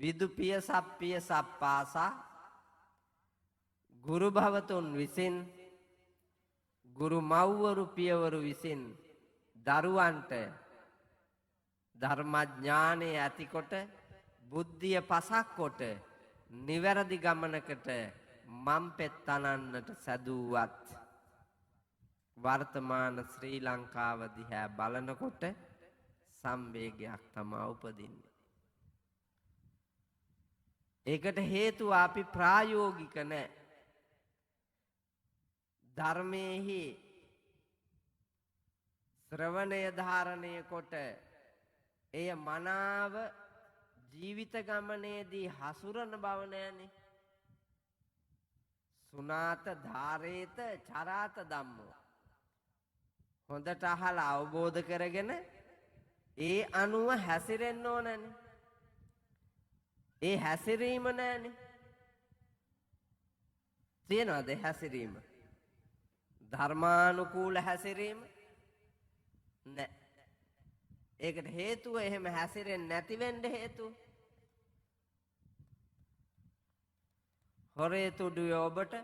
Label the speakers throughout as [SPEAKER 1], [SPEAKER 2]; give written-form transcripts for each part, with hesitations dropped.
[SPEAKER 1] විදුපිය සප්පිය සප්පාසා ගුරු භවතුන් විසින් ගුරු මව්වරු පියවරු විසින් දරුවන්ට ධර්මඥානය ඇතිකොට බුද්ධිය පසක් කොට නිවැරදි ගමනකට මම් පෙත්තනන්නට සැදුවත් වර්තමාන ශ්‍රී ලංකාව දිහා බලනකොට සංවේගයක් තමා උපදින්නේ. ඒකට හේතුව අපි ප්‍රායෝගික නැහැ. ධර්මයේහි ශ්‍රවණය ධාරණය කොට එය මනාව ජීවිත ගමනේදී හසුරන බව නැනේ. සුනාත ධාරේත චරාත ධම්මෝ. හොඳට අහලා අවබෝධ කරගෙන ඒ අනුව හැසිරෙන්න ඕනනේ. ඒ හැසිරීම නැනේ. තියනවාද හැසිරීම? ධර්මානුකූල හැසිරීම නැහැ. ඒකට හේතුව එහෙම හැසිරෙන්නේ නැති වෙන්න හේතුව හොරේ තුඩුවේ ඔබට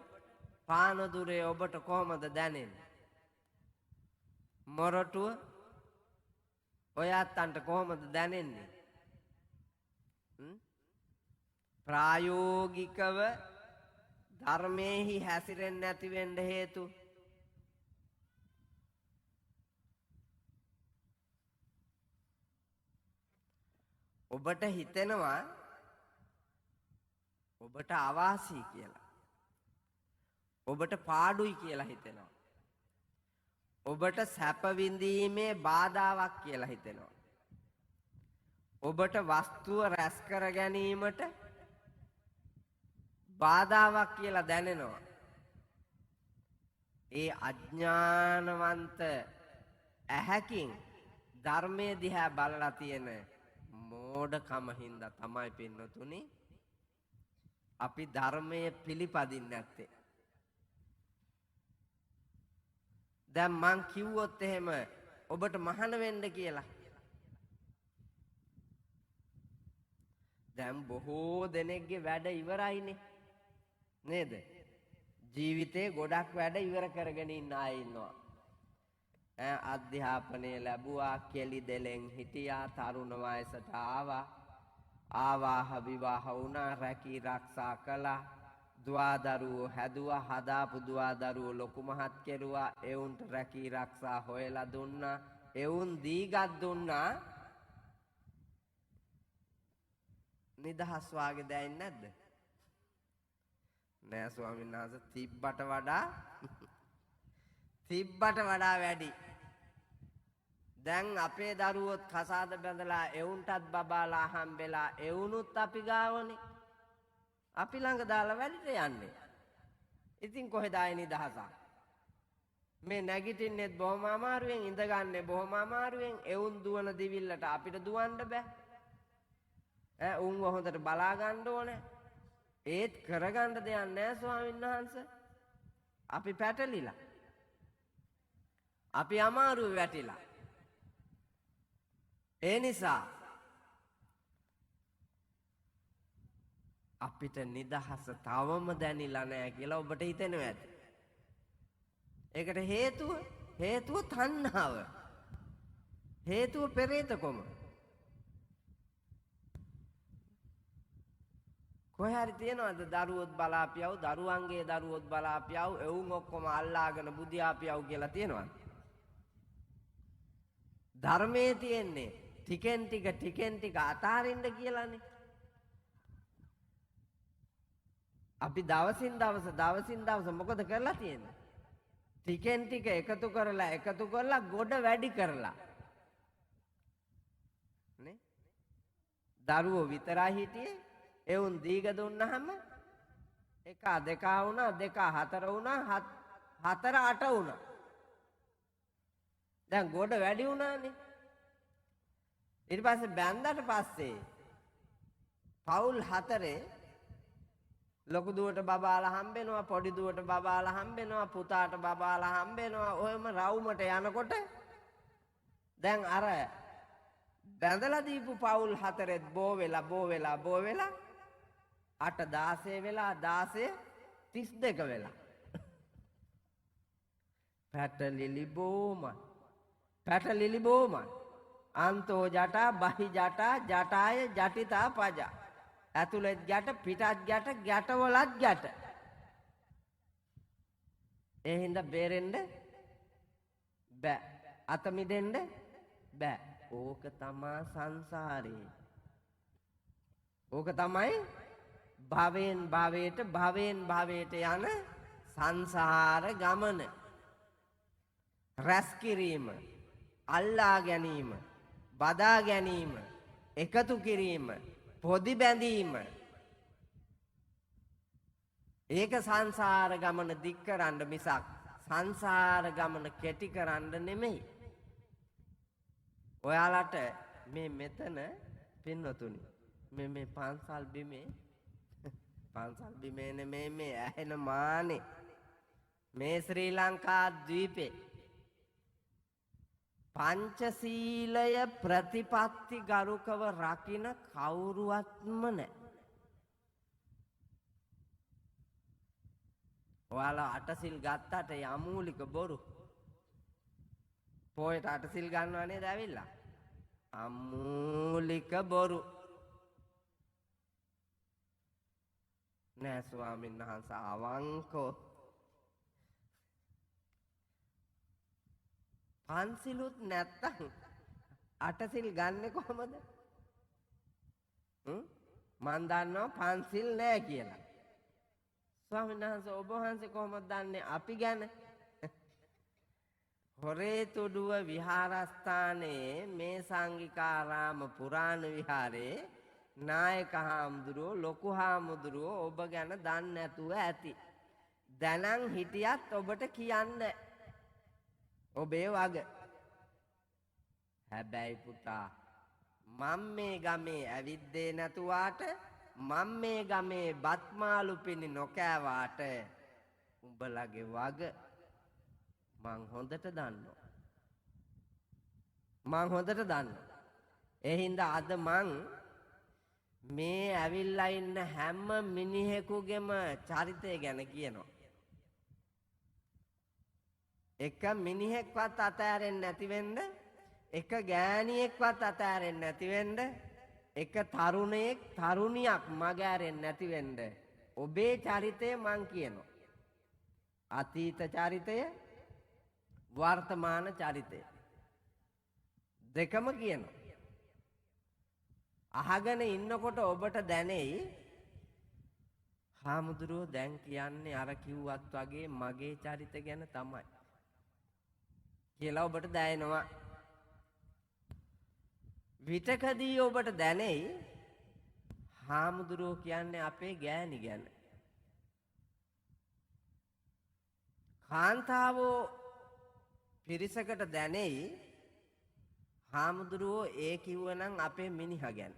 [SPEAKER 1] පාන දුරේ ඔබට කොහමද දැනෙන්නේ? මොරටුව ඔයත්තන්ට කොහමද දැනෙන්නේ? ප්‍රායෝගිකව ධර්මයේහි හැසිරෙන්නේ නැති වෙන්න හේතු ඔබට හිතෙනවා ඔබට අවාසි කියලා. ඔබට පාඩුයි කියලා හිතෙනවා. ඔබට සැප විඳීමේ බාධාවක් කියලා හිතෙනවා. ඔබට වස්තුව රැස් කර ගැනීමට බාධාවක් කියලා දැනෙනවා. ඒ අඥානවන්ත ඇහැකින් ධර්මයේ දිහා බලලා තියෙන මෝඩකම හින්දා තමයි පින්නතුනි අපි ධර්මයේ පිළිපදින්නේ නැත්තේ. දැන් මං කිව්වොත් එහෙම ඔබට මහාන වෙන්න කියලා. දැන් බොහෝ දෙනෙක්ගේ වැඩ ඉවරයිනේ. නේද? ජීවිතේ ගොඩක් වැඩ ඉවර කරගෙන ඉන්න අය ඉන්නවා. අධ්‍යාපනය ලැබුවා, කෙලි දෙලෙන් හිටියා, තරුණ වයසට ආවාහ විවාහ වුණා, රැකී ආරක්ෂා කළා, දුවදරුවෝ හැදුවා, හදාපු දුවදරුවෝ ලොකු මහත් කෙරුවා, එවුන්ට රැකී ආරක්ෂා හොයලා දුන්නා, එවුන් දීගත් දුන්නා. නිදහස් වාගේ දැනෙන්නේ නැද්ද? නෑ ස්වාමීන් වහන්සේ, තිබ්බට වඩා වැඩි. දැන් අපේ දරුවොත් කසාද බැඳලා එවුන්ටත් බබාලා හම්බෙලා එවුනුත් අපි ගාවනේ. අපි ළඟ දාලා වැඩිට යන්නේ. ඉතින් කොහෙද ආයේ නිදහසක්? මේ නැගිටින්නෙත් බොහොම අමාරුවෙන්, ඉඳගන්නේ බොහොම අමාරුවෙන්. එවුන් දුවන දිවිල්ලට අපිට දුවන්න බෑ. උන්ව හොඳට බලා ගන්න ඕනේ. ඒත් කරගන්න දෙයක් නෑ ස්වාමීන් වහන්සේ. අපි පැටලිලා. අපි අමාරුවේ වැටිලා. ඒ නිසා අපිට නිදහස තවම දැනිලා නැහැ කියලා ඔබට හිතෙනවා ඇති. ඒකට හේතුව තණ්හාව. හේතුව පෙරේතකම. කොහේ හරි තියනවාද දරුවොත් බලාපියව, දරුවන්ගේ දරුවොත් බලාපියව, එවුන් ඔක්කොම අල්ලාගෙන බුදියාපියව කියලා තියනවාද? ධර්මයේ තියෙන්නේ ටිකෙන් ටික අතාරින්න කියලානේ. අපි දවසින් දවස මොකද කරලා තියෙන්නේ? ටිකෙන් ටික එකතු කරලා ගොඩ වැඩි කරලා නේ. දරුවෝ විතරයි හිටියේ. එවුන් දීග දුන්නාම 1 2 වුණා, 2 4 වුණා, 4 8 වුණා. දැන් ගොඩ වැඩි වුණානේ. ඊට පස්සේ බැන්දට පස්සේ පවුල් 4 ලොකු දුවට බබාලා හම්බෙනවා, පොඩි දුවට බබාලා හම්බෙනවා, පුතාට බබාලා හම්බෙනවා. ඔයම රවුමට යනකොට දැන් අර බැඳලා දීපු පවුල් හතරෙත් බෝ වෙලා 8 16 වෙලා 16 32 වෙලා පැටලිලි බෝමන් අන්තෝ ජටා බහි ජටා ජටාය ජටිතා පජා ඇතුළෙත් ගැට පිටත් ගැටවලත් ගැට ඒ හින්දා බේරෙන්න බෑ අත මිදෙන්න බෑ ඕක තමා සංසාරේ ඕක තමයි භවයෙන් භවයට යන සංසාර ගමන රැස් කිරීම අල්ලා ගැනීම බදා ගැනීම එකතු කිරීම පොදි බැඳීම ඒක සංසාර ගමන දික් කරන්න මිසක් සංසාර ගමන කෙටි කරන්න නෙමෙයි ඔයාලට මේ මෙතන පින්නතුනි මේ පන්සල් බිමේ නෙමෙයි මේ ඇහෙන මානේ මේ ශ්‍රී ලංකා ද්වීපේ පංචශීලය ප්‍රතිපත්ති ගරුකව රකින්න කවුරුවත්ම නැහැ. ඔයාලා අටසිල් ගත්තට යමූලික බොරු. පොයට අටසිල් ගන්නවා නේද ඇවිල්ලා? අමූලික බොරු. නෑ ස්වාමීන් වහන්සේ අවංකෝ පන්සිලුත් නැත්තම් අටසිල් ගන්නෙ කොහමද? මන් දන්නවා පන්සිල් නෑ කියලා. ස්වාමීන් වහන්සේ ඔබ වහන්සේ කොහොමද දන්නේ අපි ගැන? හොරේතොඩුව විහාරස්ථානයේ මේ සංඝිකාරාම පුරාණ විහාරේ නායක හාමුදුරුවෝ ලොකු හාමුදුරුවෝ ඔබ ගැන දන්නේ නැතුව ඇති. දැනන් හිටියත් ඔබට කියන්නේ ඔබේ වග. හැබැයි පුතා මම මේ ගමේ ඇවිද්දේ නැතුවාට මම මේ ගමේ බත්මාලු පිණි නොකෑවාට උඹලගේ වග මං හොඳට දන්නවා. ඒ හින්දා අද මං මේ ඇවිල්ලා ඉන්න හැම මිනිහෙකුගේම චරිතය ගැන කියනවා. එක මිනිහෙක්වත් අතෑරෙන්නේ නැති වෙන්න, එක ගෑණියෙක්වත් අතෑරෙන්නේ නැති වෙන්න, එක තරුණියක් මග ඇරෙන්නේ නැති වෙන්න ඔබේ චරිතය මං කියනවා. අතීත චරිතය, වර්තමාන චරිතය දෙකම කියනවා. අහගෙන ඉන්නකොට ඔබට දැනෙයි හාමුදුරුවෝ දැන් කියන්නේ අර කිව්වත් වගේ මගේ චරිත ගැන තමයි කියලා ඔබට දැනෙනවා. විතකදී ඔබට දැනෙයි හාමුදුරුවෝ කියන්නේ අපේ ගෑණි ගැන. කාන්තාවෝ පිරිසකට දැනෙයි හාමුදුරුවෝ ඒ කිව්වනම් අපේ මිනිහා ගැන.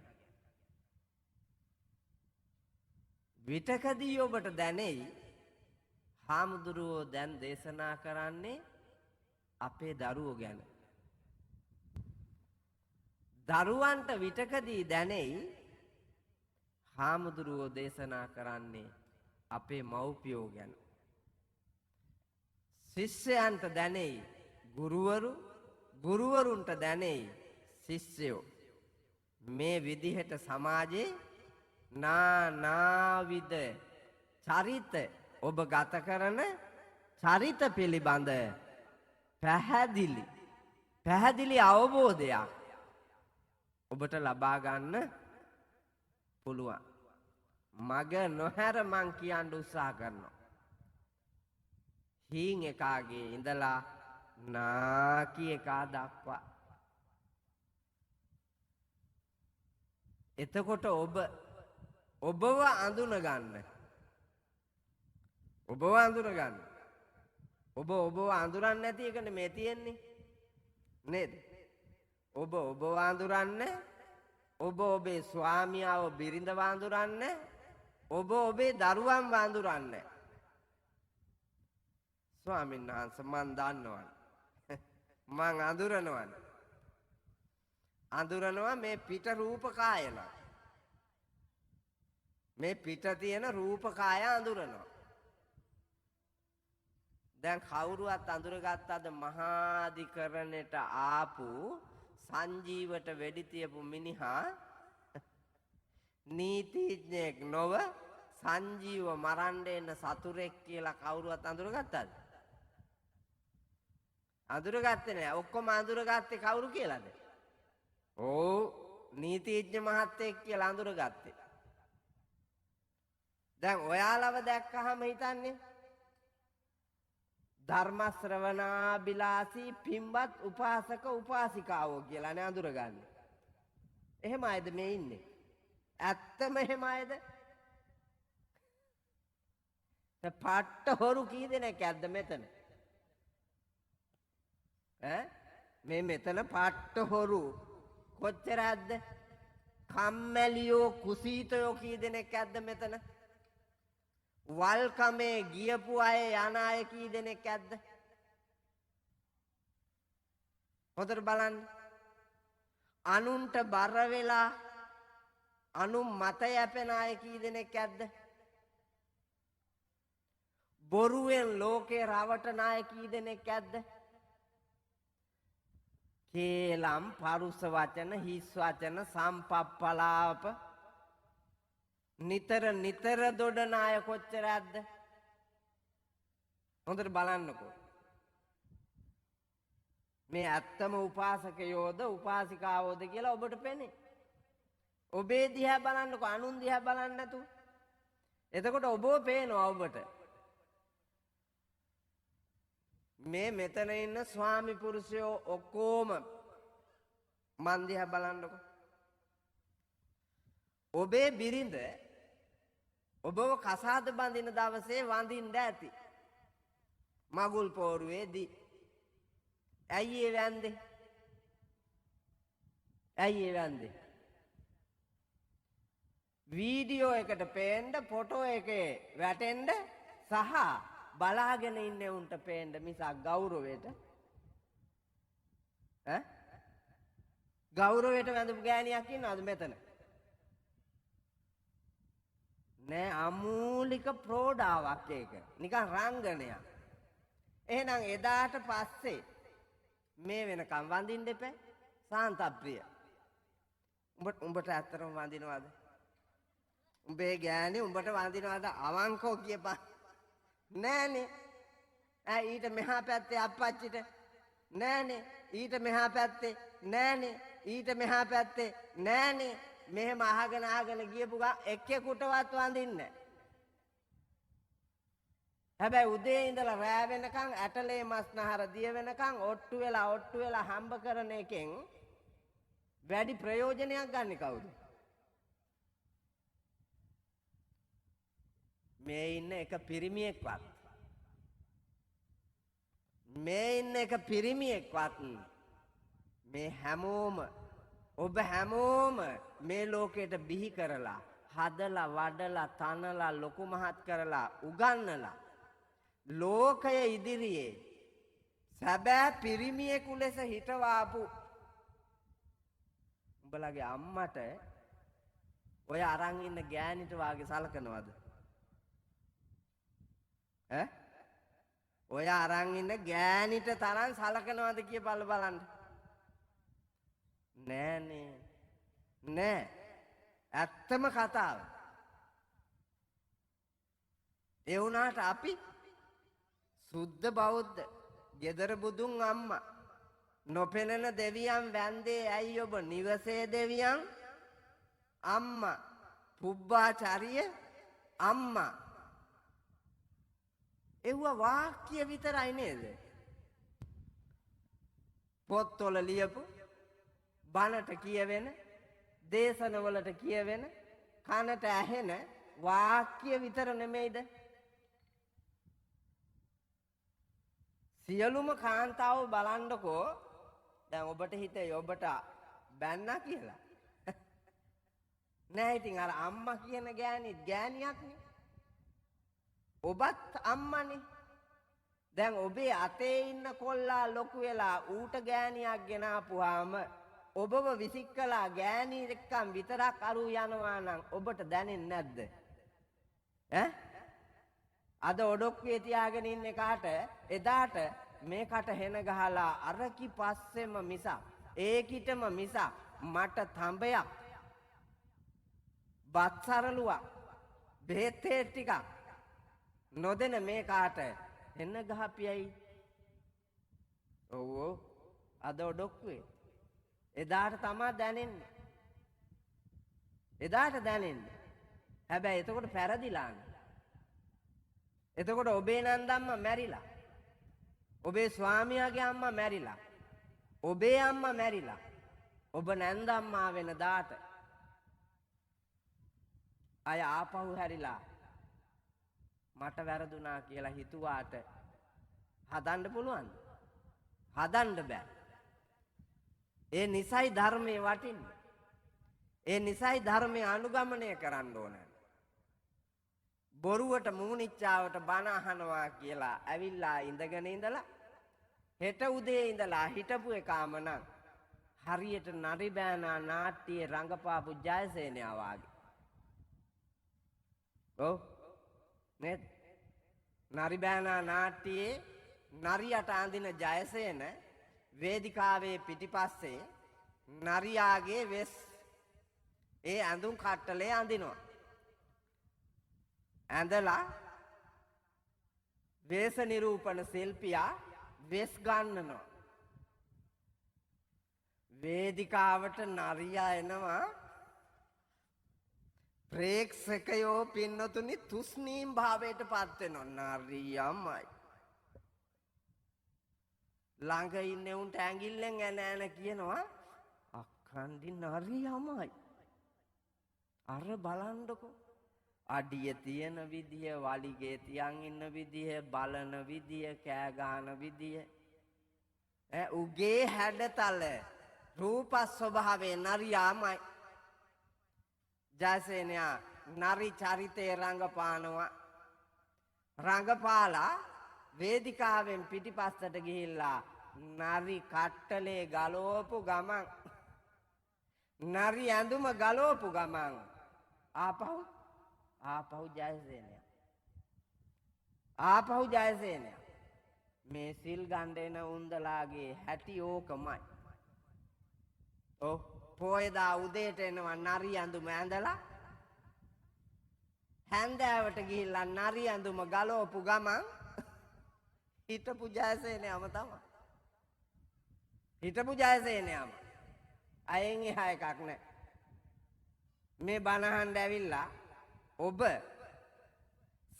[SPEAKER 1] විතකදී ඔබට දැනෙයි හාමුදුරුවෝ දැන් දේශනා කරන්නේ අපේ දරුවෝ ගැන. දරුවන්ට විතකදී දැනෙයි හාමුදුරුවෝ දේශනා කරන්නේ අපේ මව්පියෝ ගැන. ශිෂ්‍යයන්ට දැනෙයි ගුරුවරුන්ට දැනෙයි ශිෂ්‍යයෝ. මේ විදිහට සමාජයේ නානාවිද චරිත ඔබ ගත කරන චරිත පිළිබඳ පැහැදිලි අවබෝධයක් ඔබට ලබා ගන්න පුළුවන්. මග නොහැර මං කියන්න උත්සාහ කරනවා. හීන් එකාගේ ඉඳලා නාකි එකා දක්වා. එතකොට ඔබව අඳුනගන්න. ඔබව අඳුරන්නේ නැති එකනේ මේ තියෙන්නේ නේද? ඔබව අඳුරන්න, ඔබ ඔබේ ස්වාමියාව බිරිඳව අඳුරන්න, ඔබ ඔබේ දරුවන් අඳුරන්න. ස්වාමීන් වහන්සේ මන් දන්නවනේ. මං අඳුරනවනේ. අඳුරනවා මේ පිට රූප කායන. මේ පිට තියෙන රූප කාය අඳුරනවා. දැන් කවුරුවත් අඳුරගත්තද මහාධිකරණයට ආපු සංජීවට වෙඩි තියපු මිනිහා නීතිඥයෙක් නොව සංජීව මරන්න එන සතුරෙක් කියලා කවුරුවත් අඳුරගත්තද? අඳුරගත්තේ නෑ. ඔක්කොම අඳුරගත්තේ කවුරු කියලාද? ඕ නීතිඥ මහත්තයෙක් කියලා අඳුරගත්තේ. දැන් ඔයාලව දැක්කහම හිතන්නේ ධර්ම ශ්‍රවණාබිලාසී පින්වත් උපාසක උපාසිකාවෝ කියලා නේ අඳුරගන්නේ. එහෙම අයද මේ ඉන්නේ? ඇත්තම එහෙම අයද? පට්ට හොරු කී දෙනෙක් ඇද්ද මෙතන? මේ මෙතන පට්ට හොරු කොච්චර ඇද්ද? කම්මැලියෝ කුසීතයෝ කී දෙනෙක් ඇද්ද මෙතන? වල්කමේ ගියපු අය යන අය කී දෙනෙක් ඇද්ද? හොඳට බලන්න. අනුන්ට බර වෙලා අනුන් මත යැපෙන අය කී දෙනෙක් ඇද්ද? බොරුවෙන් ලෝකේ රවටන අය කී දෙනෙක් ඇද්ද? කේලම් පරුස වචන හිස් වචන සම්පප්පලාප නිතර නිතර දොඩන අය කොච්චර ඇද්ද? හොඳට බලන්නකෝ. මේ ඇත්තම උපාසකයෝද උපාසිකාවෝද කියලා ඔබට පෙනේ. ඔබේ දිහා බලන්නකෝ, අනුන් දිහා බලන්න නැතුව. එතකොට ඔබව පේනවා ඔබට. මේ මෙතන ඉන්න ස්වාමි පුරුෂයෝ ඔක්කොම මන් දිහා බලන්නකෝ. ඔබේ බිරිඳ ඔබව කසාද බඳින දවසේ වඳින්න ඇති. මගුල් පෝරුවේදී. ඇයි ඒ වැන්දේ? ඇයි ඒ වැන්දේ? වීඩියෝ එකට පේන්න, ෆොටෝ එකේ වැටෙන්න සහ බලාගෙන ඉන්නේ උන්ට පේන්න මිසක් ගෞරවයට ගෞරවයට වැඳපු ගෑණියක් ඉන්නවද මෙතන? නෑ, අමූලික ප්‍රෝඩාවක් ඒක. නිකන් රංගනයක්. එහෙනම් එදාට පස්සේ මේ වෙනකම් වඳින්න එපා. සාන්තප්‍රිය. උඹට ඇත්තටම වඳිනවද? උඹේ ගෑණි උඹට වඳිනවද? අවංකව කියපන්. නෑනේ. ඊට මෙහා පැත්තේ අප්පච්චිට නෑනේ. ඊට මෙහා පැත්තේ නෑනේ. ඊට මෙහා පැත්තේ නෑනේ. මෙහෙම අහගෙන ගියපු ගා එක්කෙකුටවත් වඳින්නේ. හැබැයි උදේ ඉඳලා රෑ වෙනකන් ඇටලේ මස්නහර දිය වෙනකන් ඔට්ටු වෙලා හම්බ කරන එකෙන් වැඩි ප්‍රයෝජනයක් ගන්න කවුද? මේ ඉන්න එක පිරිමියෙක්වත් මේ හැමෝම ඔබ හැමෝම මේ ලෝකයට බිහි කරලා හදලා වඩලා තනලා ලොකු මහත් කරලා උගන්නලා ලෝකය ඉදිරියේ සැබෑ පිරිමියෙකු ලෙස හිටවාපු උඹලගේ අම්මට ඔය අරන් ඉන්න ගෑනිට වාගේ සලකනවද? ඔය අරන් ඉන්න ගෑනිට තරම් සලකනවද කිය බලන්න. නෑනේ. නෑ. ඇත්තම කතාව. ඒ වුණාට අපි සුද්ධ බෞද්ධ ගෙදර බුදුන් අම්මා නොපෙනෙන දෙවියන් වැන්දේ ඇයි ඔබ නිවසේ දෙවියන් අම්මා පුබ්බාචාරිය අම්මා එව්ව වාක්‍ය විතරයි නේද? පොත්වල ලියපු බණට කියවෙන දේශනවලට කියවෙන කනට ඇහෙන වාක්‍ය විතර නෙමෙයිද? සියලුම කාන්තාව බලන්නකෝ. දැන් ඔබට හිතේ ඔබට බැන්නා කියලා. නෑ, ඉතින් අර අම්මා කියන ගෑණිත් ගෑණියක්නේ. ඔබත් අම්මනේ. දැන් ඔබේ අතේ ඉන්න කොල්ලා ලොකු වෙලා ඌට ගෑණියක් ගෙනාපුවාම ඔබව විසිකලා ගෑණි එක්කම් විතරක් අරු යනවා නම් ඔබට දැනෙන්නේ නැද්ද? ඈ? අද ඔඩොක්කුවේ තියාගෙන ඉන්න කාට එදාට මේකට හෙන ගහලා අරකි පස්සෙම මිසක් ඒකිටම මිසක් මට තඹයක් බත් සරලුවක් බෙහෙත් ටිකක් නොදෙන මේ කාට හෙන ගහපියයි. ඔව් අද ඔඩොක්කුවේ එදාට තමයි දැනෙන්නේ. එදාට දැනෙන්නේ. හැබැයි එතකොට පෙරදිලානේ. එතකොට ඔබේ නන්දම්මා මැරිලා. ඔබේ ස්වාමියාගේ අම්මා මැරිලා. ඔබේ අම්මා මැරිලා. ඔබ නැන්දම්මා වෙන දාට අය ආපහු හැරිලා මට වැරදුනා කියලා හිතුවාට හදන්න පුළුවන්ද? හදන්න බෑ. ඒ නිසයි ධර්මයේ වටින්නේ. ඒ නිසයි ධර්මයේ අනුගමනය කරන්න ඕන. බොරුවට මූණිච්චාවට බණ අහනවා කියලා ඇවිල්ලා ඉඳගෙන ඉඳලා හෙට උදේ ඉඳලා හිටපු එකාම නම් හරියට නරිබෑනා නාට්‍යයේ රංගපාපු ජයසේනයා වාගේ. ඔව් නේද? නරිබෑනා නාට්‍යයේ නරියට අඳින ජයසේන වේදිකාවේ පිටිපස්සේ නරියාගේ වෙස් ඒ ඇඳුම් කට්ටලේ අඳිනවා. ඇඳලා වේශ නිරූපණ ශිල්පියා වෙස් ගන්නනවා. වේදිකාවට නරියා එනවා. ප්‍රේක්ෂකයෝ පින්නතුනි තුස්නීම් භාවයට පත් වෙනවා. නරියමයි ළඟ ඉන්නේ උන්ට ඇඟිල්ලෙන් ඇන ඇන කියනවා අක්කන්ඩි නරියමයි. අර බලන්නකො අඩිය තියෙන විදිය, වලිගේ තියන් ඉන්න විදිය, බලන විදිය, කෑ ගන්න විදිය, උගේ හැඩතල රූප ස්වභාවයේ නරියාමයි. ජයසේනයා නරි චරිතේ රංගපානවා. රංගපාලා වේදිකාවෙන් පිටිපස්සට ගිහිල්ලා නරි කට්ටලේ ගලවපු ගමන්, නරි ඇඳුම ගලවපු ගමන් ආපහු ජයසේනයා. ආපහු ජයසේනයා. මේ සිල් ගණ්ඩේන උන්දලාගේ හැටි ඕකමයි. ඔව් පොයදා උදේට එනවා නරි ඇඳුම ඇඳලා හැන්දෑවට ගිහිල්ලා නරි ඇඳුම ගලවපු ගමන් හිටපු ජයසේනයාම තමයි. හිටපු ජයසේනයාම. අයෙන් එහා එකක් නැහැ. මේ බණහන් ඇවිල්ලා ඔබ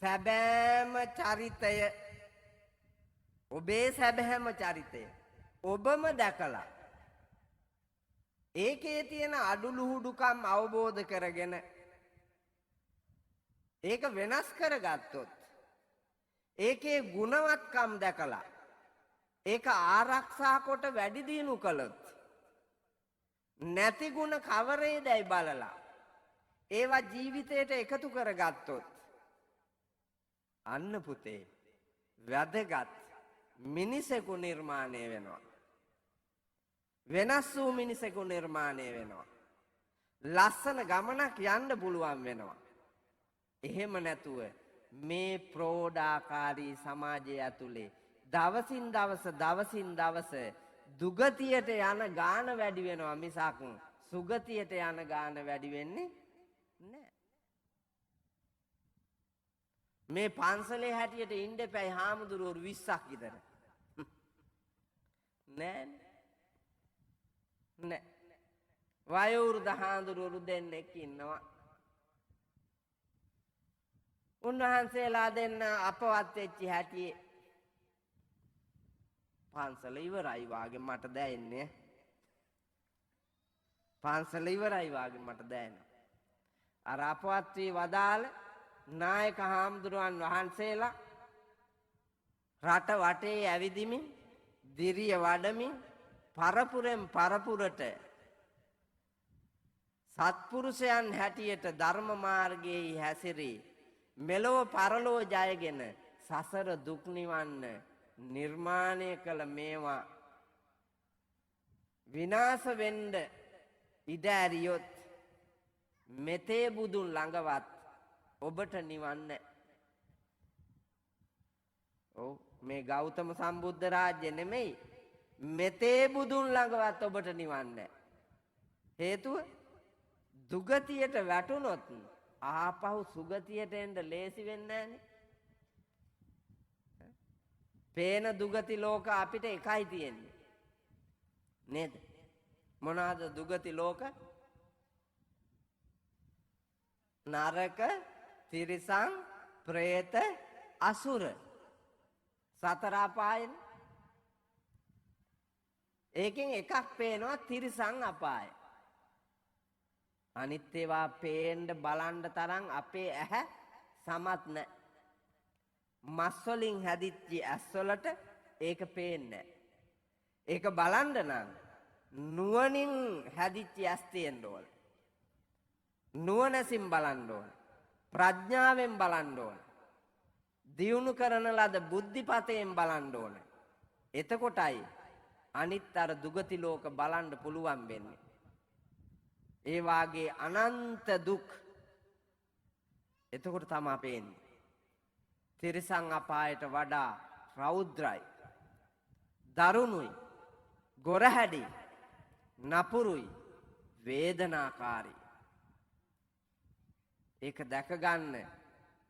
[SPEAKER 1] සැබෑම චරිතය, ඔබේ සැබෑම චරිතය ඔබම දැකලා ඒකේ තියෙන අඩුලුහුඩුකම් අවබෝධ කරගෙන ඒක වෙනස් කරගත්තොත්, ඒකේ ගුණවත්කම් දැකලා ඒක ආරක්ෂා කොට වැඩි දියුණු කළොත්, නැති ගුණ කවරේදයි බලලා ඒවා ජීවිතයට එකතු කරගත්තොත්, අන්න පුතේ වැදගත් මිනිසෙකු නිර්මාණය වෙනවා. වෙනස් වූ මිනිසෙකු නිර්මාණය වෙනවා. ලස්සන ගමනක් යන්න පුළුවන් වෙනවා. එහෙම නැතුව මේ ප්‍රෝඩාකාරී සමාජය ඇතුලේ දවසින් දවස දුගතියට යන ගාන වැඩි වෙනවා මිසක් සුගතියට යන ගාන වැඩි වෙන්නේ නැහැ. මේ පන්සලේ හැටියට ඉන්න එපැයි හාමුදුරුවෝ 20ක් විතර. නෑ. වයෝවෘද්ධ හාමුදුරුවෝ දෙන්නෙක් ඉන්නවා. උන්වහන්සේලා දෙන්න අපවත් වෙච්ච හැටියේ පන්සල ඉවරයි වාගේ මට දැනෙන්නේ. පන්සල ඉවරයි වාගේ මට දැනෙනවා. අර අපවත් වී වදාළ නායක හාමුදුරුවන් වහන්සේලා රට වටේ ඇවිදිමින්, දිරිය වඩමින්, පරපුරෙන් පරපුරට සත්පුරුෂයන් හැටියට ධර්ම මාර්ගයේ හැසිරී මෙලොව පරලොව ජයගෙන සසර දුක් නිවන්න නිර්මාණය කළ මේවා විනාශ වෙන්න ඉඩ ඇරියොත් මෙතේ බුදුන් ළඟවත් ඔබට නිවන් නැහැ. ඔව් මේ ගෞතම සම්බුද්ධ රාජ්‍ය නෙමෙයි මෙතේ බුදුන් ළඟවත් ඔබට නිවන් නැහැ. හේතුව දුගතියට වැටුනොත් ආපහු සුගතියට එන්න ලේසි වෙන්නේ නැහනේ. පේන දුගති ලෝක අපිට එකයි තියෙන්නේ. නේද? මොනවාද දුගති ලෝක? නරක, තිරිසන්, പ്രേත, අසුර. සතර අපායන. ඒකෙන් එකක් පේනවා තිරිසන් අපාය. අනිත් ඒවා පේන්න බලන්න තරම් අපේ ඇහැ සමත් නැහැ. මස් වලින් හැදිච්ච ඇස් වලට ඒක පේන්නේ නැහැ. ඒක බලන්න නම් නුවණින් හැදිච්ච ඇස් තියෙන්න ඕන. නුවණසින් බලන්න ඕන. ප්‍රඥාවෙන් බලන්න ඕන. දියුණු කරන ලද බුද්ධිපතයෙන් බලන්න ඕන. එතකොටයි අනිත් අර දුගති ලෝක බලන්න පුළුවන් වෙන්නේ. ඒ වාගේ අනන්ත දුක් එතකොට තමයි පේන්නේ. තිරිසන් අපායට වඩා රෞද්‍රයි, දරුණුයි, ගොරහැඩි, නපුරුයි, වේදනාකාරී. ඒක දැක ගන්න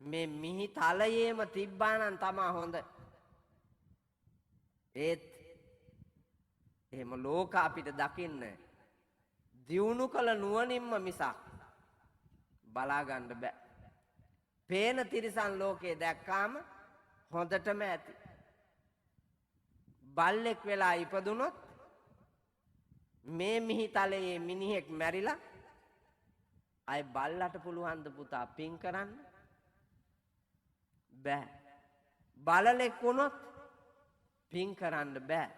[SPEAKER 1] මේ මිහි තලයේම තිබ්බානම් තමයි හොඳ. ඒත් එහෙම ලෝක අපිට දකින්න දියුණු කළ නුවණින්ම මිසක් බලා ගන්න බෑ. පේන තිරිසන් ලෝකේ දැක්කාම හොඳටම ඇති. බල්ලෙක් වෙලා ඉපදුනොත් මේ මිහිතලයේ මිනිහෙක් මැරිලා අය බල්ලට පුළුවන් ද පුතා පින් කරන්න? බෑ. බලලෙක් වුණොත් පින් කරන්න බෑ.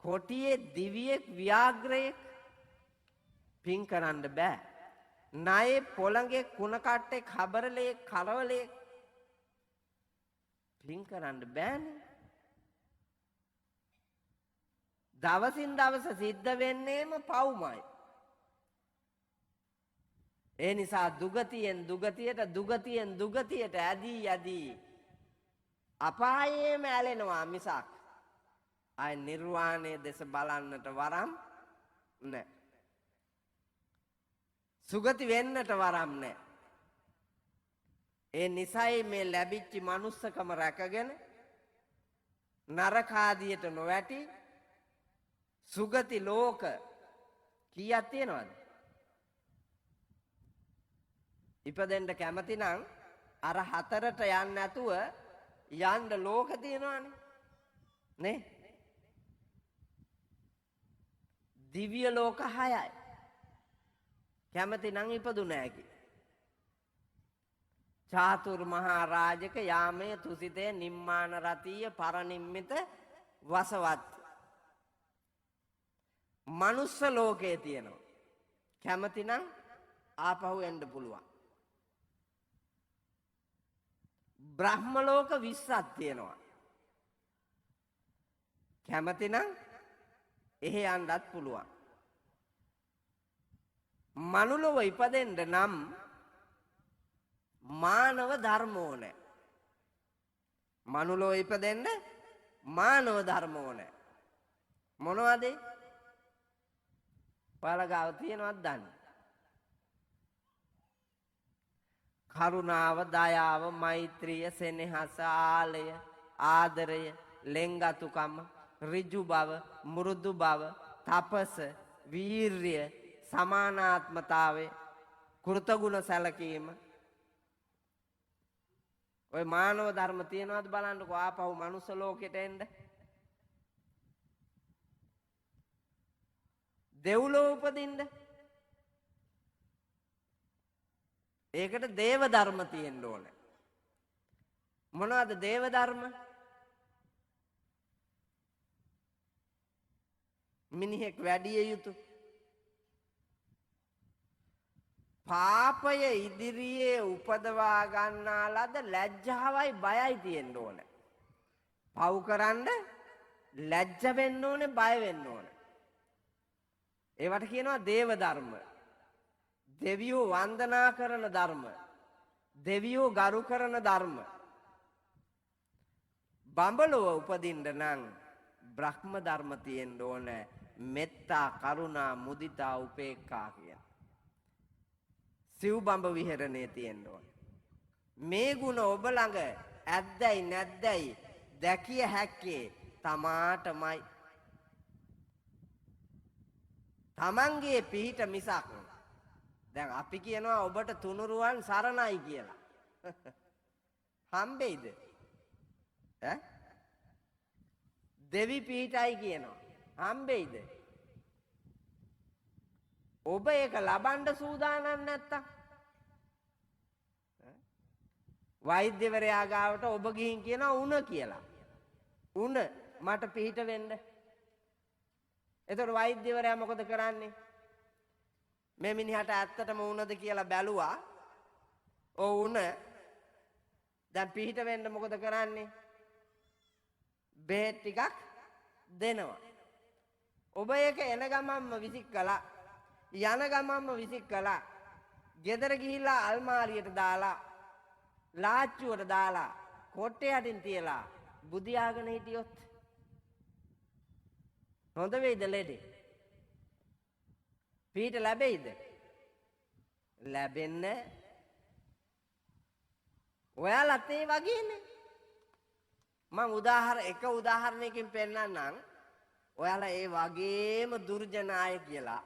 [SPEAKER 1] කොටියේ දිවියෙක් ව්‍යාග්‍රයෙක් පින් කරන්න බෑ. ණයේ පොළඟේ කුණ කට්ටේ කබරලේ කරවලේ පින් කරන්න බෑනේ. දවසින් දවස සිද්ධ වෙන්නේම පව්මයි. ඒ නිසා දුගතියෙන් දුගතියට ඇදී අපායේම ඇලෙනවා මිසක් ආය නිර්වාණය දෙස බලන්නට වරම් නැහැ. සුගති වෙන්නට වරම් නැහැ. ඒ නිසයි මේ ලැබිච්ච manussකම රැකගෙන නරකාදියට නොවැටි සුගති ලෝක කීයක් තියෙනවද? ඉපදෙන්න කැමති නම් අර හතරට යන්න නැතුව යන්න ලෝක තියෙනවානේ නේ. දිව්‍ය ලෝක 6යි. කැමති නම් ඉපදුන හැකි. චාතුර් මහා රාජක යාමේ තුසිතේ නිම්මාන රතීය පරනිම්මිත වසවත්. මනුස්ස ලෝකේ තියෙනවා. කැමති නම් ආපහු එන්න පුළුවන්. බ්‍රහ්ම ලෝක 20ක් තියෙනවා. කැමති නම් එහෙ යන්නත් පුළුවන්. මනුලොව ඉපදෙන්න නම් මානව ධර්ම ඕනේ. මනුලොව ඉපදෙන්න මානව ධර්ම ඕනේ. මොනවද? පාලගාව තියෙනවද දන්නේ? කරුණාව, දයාව, මෛත්‍රිය, සෙනෙහස, ආලය, ආදරය, ලෙන්ගතුකම, ඍජු බව, මෘදු බව, තපස, වීර්ය, සමානාත්මතාවය, කෘතගුණ සැලකීම. ඔය මානව ධර්ම තියෙනවද බලන්නකෝ ආපහු මනුස්ස ලෝකෙට එන්න. දෙව්ලොව උපදින්න. ඒකට දේව ධර්ම තියෙන්න ඕනේ. මොනවද දේව ධර්ම? මිනිහෙක් වැඩිය යුතු. පාපය ඉදිරියේ උපදවා ගන්නා ලද ලැජ්ජාවයි බයයි තියෙන්න ඕනේ. පව් කරන්න ලැජ්ජ වෙන්න ඕනේ, බය වෙන්න ඕනේ. ඒවට කියනවා දේව ධර්ම. දෙවියෝ වන්දනා කරන ධර්ම. දෙවියෝ ගරු කරන ධර්ම. බඹලොව උපදින්න නම් බ්‍රහ්ම ධර්ම තියෙන්න ඕන. මෙත්තා, කරුණා, මුදිතා, උපේක්ඛා කියන. සිව් බඹ විහරණේ තියෙන්න ඕන. මේ ගුණ ඔබ ළඟ ඇද්දයි නැද්දයි දැකිය හැක්කේ තමාටමයි. තමන්ගේ පිහිට මිසක්. දැන් අපි කියනවා ඔබට තුනුරුවන් සරණයි කියලා. හම්බෙයිද? ඈ? දෙවි පිහිටයි කියනවා. හම්බෙයිද? ඔබ ඒක ලබන්න සූදානම් නැත්තම් වෛද්‍යවරයා ගාවට ඔබ ගිහින් කියනවා උණ කියලා. උණ මට පිහිට වෙන්න. එතකොට වෛද්‍යවරයා මොකද කරන්නේ? මේ මිනිහට ඇත්තටම උණද කියලා බැලුවා. ඔව් උණ. දැන් පිහිට වෙන්න මොකද කරන්නේ? බෙහෙත් ටිකක් දෙනවා. ඔබ ඒක එන ගමන්ම විසික් කළා. යන ගමන්ම විසික් කළා. ගෙදර ගිහිල්ලා අල්මාරියට දාලා ලාච්චුවට දාලා කොට්ටේ යටින් තියලා බුදියාගෙන හිටියොත් හොඳ වෙයිද ලෙඩේ? පිහිට ලැබෙයිද? ලැබෙන්නේ. ඔයාලත් ඒ වගේනේ. මම එක උදාහරණයකින් පෙන්නන්නම්. ඔයාලා ඒ වගේම දුර්ජන අය කියලා.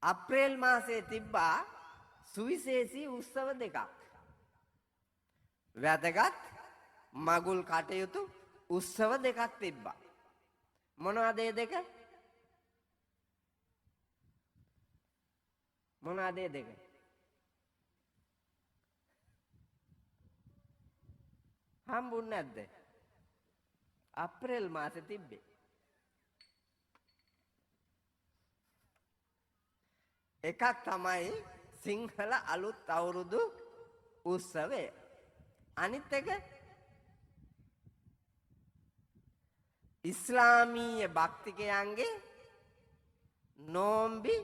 [SPEAKER 1] අප්‍රේල් මාසයේ තිබ්බා සුවිශේෂී උත්සව දෙකක්. වැදගත් මගුල් කටයුතු උත්සව දෙකක් තිබ්බා. මොනවද ඒ දෙක? මොනවද ඒ දෙක? හම්බුන්නේ නැද්ද? අප්‍රේල් මාසේ තිබ්බේ. එකක් තමයි සිංහල අලුත් අවුරුදු උත්සවය. අනිත් එක ඉස්ලාමීය භක්තිකයන්ගේ නෝම්බි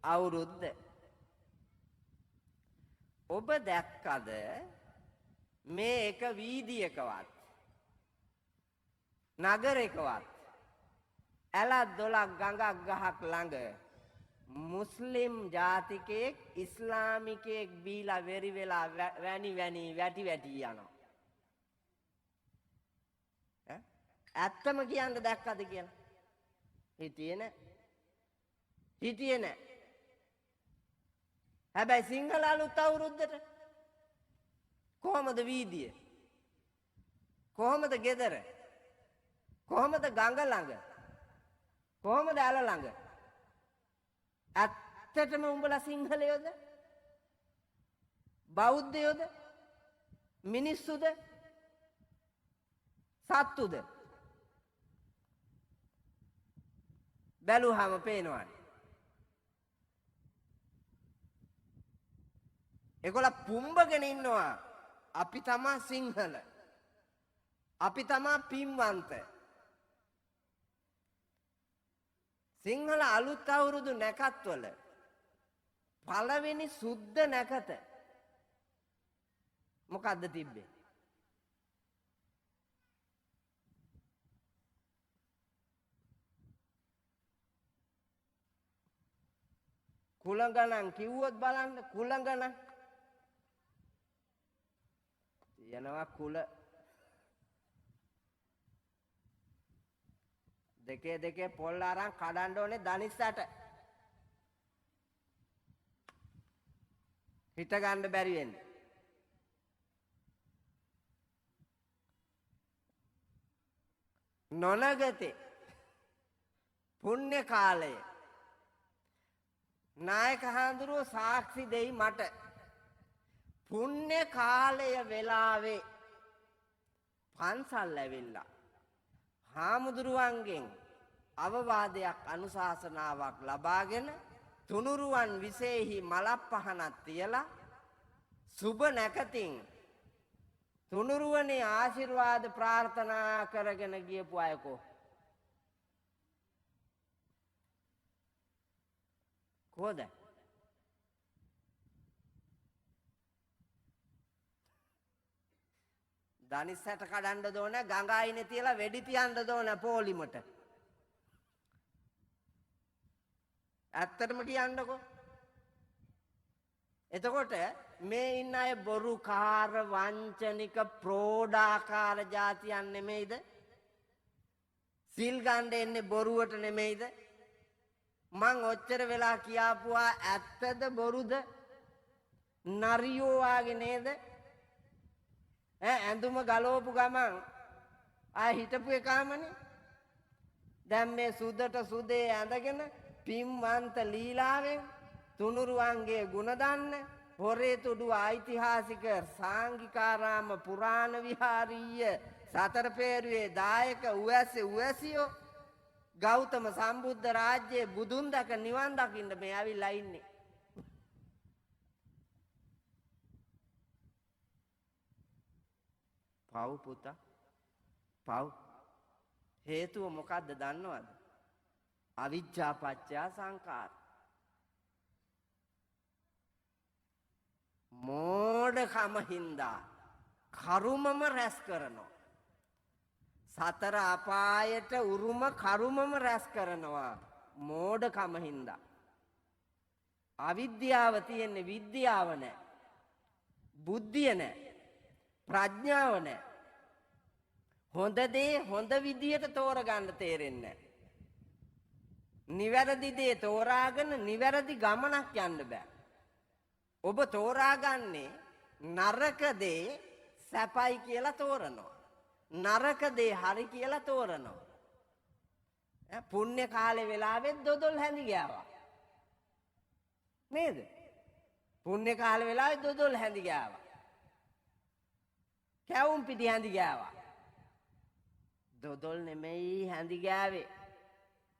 [SPEAKER 1] අවුරුද්ද. ඔබ දැක්කද මේ එක වීදියකවත් නගරයකවත් ඇලක් දොලක් ගඟක් ගහක් ළඟ මුස්ලිම් ජාතිකයෙක් ඉස්ලාමිකයෙක් බීලා වෙරි වෙලා වැටි යනවා. ඇත්තම කියන්න දැක්කද කියලා? හිටියේ නෑ. හැබැයි සිංහල අලුත් අවුරුද්දට කොහමද වීදිය? කොහමද ගෙදර? කොහමද ගඟ ළඟ? කොහමද ඇල ළඟ? ඇත්තටම උඹලා සිංහලයෝද? බෞද්ධයෝද? මිනිස්සුද? සත්තුද? බැලුවහම පේනවානේ. ඒගොල්ලෝ පුම්බගෙන ඉන්නවා. අපි තමා සිංහල. අපි තමා පින්වන්ත. සිංහල අලුත් අවුරුදු නැකත්වල පළවෙනි සුද්ධ නැකත මොකද්ද තිබ්බේ? කුලගණන් කිව්වොත් බලන්න. කුලගණන් යනවා. කුල දෙකේ පොල් අරන් කඩන්න ඕනේ දනිස්සට. හිට ගන්න බැරි වෙන්නේ. නොනගතේ පුණ්‍ය කාලය නායක හාමුදුරුවෝ සාක්ෂි දෙයි මට. පුණ්‍ය කාලය වෙලාවේ පන්සල් ඇවිල්ලා හාමුදුරුවන්ගෙන් අවවාදයක් අනුශාසනාවක් ලබාගෙන තුනුරුවන් විශේෂෙහි මලප්පහනක් තියලා සුබ නැකතින් තුනුරුවනේ ආශිර්වාද ප්‍රාර්ථනා කරගෙන ගියපු අයකෝ කොහොද? දනිස්සට කඩන්න දෝන ගඟයිනේ තියලා වෙඩි තියන්න දෝන පොලිමට. ඇත්තටම කියන්නකෝ. එතකොට මේ ඉන්න අය බොරුකාර වංචනික ප්‍රෝඩාකාර જાතියන් නෙමෙයිද? සිල් ගන්න එන්නේ බොරුවට නෙමෙයිද? මං ඔච්චර වෙලා කියාපුවා ඇත්තද බොරුද? නරියෝ වාගේ නේද? ඇඳුම ගලවපු ගමන් ආ හිටපු එකාමනේ. දැන් මේ සුදට සුදේ ඇඳගෙන පිම්වන්ත ලීලාවෙන් තුනුරුවන්ගේ ගුණ දන්න හොරේ තුඩු ඓතිහාසික සාංගිකාරාම පුරාණ විහාරීය සතර පේරුවේ දායක උවැසියෝ ගෞතම සම්බුද්ධ රාජ්‍යයේ බුදුන් දැක නිවන් දකින්න මේ ඇවිල්ලා ඉන්නේ. පව් පුතා පව් හේතුව මොකද්ද දන්නවද? අවිජ්ජා පත්‍ය සංඛාර. මෝඩකම හින්දා කරුමම රැස් කරනවා. සතර අපායට උරුම කරුමම රැස් කරනවා මෝඩකම හින්දා. අවිද්‍යාව තියෙන්නේ විද්‍යාව නැහැ. බුද්ධිය නැහැ. ප්‍රඥාව නැහැ. හොඳ දේ හොඳ විදියට තෝරගන්න තේරෙන්නේ නැහැ. නිවැරදි දේ තෝරාගෙන නිවැරදි ගමනක් යන්න බෑ. ඔබ තෝරාගන්නේ නරක දේ සැපයි කියලා තෝරනවා. නරක දේ හරි කියලා තෝරනවා. පුණ්‍ය කාලේ වෙලාවෙත් දොදොල් හැඳි ගෑවා. නේද? පුණ්‍ය කාලේ වෙලාවෙත් දොදොල් හැඳි ගෑවා. කැවුම් පිටි හැඳි ගෑවා. දොදොල් නෙමෙයි හැඳි ගෑවේ.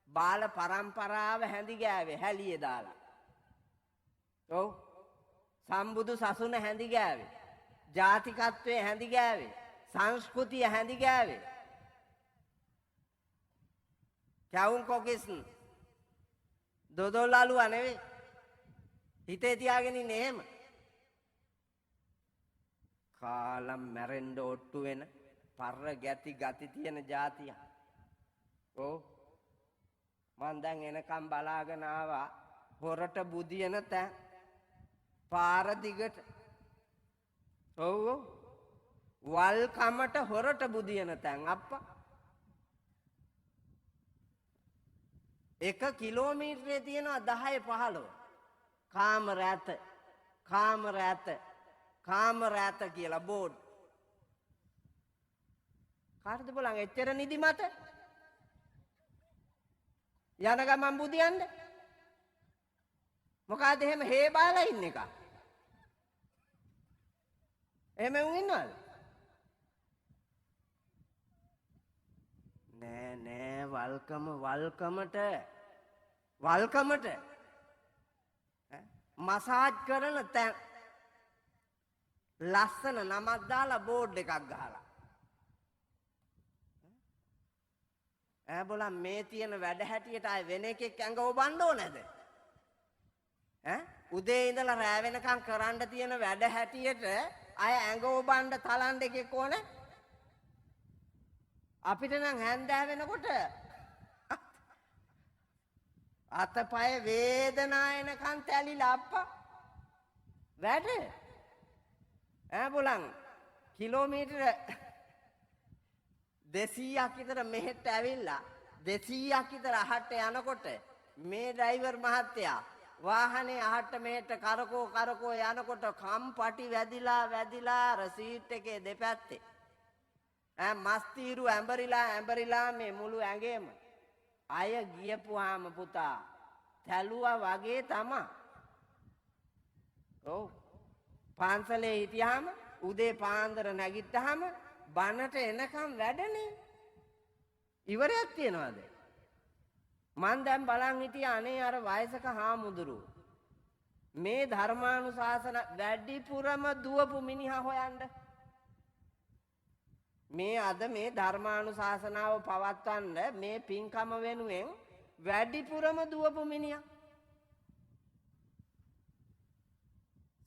[SPEAKER 1] බාල පරම්පරාව හැඳි ගෑවේ හැලියේ දාලා. ඔව්. සම්බුදු සසුන හැඳි ගෑවේ. ජාතිකත්වයේ හැඳි ගෑවේ. සංස්කෘතිය හැඳි ගෑවේ. කැවුම් කොකිස් දොදොල් අලුවා නෙවෙයි. හිතේ තියාගෙන ඉන්නේ එහෙම. කාලම් මැරෙන්න ඔට්ටු වෙන පර්ර ගැති ගති තියෙන જાතිය. ඔව්. මං දැන් එනකම් බලාගෙන ආවා හොරට බුදියන තැන් පාර දිගට. ඔව් ඔව්. වල් කමට හොරට බුදියන තැන් අප්පා. 1 කිලෝමීටරේ තියෙනවා 10-15. කාමර ඇත. කාමර ඇත. කාමර ඇත කියලා බෝඩ්. කාටද බලන් එච්චර නිදි මත? යන ගමන් බුදියන්න. මොකද එහෙම හේ බාලා ඉන්න එක. එහෙම උන් ඉන්නවද? නෑ වල්කමට මසාජ් කරන තැන් ලස්සන නමක් දාලා බෝඩ් එකක් ගහලා. බලන්න මේ තියෙන වැඩ හැටියට ආය වෙන එකෙක් ඇඟ ඔබන්න ඕනද? උදේ ඉඳලා රෑ වෙනකම් කරන්න තියෙන වැඩ හැටියට අය ඇඟ ඔබන්න තලන්න එකෙක් ඕන. අපිට නම් හැන්දෑ වෙනකොට අතපය වේදනා එනකන් තැලිලා අප්පා වැඩ. බලන්න කිලෝමීටර 200ක් විතර මෙහෙට ඇවිල්ලා 200ක් විතර අහට යනකොට මේ ඩ්‍රයිවර් මහත්තයා වාහනේ අහට මෙහෙට කරකෝ යනකොට කම්පටි වැදිලා රසීට් එකේ දෙපැත්තේ මස්තිරු ඇඹරිලා මේ මුළු ඇඟේම අය ගියපුවාම පුතා තැලුවා වගේ තමයි. ඔව්. පාන්සලේ හිටියාම උදේ පාන්දර නැගිට්ටාම බනට එනකම් වැඩනේ. ඉවරයක් තියනවාද? මං දැන් බලන් හිටියා අනේ අර වයසක හාමුදුරුවෝ මේ ධර්මානුශාසන වැඩිපුරම දුවපු මිනිහා හොයන්න. මේ අද මේ ධර්මානුශාසනාව පවත්වන්න මේ පින්කම වෙනුවෙන් වැඩිපුරම දුවපු මිනිහා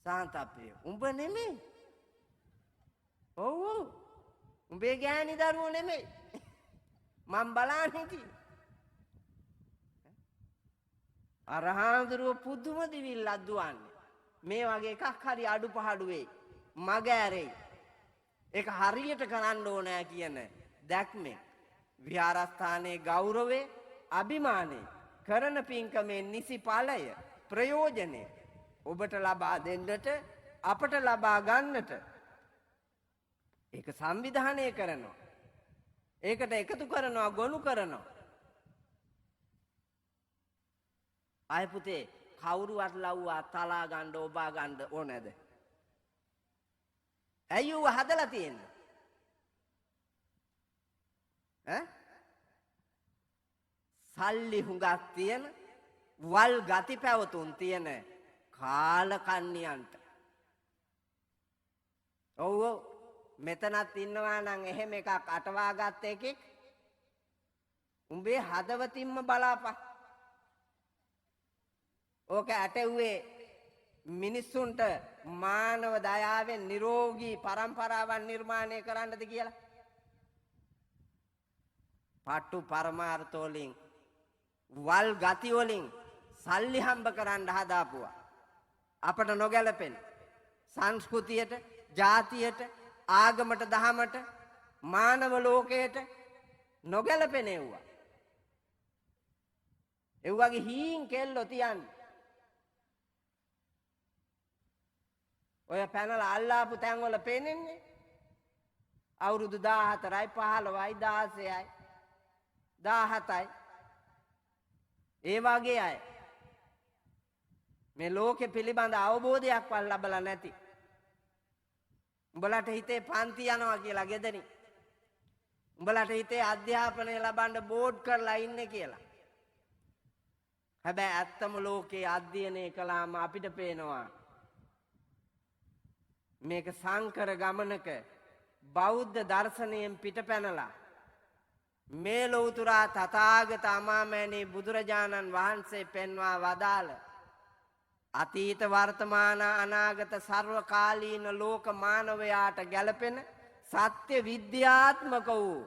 [SPEAKER 1] සාන්තප්‍රිය. උඹ නෙමෙයි. ඔව් ඔව්. උඹේ ගෑණි දරුවෝ නෙමෙයි. මම බලන්න හිටියේ. අරහාඳුරුව පුදුම දිවිල්ලක් දුවන්නේ. මේ වගේ එකක් හරි අඩුපහඩු වෙයි. මග ඇරෙයි. ඒක හරියට කරන්න ඕනෑ කියන දැක්මෙන් විහාරස්ථානයේ ගෞරවය, අභිමානය, කරන පින්කමේ නිසි ඵලය, ප්‍රයෝජනය ඔබට ලබා දෙන්නට, අපට ලබා ගන්නට ඒක සංවිධානය කරනවා. ඒකට එකතු කරනවා, ගොනු කරනවා. ආය පුතේ කවුරුවත් ලව්වා තලා ගන්න, ඔබා ගන්න ඕනේද? ඇයි ඌ හදලා තියෙන්නේ? සල්ලි හුඟක් තියෙන, වල් ගති පැවතුම් තියෙන කාලකන්නියන්ට. ඔව් ඔව්. මෙතනත් ඉන්නවා නම් එහෙම එකක් අටවාගත්ත එකෙක්. උඹේ හදවතින්ම බලාපන්. ඕක ඇටෙව්වේ මිනිස්සුන්ට මානව දයාවෙන් නිරෝගී පරම්පරාවන් නිර්මාණය කරන්නද කියලා. පට්ටු පරමාර්ථ වලින්, වල් ගති වලින් සල්ලි හම්බ කරන්න හදාපුවා. අපට නොගැලපෙන සංස්කෘතියට, ජාතියට, ආගමට, දහමට, මානව ලෝකයට නොගැලපෙන ඒවා. ඒ වගේ හීන් කෙල්ලෝ තියන්නේ. ඔය පැනලා අල්ලාපු තැන් වල පේන්නේ අවුරුදු 14යි 15යි 16යි 17යි. ඒ වගේ අය මේ ලෝකෙ පිළිබඳ අවබෝධයක්වත් ලැබලා නැති. උඹලට හිතේ පන්ති යනවා කියලා ගෙදරින්. උඹලට හිතේ අධ්‍යාපනය ලබන්න බෝඩ් කරලා ඉන්නේ කියලා. හැබැයි ඇත්තම ලෝකේ අධ්‍යයනය කළාම අපිට පේනවා මේක සංකර ගමනක බෞද්ධ දර්ශනයෙන් පිටපැනලා මේ ලෞතුරා තථාගත අමාමෑණී බුදුරජාණන් වහන්සේ පෙන්වා වදාළ අතීත වර්තමාන අනාගත සර්වකාලීන ලෝක මානවයාට ගැලපෙන සත්‍ය විද්‍යාත්මක වූ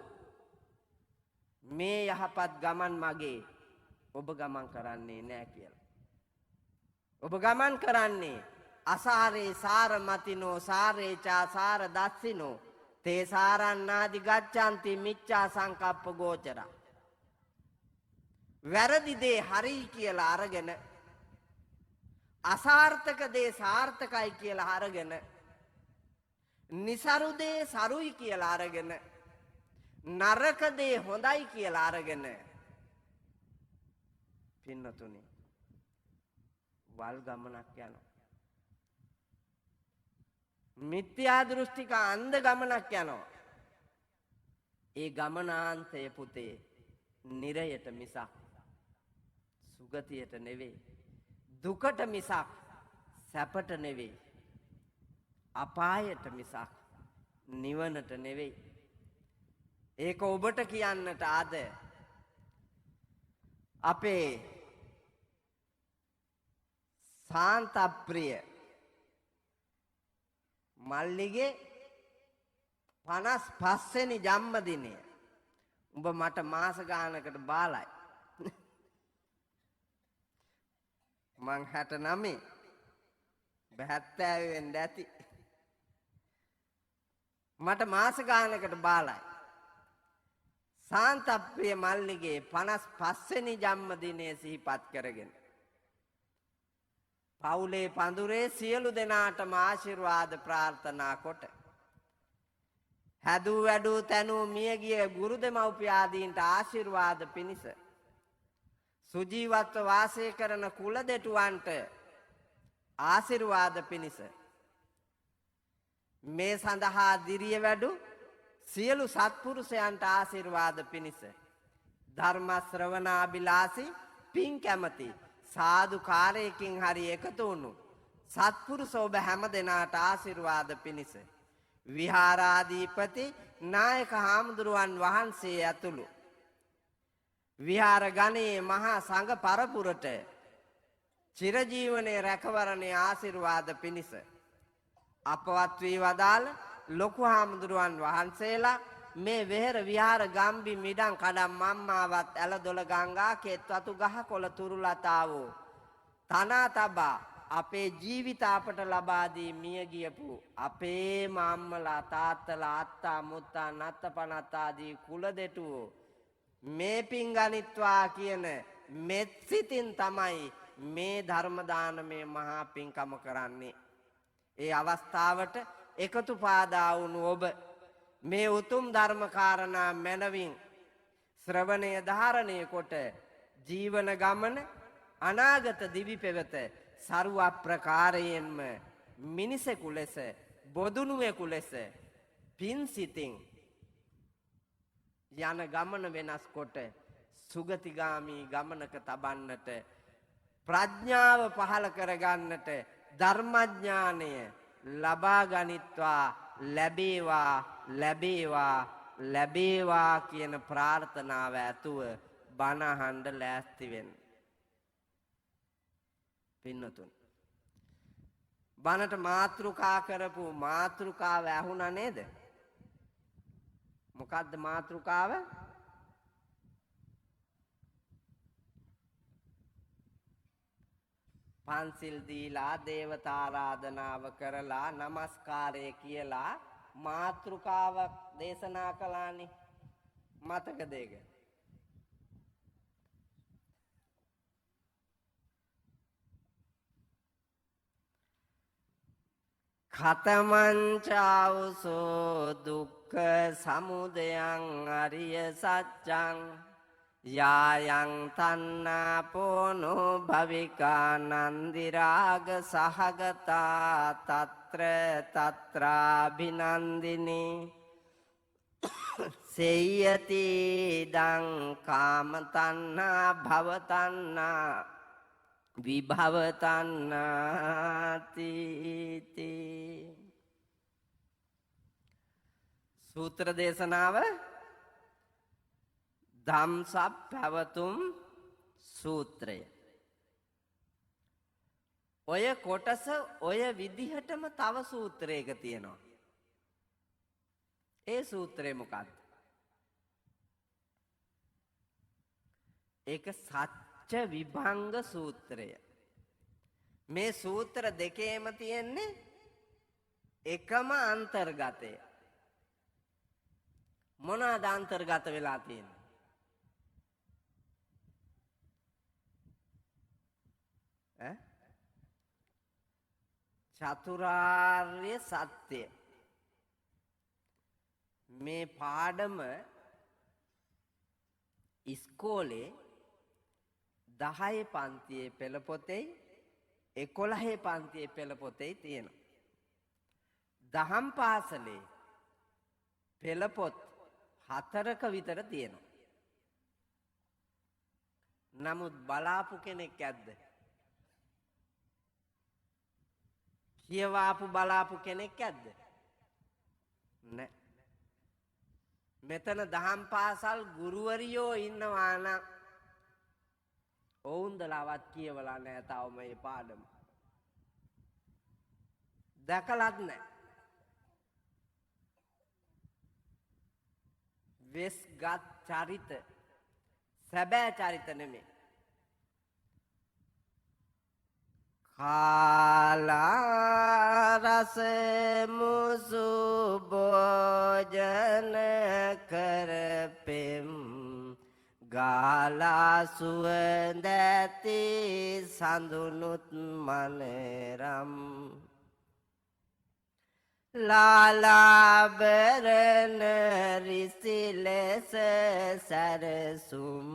[SPEAKER 1] මේ යහපත් ගමන් මගේ ඔබ ගමන් කරන්නේ නැහැ කියලා. ඔබ ගමන් කරන්නේ අසාරේ සාර මතිනෝ සාරේචා සාර දස්සිනෝ තේ සාරන්නාදි ගච්ඡanti මිච්ඡා සංකප්ප ගෝචර. වැරදි දේ හරි කියලා අරගෙන අසාර්ථක දේ සාර්ථකයි කියලා අරගෙන නිසරු දේ සරුයි කියලා අරගෙන නරක දේ හොඳයි කියලා අරගෙන පින්නතුනි වල් ගමනක් යනවා. මිත්‍යා දෘෂ්ටික අන්ධ ගමනක් යනවා. ඒ ගමනාන්තය පුතේ නිරයට මිසක් සුගතියට නෙවෙයි. දුකට මිසක් සැපට නෙවෙයි. අපායට මිසක් නිවනට නෙවෙයි. ඒක ඔබට කියන්නට ආද අපේ සාන්තප්‍රිය මල්ලිගේ 55 වෙනි ජන්මදිනය. උඹ මට මාස ගානකට බාලයි. මං 69 70 වෙන්න ඇති. මට මාස ගානකට බාලයි. සාන්තප්‍රිය මල්ලිගේ 55 වෙනි ජන්මදිනය සිහිපත් කරගෙන පවුලේ පඳුරේ සියලු දෙනාටම ආශිර්වාද ප්‍රාර්ථනා කොට හැදූ වැඩූ තැනූ මියගිය ගුරු දෙමව්පියාදීන්ට ආශිර්වාද පිණිස සුජීවත්ව වාසය කරන කුල දෙටුවන්ට ආශිර්වාද පිණිස මේ සඳහා දිරිය වැඩු සියලු සත්පුරුෂයන්ට ආශිර්වාද පිණිස ධර්ම ශ්‍රවණාබිලාසී පින් කැමති සාදු කාර්යයකින් හරි එකතු වුණු සත්පුරුෂ ඔබ හැම දෙනාට ආශිර්වාද පිණිස විහාරාධිපති නායක හාමුදුරුවන් වහන්සේ ඇතුළු විහාර ගණයේ මහා සංඝ පරපුරට චිරජීවනයේ රැකවරණයේ ආශිර්වාද පිණිස අපවත් වී වදාළ ලොකු හාමුදුරුවන් වහන්සේලා මේ වෙහෙර විහාර ගම්බි මිඩම් කඩම් මම්මාවත් ඇලදොල ගංගා කෙත්වතු ගහ කොළ තුරුලතාවෝ තනා තබා අපේ ජීවිත අපට ලබා දී මිය ගියපු අපේම අම්මලා තාත්තලා අත්තා මුත්තා නත්තපනත් ආදී කුල දෙටුවෝ මේ පින් ගනිත්වා කියන මෙත් සිතින් තමයි මේ ධර්ම දානමේ මහා පින්කම කරන්නේ. ඒ අවස්ථාවට එකතු පාදා වුණු ඔබ මේ උතුම් ධර්ම කාරණා මැනවින් ශ්‍රවණය ධාරණය කොට ජීවන ගමන අනාගත දිවි පෙවත සරුව ප්‍රකාරයෙන්ම මිනිසෙකු ලෙස බොදුනුවෙකු ලෙස පින් සිතින් යන ගමන වෙනස් කොට සුගතිගාමී ගමනක තබන්නට ප්‍රඥාව පහළ කරගන්නට ධර්මඥානය ලබා ගනිත්වා ලැබේවා ලැබේවා ලැබේවා කියන ප්‍රාර්ථනාව ඇතුව බණ අහන්න ලෑස්ති වෙන්න. පින්නතුන් බණට මාතෘකා කරපු මාතෘකාව ඇහුණා නේද? මොකද්ද මාතෘකාව? පන්සිල් දීලා දේවතා ආරාධනාව කරලා নমස්කාරය කියලා මාතෘකාවක් දේශනා කළානේ. මතකද ඒක? ඛතමංචාවසෝ දුක්ඛ සමුදයං අරිය සත්‍යං යායන් තන්නා පෝනෝ භවිකා නන්දි රාග සහගතා తත්‍ර తත්‍රාභිනන්දිනී සේයති දං කාම තණ්හා භව තණ්හා විභව තණ්හාති. සූත්‍ර දේශනාව ධම්සප් පැවතුම් සූත්‍රය. ඔය කොටස ඔය විදිහටම තව සූත්‍රයක තියෙනවා. ඒ සූත්‍රය මොකක්ද? ඒක සත්‍ය විභංග සූත්‍රය. මේ සූත්‍ර දෙකේම තියෙන්නේ එකම අන්තර්ගතය. මොනවාද අන්තර්ගත වෙලා තියෙන්නේ? චතුරාර්ය සත්‍ය. මේ පාඩම ඉස්කෝලේ 10 පන්තියේ පෙළ පොතේ 11 පන්තියේ පෙළ පොතේ තියෙනවා. දහම් පාසලේ පෙළ පොත් 4ක විතර තියෙනවා. නමුත් බලාපු කෙනෙක් ඇද්ද? කියවාපු බලාපු කෙනෙක් ඇද්ද? නැහැ. මෙතන දහම් පාසල් ගුරුවරියෝ ඉන්නවා නම් ඔවුන්දලවත් කියවලා නැහැ තාම මේ පාඩම. දැකලත් නැහැ. වෙස්ගත් චරිත සැබෑ චරිත නෙමෙයි. කාලා රස මුසු භෝජන කරපෙම් ගාලා සුවඳැති සඳුනුත් මනරම් ලාලාබරණ රිසිලෙස සැරසුම්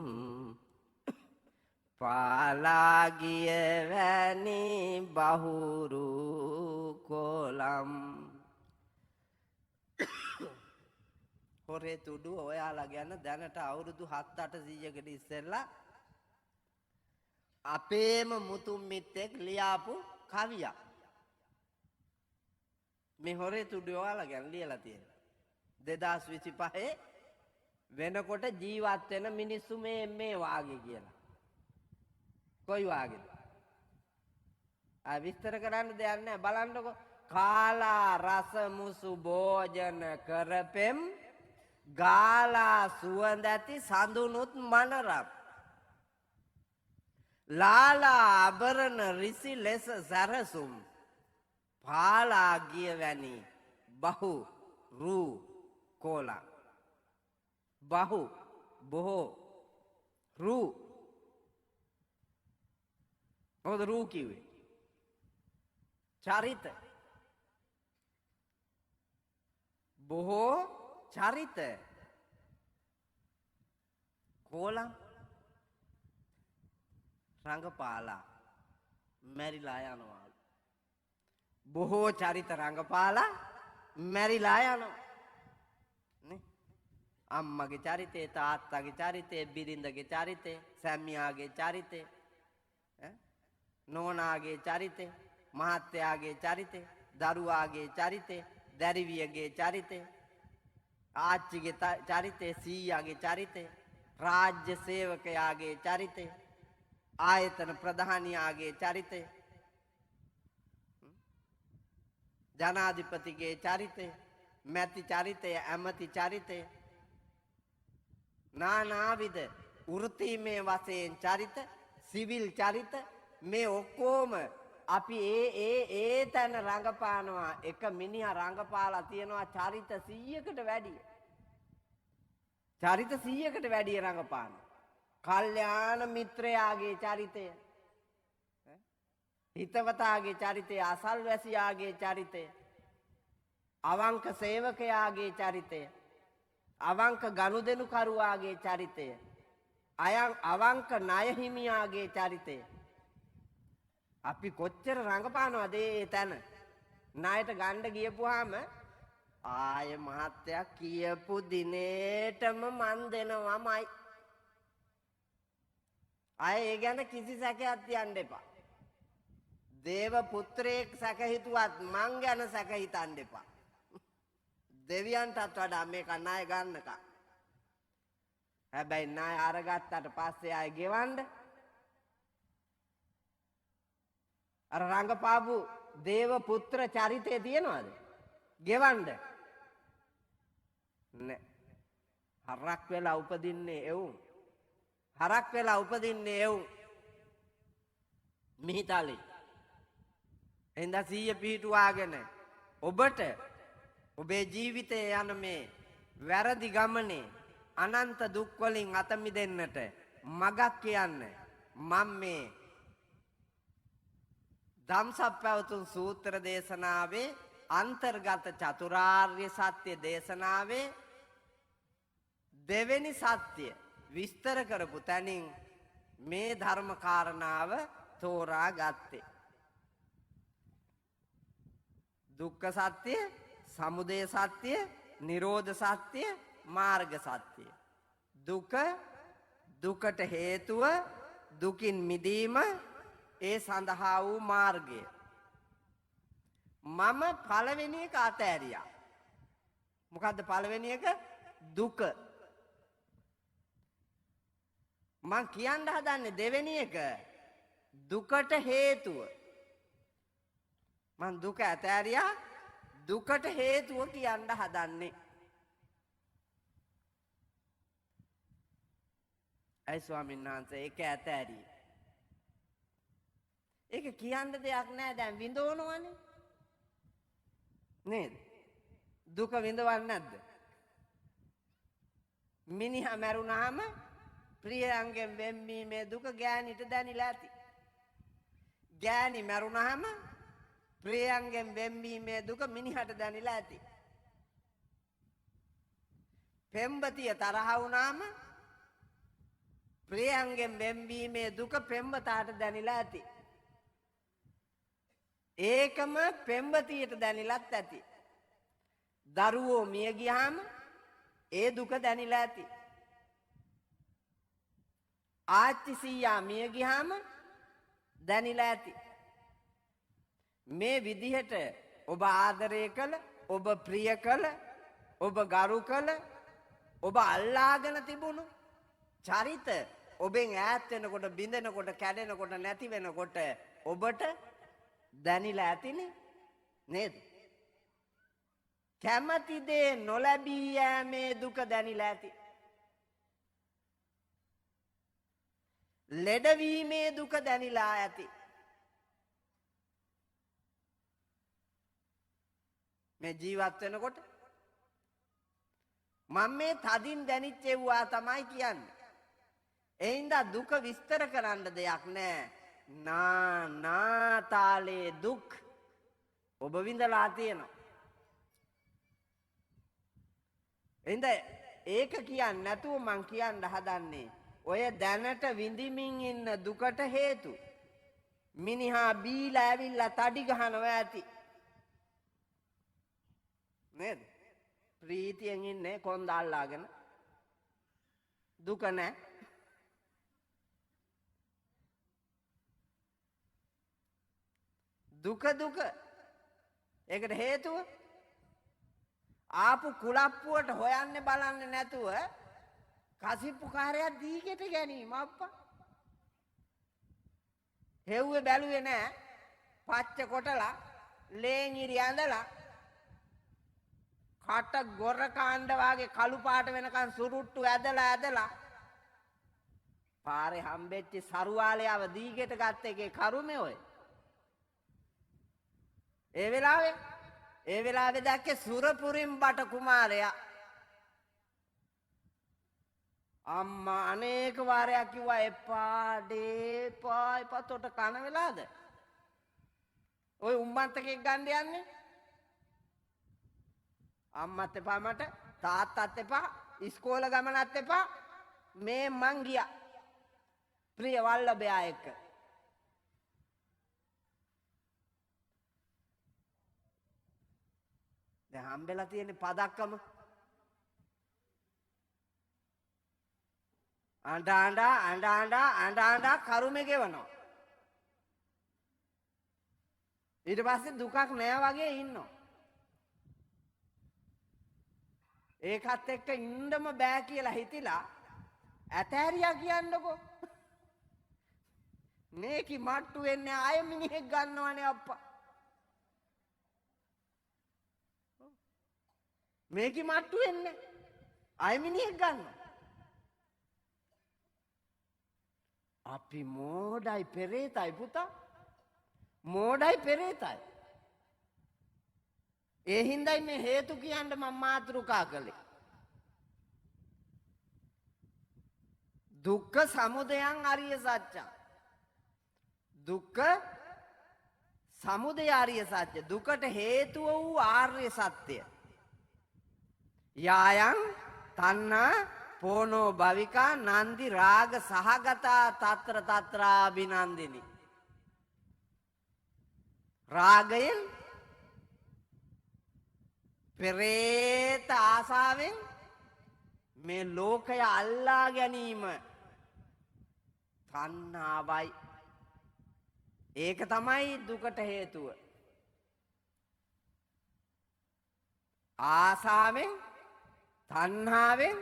[SPEAKER 1] පාලාගිය වැනි බහුරු කොලම්. හොරේ තුඩු ඔයාලා ගැන දැනට අවුරුදු 7-800කට ඉස්සෙල්ලා අපේම මුතුන් මිත්තෙක් ලියාපු කවියක්. මේ හොරේ තුඩු ඔයාලා ගැන ලියලා තියෙනවා. 2025 වෙනකොට ජීවත් වෙන මිනිස්සු මේ වාගේ කියලා. කොයි වාගේද? විස්තර කරන්න දෙයක් නැහැ. බලන්නකො. කාලා රස මුසු භෝජන කරපෙම් ගාලා සුවඳ ඇති සඳුනුත් මනරම්. ලාලා අබරණ රිසි ලෙස සැරසුම් පාලා ගිය වැනි බහු රූ කෝලා. බහු බොහෝ රූ. මොකද රූ කිව්වේ? චරිත. බොහෝ චරිත. කෝලා රංගපාලා මැරිලා යනවා. බොහෝ චරිත රංගපාලා මැරිලා යනවා. නේ? අම්මගේ චරිතේ, තාත්තගේ චරිතේ, බිරිඳගේ චරිතේ, සැමියාගේ චරිතේ, නෝනාගේ චරිතේ, මහත්තයාගේ චරිතේ, දරුවාගේ චරිතේ, දැරිවියගේ චරිතේ, ආච්චිගේ චරිතේ, සීයාගේ චරිතේ, රාජ්‍ය සේවකයාගේ චරිතේ, ආයතන ප්‍රධානියාගේ චරිතේ, ජනාධිපතිගේ චරිතේ, මැති චරිතේ, ඇමති චරිතේ, නානාවිද වෘත්තීමේ වශයෙන් චරිත, සිවිල් චරිත, මේ ඔක්කොම අපි ඒ තැන රංගපානවා. එක මිනිහා රංගපාලා තියෙනවා චරිත 100කට වැඩිය. චරිත 100කට වැඩිය රංගපානවා. කල්යාණ මිත්‍රයාගේ චරිතය, හිතවතාගේ චරිතය, අසල්වැසියාගේ චරිතය, අවංක සේවකයාගේ චරිතය, අවංක ගනුදෙනුකරුවාගේ චරිතය, අවංක ණයහිමියාගේ චරිතය. අපි කොච්චර රංගපානවද ඒ තැන? ණයට ගන්න ගියපුවාම ආය මහත්තයා කියපු දිනේටම මන් දෙනවමයි. ආය ඒ ගැන කිසි සැකයක් තියන්න එපා. දේව පුත්‍රයෙක් සැක හිතුවත් මං ගැන සැක හිතන්න එපා. දෙවියන්ටත් වඩා මේක ණය ගන්නකම්. හැබැයි ණය අරගත්තට පස්සේ ආය ගෙවන්න අර රංගපාපු දේව පුත්‍ර චරිතය තියනවාද? ගෙවන්න නෑ. හරක් වෙලා උපදින්නේ එවුන්. හරක් වෙලා උපදින්නේ එවුන්. මිහිතලි. එඳ 100 පිහිටුවාගෙන ඔබට ඔබේ ජීවිතයේ යන මේ වැරදි ගමනේ අනන්ත දුක් වලින් අත මිදෙන්නට මගක් කියන්න මම මේ ධම්සප්පවතුන් සූත්‍ර දේශනාවේ අන්තර්ගත චතුරාර්ය සත්‍ය දේශනාවේ දෙවෙනි සත්‍ය විස්තර කරපු තැනින් මේ ධර්ම කාරණාව තෝරා ගත්තේ. දුක්ඛ සත්‍ය, සමුදය සත්‍ය, නිරෝධ සත්‍ය, මාර්ග සත්‍ය. දුක, දුකට හේතුව, දුකින් මිදීම, ඒ සඳහා වූ මාර්ගය. මම පළවෙනි එක අතෑරියා. මොකද්ද පළවෙනි එක? දුක. මං කියන්න හදන්නේ දෙවෙනි එක දුකට හේතුව. මං දුක අතෑරියා, දුකට හේතුව කියන්න හදන්නේ. ඇයි ස්වාමීන් වහන්සේ ඒක ඇතෑරියේ? ඒක කියන්න දෙයක් නැහැ, දැන් විඳවනවනේ නේද? දුක විඳවන්නේ නැද්ද? මිනිහා මැරුණාම ප්‍රියයන්ගෙන් වෙන්වීමේ දුක ගෑණිට දැනිලා ඇති. ගෑණි මැරුණාම ප්‍රියයන්ගෙන් වෙන්වීමේ දුක මිනිහට දැනිලා ඇති. පෙම්වතිය තරහ වුණාම ප්‍රියයන්ගෙන් වෙන්වීමේ දුක පෙම්වතාට දැනිලා ඇති. ඒකම පෙම්වතියට දැනිලත් ඇති. දරුවෝ මිය ගියාම ඒ දුක දැනිලා ඇති. ආච්චි සීයා මිය ගියාම දැනිලා ඇති. මේ විදිහට ඔබ ආදරය කළ, ඔබ ප්‍රිය කළ, ඔබ ගරු කළ, ඔබ අල්ලාගෙන තිබුණු චරිත ඔබෙන් ඈත් වෙනකොට, බිඳෙනකොට, කැඩෙනකොට, නැති වෙනකොට ඔබට දැනිලා ඇතිනේ නේද? කැමති දේ නොලැබී යෑමේ දුක දැනිලා ඇති. ලෙඩවීමේ දුක දැනිලා ඇති. මේ ජීවත් වෙනකොට මම මේ තදින් දැනිච්ච ඒවා තමයි කියන්නේ. ඒ හින්දා දුක විස්තර කරන්න දෙයක් නැහැ. නාතාලේ දුක් ඔබ විඳලා තියෙනවා. එඳ ඒක කියන්නේ නැතුව මං කියන්න හදන්නේ ඔය දැනට විඳිමින් ඉන්න දුකට හේතු මිනිහා බීලා ඇවිල්ලා තඩි ගහනවා ඇති නේද? ප්‍රීතියෙන් ඉන්නේ කොන්ද අල්ලාගෙන දුක නැහැ. දුක ඒකට හේතුව ආපු කුලප්පුවට හොයන්නේ බලන්නේ නැතුව කසිප්පු කාර්යයක් දීගෙට ගැනීම අප්පා. හෙව්වේ බැලුවේ නෑ. පච්ච කොටලා ලේංගිරි ඇඳලා කට ගොර කාණ්ඩ වාගේ කළු පාට වෙනකන් සුරුට්ටු ඇදලා පාරේ හම්බෙච්ච සරුවාලයව දීගෙට ගත්ත එකේ කරුමේ ඔය. ඒ වෙලාවේ දැක්කේ සුරපුරින් බට කුමාරයා. අම්මා අනේක වාරයක් කිව්වා එපා තොට කන වෙලාද? ඔය උම්මන්තකෙක් ගන්න යන්නේ. අම්මත් එපා මට, තාත්තත් එපා, ඉස්කෝල ගමනත් එපා. මේ මං ගියා ප්‍රිය වල්ලබයා එක්ක. දැන් හම්බෙලා තියෙන පදක්කම අඬ කරුමේ ගෙවනවා. ඊට පස්සේ දුකක් නෑ වගේ ඉන්නවා. ඒකත් එක්ක ඉන්නම බෑ කියලා හිතිලා ඇතෑරියා කියන්නකෝ. මේකි මට්ටු වෙන්නේ ආයෙ මිනිහෙක් ගන්නවනේ අප්පා. මේකි මට්ටු වෙන්නේ ආයෙ මිනිහෙක් ගන්නවා. අපි මෝඩයි පෙරේතයි පුතා. මෝඩයි පෙරේතයි. ඒ හින්දායි මේ හේතු කියන්න මම මාතෘකා කළේ. දුක්ඛ සමුදයං අරිය සත්‍යං. දුක්ඛ සමුදය ආර්ය සත්‍ය. දුකට හේතුව වූ ආර්ය සත්‍ය. යායන් තණ්හා පෝනෝ භවිකා නන්දි රාග සහගතා తත්‍ර తත්‍රාබිනන්දිනි. රාගයෙන් පෙරේත ආසාවෙන් මේ ලෝකය අල්ලා ගැනීම තණ්හාවයි. ඒක තමයි දුකට හේතුව. ආසාවෙන් තණ්හාවෙන්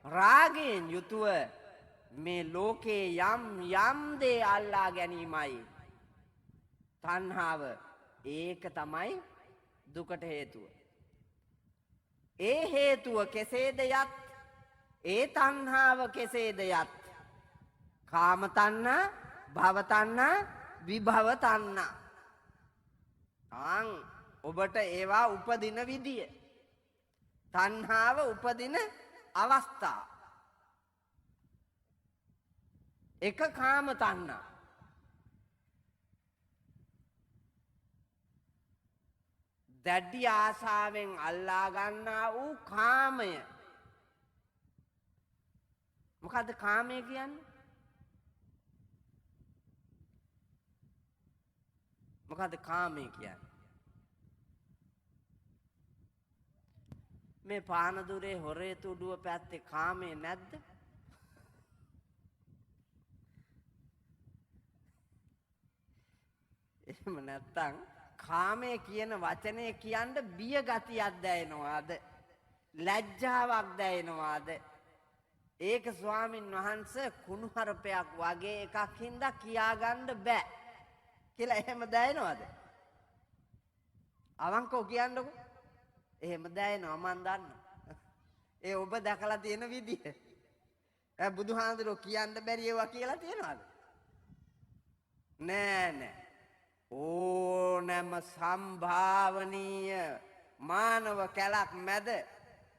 [SPEAKER 1] රාගයෙන් යුතුව මේ ලෝකේ යම් දේ අල්ලා ගැනීමයි තණ්හාව. ඒක තමයි දුකට හේතුව. ඒ හේතුව කෙසේද යත්, ඒ තණ්හාව කෙසේද යත්, කාම තණ්හා, භව තණ්හා, විභව තණ්හා. ඔබට ඒවා උපදින විදිය, තණ්හාව උපදින අවස්ථා. එක කාම තණ්හා. දැඩි ආසාවෙන් අල්ලා ගන්නා වූ කාමය. මොකද්ද කාමය කියන්නේ? මොකද්ද කාමය කියන්නේ? මේ පානදුරේ හොරේ තුඩුව පැත්තේ කාමේ නැද්ද? එහෙම නැත්තම් කාමයේ කියන වචනේ කියන්න බිය ගතියක් දැනෙනවාද? ලැජ්ජාවක් දැනෙනවාද? ඒක ස්වාමින් වහන්සේ කුණුහරුපයක් වගේ එකක් හින්දා කියාගන්න බෑ කියලා එහෙම දැනෙනවද? අවංකව කියන්නකෝ. එහෙම දැනෙනවා මන් දන්නවා. ඒ ඔබ දැකලා තියෙන විදිය. බුදුහාඳුරෝ කියන්න බැරි ඒවා කියලා තියනවාද? නෑ නෑ. ඕනෑම සම්භාවනීය මානව කැලක් මැද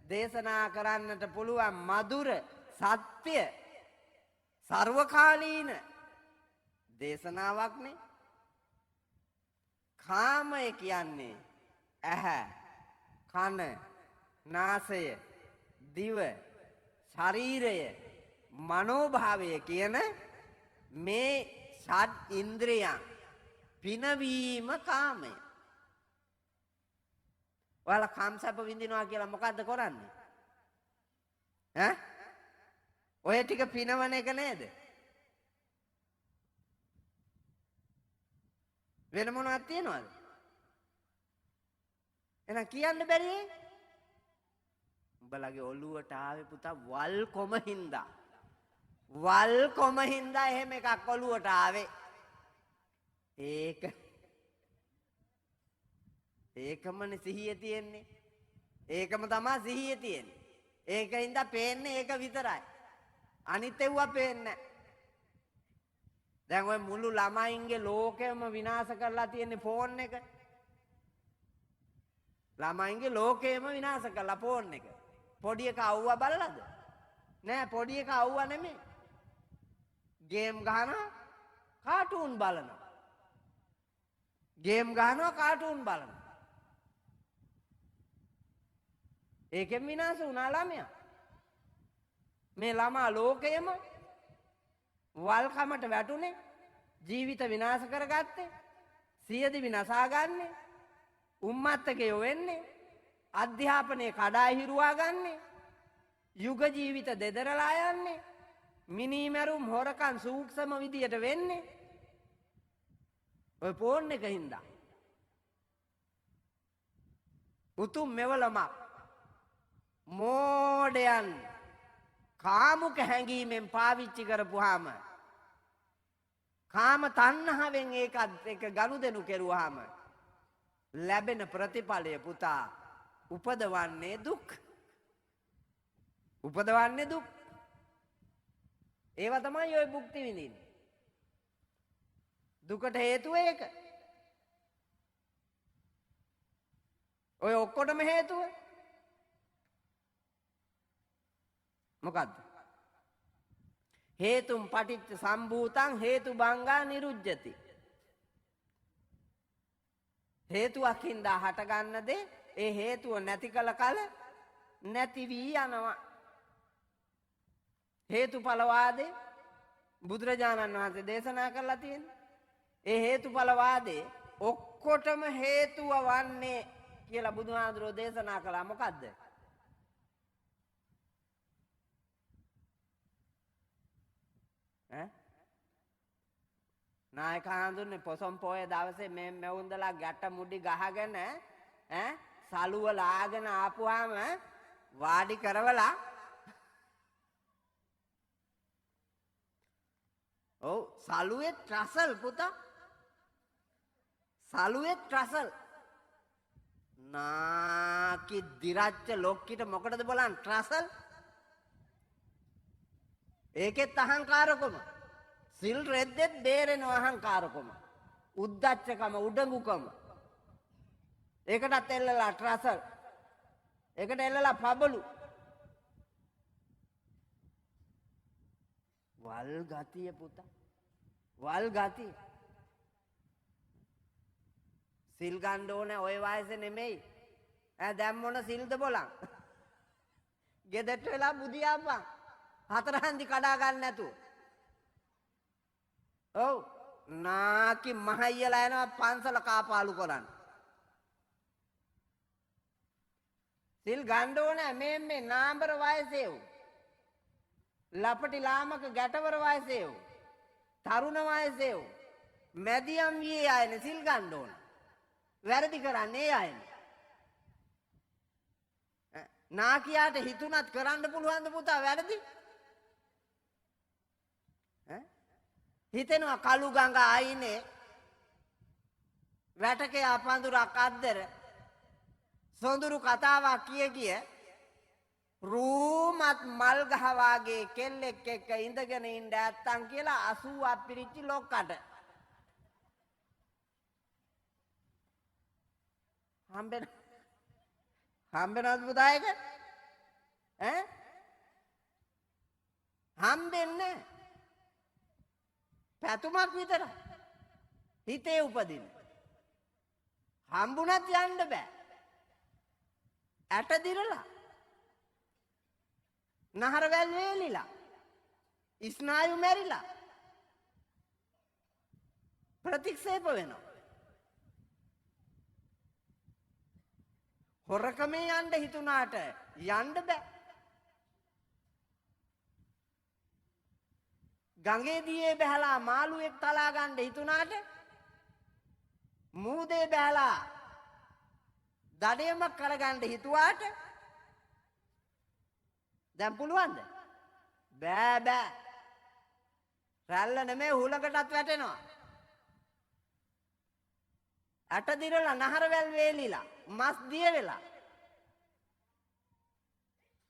[SPEAKER 1] දේශනා කරන්නට පුළුවන් මధుර සත්‍ය සර්වකාලීන දේශනාවක්නේ. කාමය කියන්නේ ඇහැ, කන, නාසය, දිව, ශරීරය, මනෝභාවය කියන මේ ෂඩ් ඉන්ද්‍රියයන් පිනවීම කාමය. ඔයාලා කාමසප්ප විඳිනවා කියලා මොකද්ද කරන්නේ? ඈ? ඔය ටික පිනවන එක නේද? වෙන මොනවද තියනවද? එහෙනම් කියන්න බැරි? උඹලගේ ඔළුවට ආවේ පුතා වල් කොම හින්දා. වල් කොම හින්දා එහෙම එකක් ඔළුවට ආවේ. ඒකමනේ සිහිය තියෙන්නේ. ඒකම තමයි සිහිය තියෙන්නේ. ඒකින්ද පේන්නේ ඒක විතරයි. අනිත් ඒවා පේන්නේ නැහැ. දැන් ඔය මුළු ළමයින්ගේ ලෝකෙම විනාශ කරලා තියෙන්නේ ෆෝන් එක. ළමයින්ගේ ලෝකෙම විනාශ කරලා ෆෝන් එක. පොඩි එක අවුවා බලලාද? නෑ පොඩි එක අවුවා නෙමෙයි. ගේම් ගහනවා කාටූන් බලනවා. ගේම් ගහනවා කාටූන් බලනවා. ඒකෙන් විනාශ වුණා ළමයා. මේ ළමා ලෝකයම වල්කමට වැටුනේ, ජීවිත විනාශ කරගත්තේ, සියදි විනාශා ගන්නේ, උම්මත්තකයෝ වෙන්නේ, අධ්‍යාපනයේ කඩා හිරුවා ගන්නේ, යුග ජීවිත දෙදරලා යන්නේ, මිනිමැරුම් හොරකම් සූක්ෂම විදියට වෙන්නේ ඔය ෆෝන් එක හින්දා. උතුම් මෙවලමක් මෝඩයන් කාමුක හැඟීමෙන් පාවිච්චි කරපුවාම, කාම තණ්හාවෙන් ඒකත් එක ගනුදෙනු කෙරුවාම ලැබෙන ප්‍රතිඵලය පුතා උපදවන්නේ දුක්. උපදවන්නේ දුක්. ඒවා තමයි ඔය භුක්ති විඳින්නේ. දුකට හේතුව ඒක. ඔය ඔක්කොටම හේතුව මොකද්ද? හේතුම් පටිච්ච සම්භූතං හේතු භංගා නිරුජ්ජති. හේතුවක් හින්දා හටගන්න දේ ඒ හේතුව නැති කල කල නැති වී යනවා. හේතුඵලවාදේ බුදුරජාණන් වහන්සේ දේශනා කරලා තියෙනවා. ඒ හේතුඵලවාදේ ඔක්කොටම හේතුව වන්නේ කියලා බුදුහාඳුරෝ දේශනා කළා. මොකද්ද? නායක හඳුන්නේ පොසොන් පොයේ දවසේ මේ මෙවුන්දලා ගැට මුඩි ගහගෙන සලුව ලාගෙන ආපුවාම වාඩි කරවලා ඔව් සලුවේ ට්‍රසල් පුතා. සලුවේ ට්‍රසල් නාකි දිරච්ච ලොක්කිට මොකටද බලන්න ට්‍රසල්? ඒකෙත් අහංකාරකම. සිල් රෙද්දෙත් බේරෙන අහංකාරකම. උද්දච්චකම, උඩඟුකම. ඒකටත් එල්ලලා ට්‍රසල්. ඒකට එල්ලලා පබලු. වල් ගතිය පුතා. වල් ගතිය. සිල් ගන්න ඕනේ ඔය වයසේ නෙමෙයි. දැන් මොන සිල්ද බලන්න. ගෙදරට වෙලා බුදියාපන්. හතර හන්දි කඩා ගන්න නැතුව. ඔව් නාකි මහయ్యලා යනවා පන්සල කාපාලු කරන්න. සිල් ගන්න ඕනේ මේ නාඹර වයසේ උ. ලපටි ලාමක ගැටවර වයසේ උ. තරුණ වයසේ උ. මැදියම් වියේ ආයනේ සිල් ගන්න ඕනේ. වැරදි කරන්නේ ඒ අයනේ. නාකියාට හිතුණත් කරන්න පුළුවන් ද පුතා වැරදි? හිතෙනවා කළු ගඟ ආයිනේ වැටකේ අපඳුරක් අද්දර සොඳුරු කතාවක් කිය රූමත් මල් ගහ වාගේ කෙල්ලෙක් එක්ක ඉඳගෙන ඉන්න නැත්තම් කියලා 80ක් පිරිච්චි ලොක්කට හම්බෙනවද පුතා එක? හම්බෙන්නේ පැතුමක් විතර හිතේ උපදින. හම්බුණත් යන්න බෑ. ඇට දිරලා නහරවැල් වේලිලා ස්නායු මැරිලා ප්‍රතික්ෂේප වෙනවා. හොරකමේ යන්න හිතුණාට යන්න බෑ. ගඟේ දියේ බහලා මාළුවෙක් තලා ගන්න හිතුණාට මූදේ බහලා දඩේමක් කරගන්න හිතුවාට දැන් පුළුවන්ද? බෑ බෑ. රැල්ල නෙමෙයි හුලකටත් වැටෙනවා. ඇට දිරලා නහරවැල් වේලිලා මස් දිය වෙලා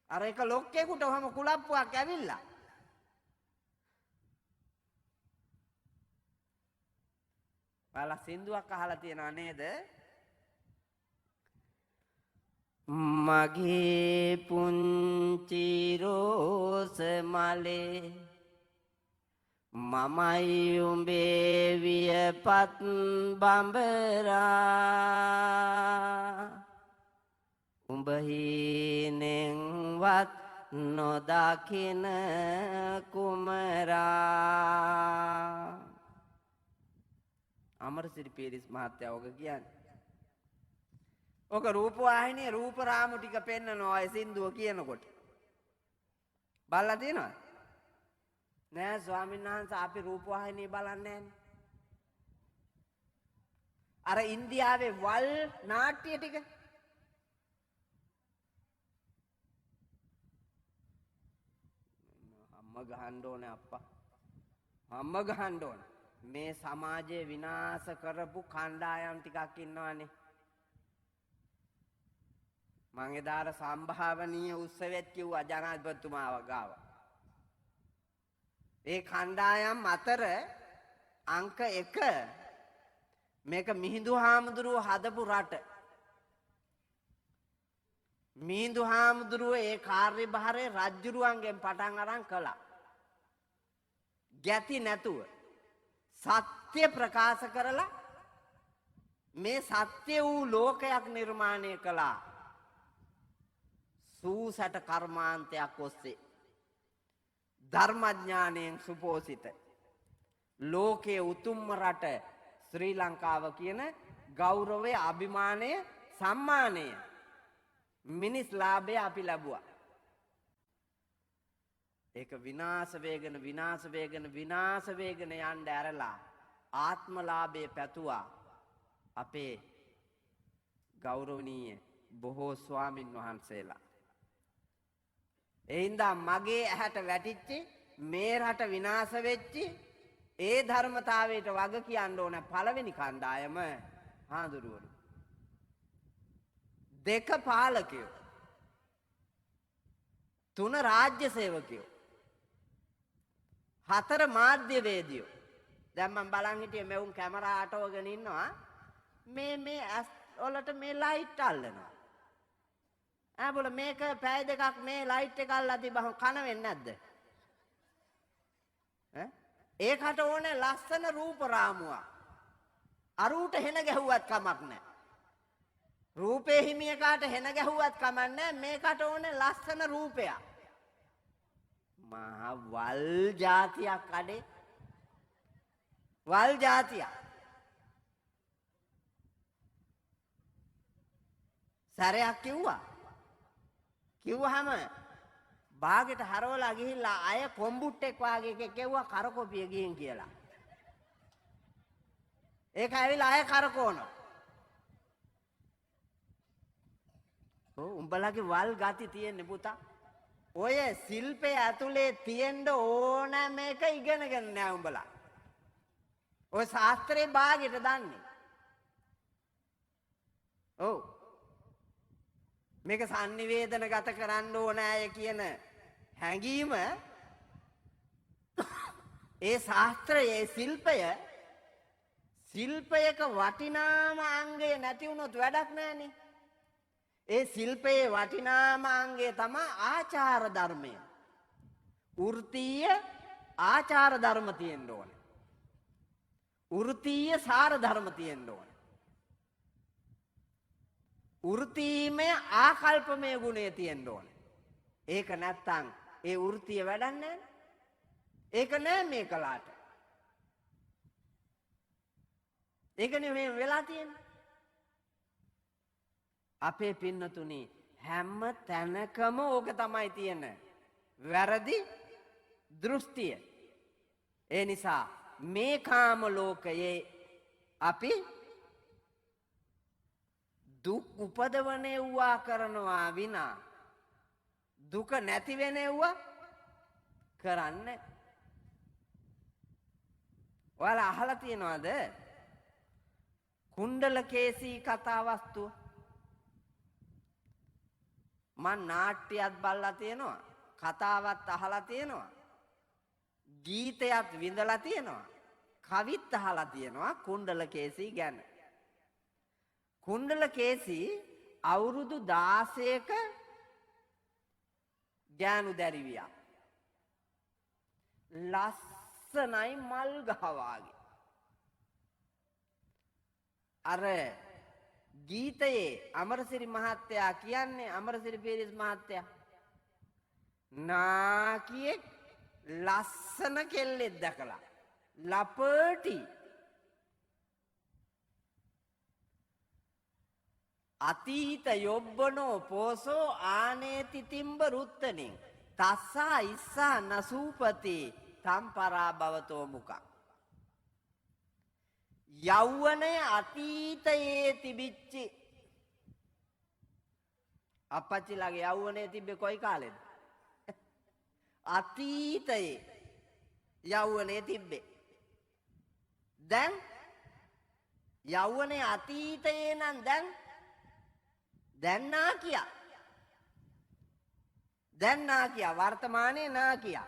[SPEAKER 1] අර එක ලොක්කෙකුට ඔහම කුලප්පුවක් ඇවිල්ලා බාලා සින්දුවක් අහලා තියෙනව නේද? මගේ පුංචි රෝස මලේ මමයි උඹේ වියපත් බඹරා උඹ හිනෙන්වත් නොදකින කුමරා. අමරසිරි පීරිස් මහත්තයා ඔක කියන්නේ. ඔක රූපවාහිනියේ රූප රාමු ටික පෙන්නනවා ඒ සින්දුව කියනකොට. බලලා තියෙනවද? නෑ ස්වාමීන් වහන්සේ අපි රූපවාහිනිය බලන්නේ නෑනේ. අර ඉන්දියාවේ වල් නාට්‍ය ටික අම්ම ගහන්න ඕනේ අප්පා. අම්ම ගහන්න ඕනේ. මේ සමාජය විනාශ කරපු කණ්ඩායම් ටිකක් ඉන්නවනේ. මං එදාර සම්භාවනීය උත්සවෙත් කිව්වා ජනාධිපතිතුමාව ගාව. ඒ කණ්ඩායම් අතර අංක 1 මේක මිහිඳු හාමුදුරුව හදපු රට. මිහිඳු හාමුදුරුව ඒ කාර්යභාරය රජ්ජුරුවන්ගෙන් පටන් අරන් කළා. ගැති නැතුව සත්‍ය ප්‍රකාශ කරලා මේ සත්‍ය වූ ලෝකයක් නිර්මාණය කළා. සූසට කර්මාන්තයක් ඔස්සේ ධර්මඥානයෙන් සුපෝසිත ලෝකයේ උතුම්ම රට ශ්‍රී ලංකාව කියන ගෞරවය, අභිමානය, සම්මානය, මිනිස් ලාභය අපි ලැබුවා. ඒක විනාශ වේගන යන්න ඇරලා ආත්මලාභය පැතුවා අපේ ගෞරවනීය බොහෝ ස්වාමින් වහන්සේලා. එහින්දා මගේ ඇහැට වැටිච්චි මේ රට විනාශ වෙච්චි ඒ ධර්මතාවයට වග කියන්න ඕන පළවෙනි කණ්ඩායම හාමුදුරුවරු. 2 පාලකයෝ, 3 රාජ්‍ය සේවකයෝ, 4 මාධ්‍යවේදියෝ. දැන් මම බලන් හිටියේ මෙවුන් කැමරා අටවගෙන ඉන්නවා. මේ ඇස් වලට මේ ලයිට් අල්ලනවා. බොල මේක පැය දෙකක් මේ ලයිට් එක අල්ලලා තිබහම කන වෙන්නේ නැද්ද? ඒකට ඕනේ ලස්සන රූප රාමුවක්. අරූට හෙන ගැහුවත් කමක් නැහැ. රූපේ හිමියකට හෙන ගැහුවත් කමක් නැහැ. මේකට ඕනේ ලස්සන රූපයක්. මහා වල් జాතියක් අඩේ. වල් జాතියක්. සරයක් කිව්වහම බාගෙට හරවලා ගිහිල්ලා අය කොම්බුට්ටෙක් වාගේ එකෙක් කෙව්වා කරකොපිය ගිහින් කියලා. ඒක ඇවිල්ලා අය කරකවනවා. උඹලගේ වල් ගති තියෙන්නේ පුතා. ඔය ශිල්පය ඇතුලේ තියෙන්න ඕනෑම එක ඉගෙනගෙන නෑ උඹලා. ඔය ශාස්ත්‍රයේ භාගයට දන්නේ. ඔව්. මේක sannivedanaගත කරන්න ඕනෑය කියන හැඟීම ඒ ශාස්ත්‍රයේ ශිල්පයක වටිනාම අංගය නැති වුණොත් වැඩක් නෑනේ. ඒ ශිල්පයේ වටිනාම අංගය තමයි ආචාර ධර්මය. වෘත්තීය ආචාර ධර්ම තියෙන්න ඕනේ. වෘත්තීය සාර ධර්ම තියෙන්න ඕනේ. වෘත්තීමය ආකල්පමය ගුණය තියෙන්න ඕනේ. ඒක නැත්තම් ඒ වෘත්තීය වැඩක් නෑනේ. ඒක නෑ මේ කලාට. ඒකනේ මේ වෙලා තියෙන්නේ. අපේ පින්නතුනි හැම තැනකම ඕක තමයි තියෙන වැරදි දෘෂ්ටිය. ඒ නිසා මේ කාම ලෝකයේ අපි දුක් උපදවනෙව්වා කරනවා විනා දුක නැති වෙනෙව්වා කරන්නේ. ඔයාලා අහලා තියෙනවද කුණ්ඩලකේසී කතා වස්තුව? මං නාට්‍යයක් බලලා තියෙනවා, කතාවත් අහලා තියෙනවා, ගීතයත් විඳලා තියෙනවා, කවිත් අහලා තියෙනවා කුණ්ඩලකේසී ගැන. කුණ්ඩලකේසී අවුරුදු 16ක ගෑනු දැරිවියක්. ලස්සනයි මල් ගහ වාගේ. අර ගීතයේ අමරසිරි මහත්තයා කියන්නේ අමරසිරි පීරිස් මහත්තයා නාකියෙක් ලස්සන කෙල්ලෙක් දැකලා ලපටි අතීත යොබ්බනෝ පෝසෝ ආනේති තිම්බ රුත්තනින් තස්සා ඉස්සා නසූපති තම්පරා භවතෝ මුකක්. යෞවනය අතීතයේ තිබිච්චි අපච්චිලාගේ යෞවනය තිබ්බේ කොයි කාලෙද? අතීතයේ යෞවනය තිබ්බේ. දැන් යෞවනය අතීතයේ නම් දැන් නාකියා. දැන් නාකියා වර්තමානයේ නාකියා.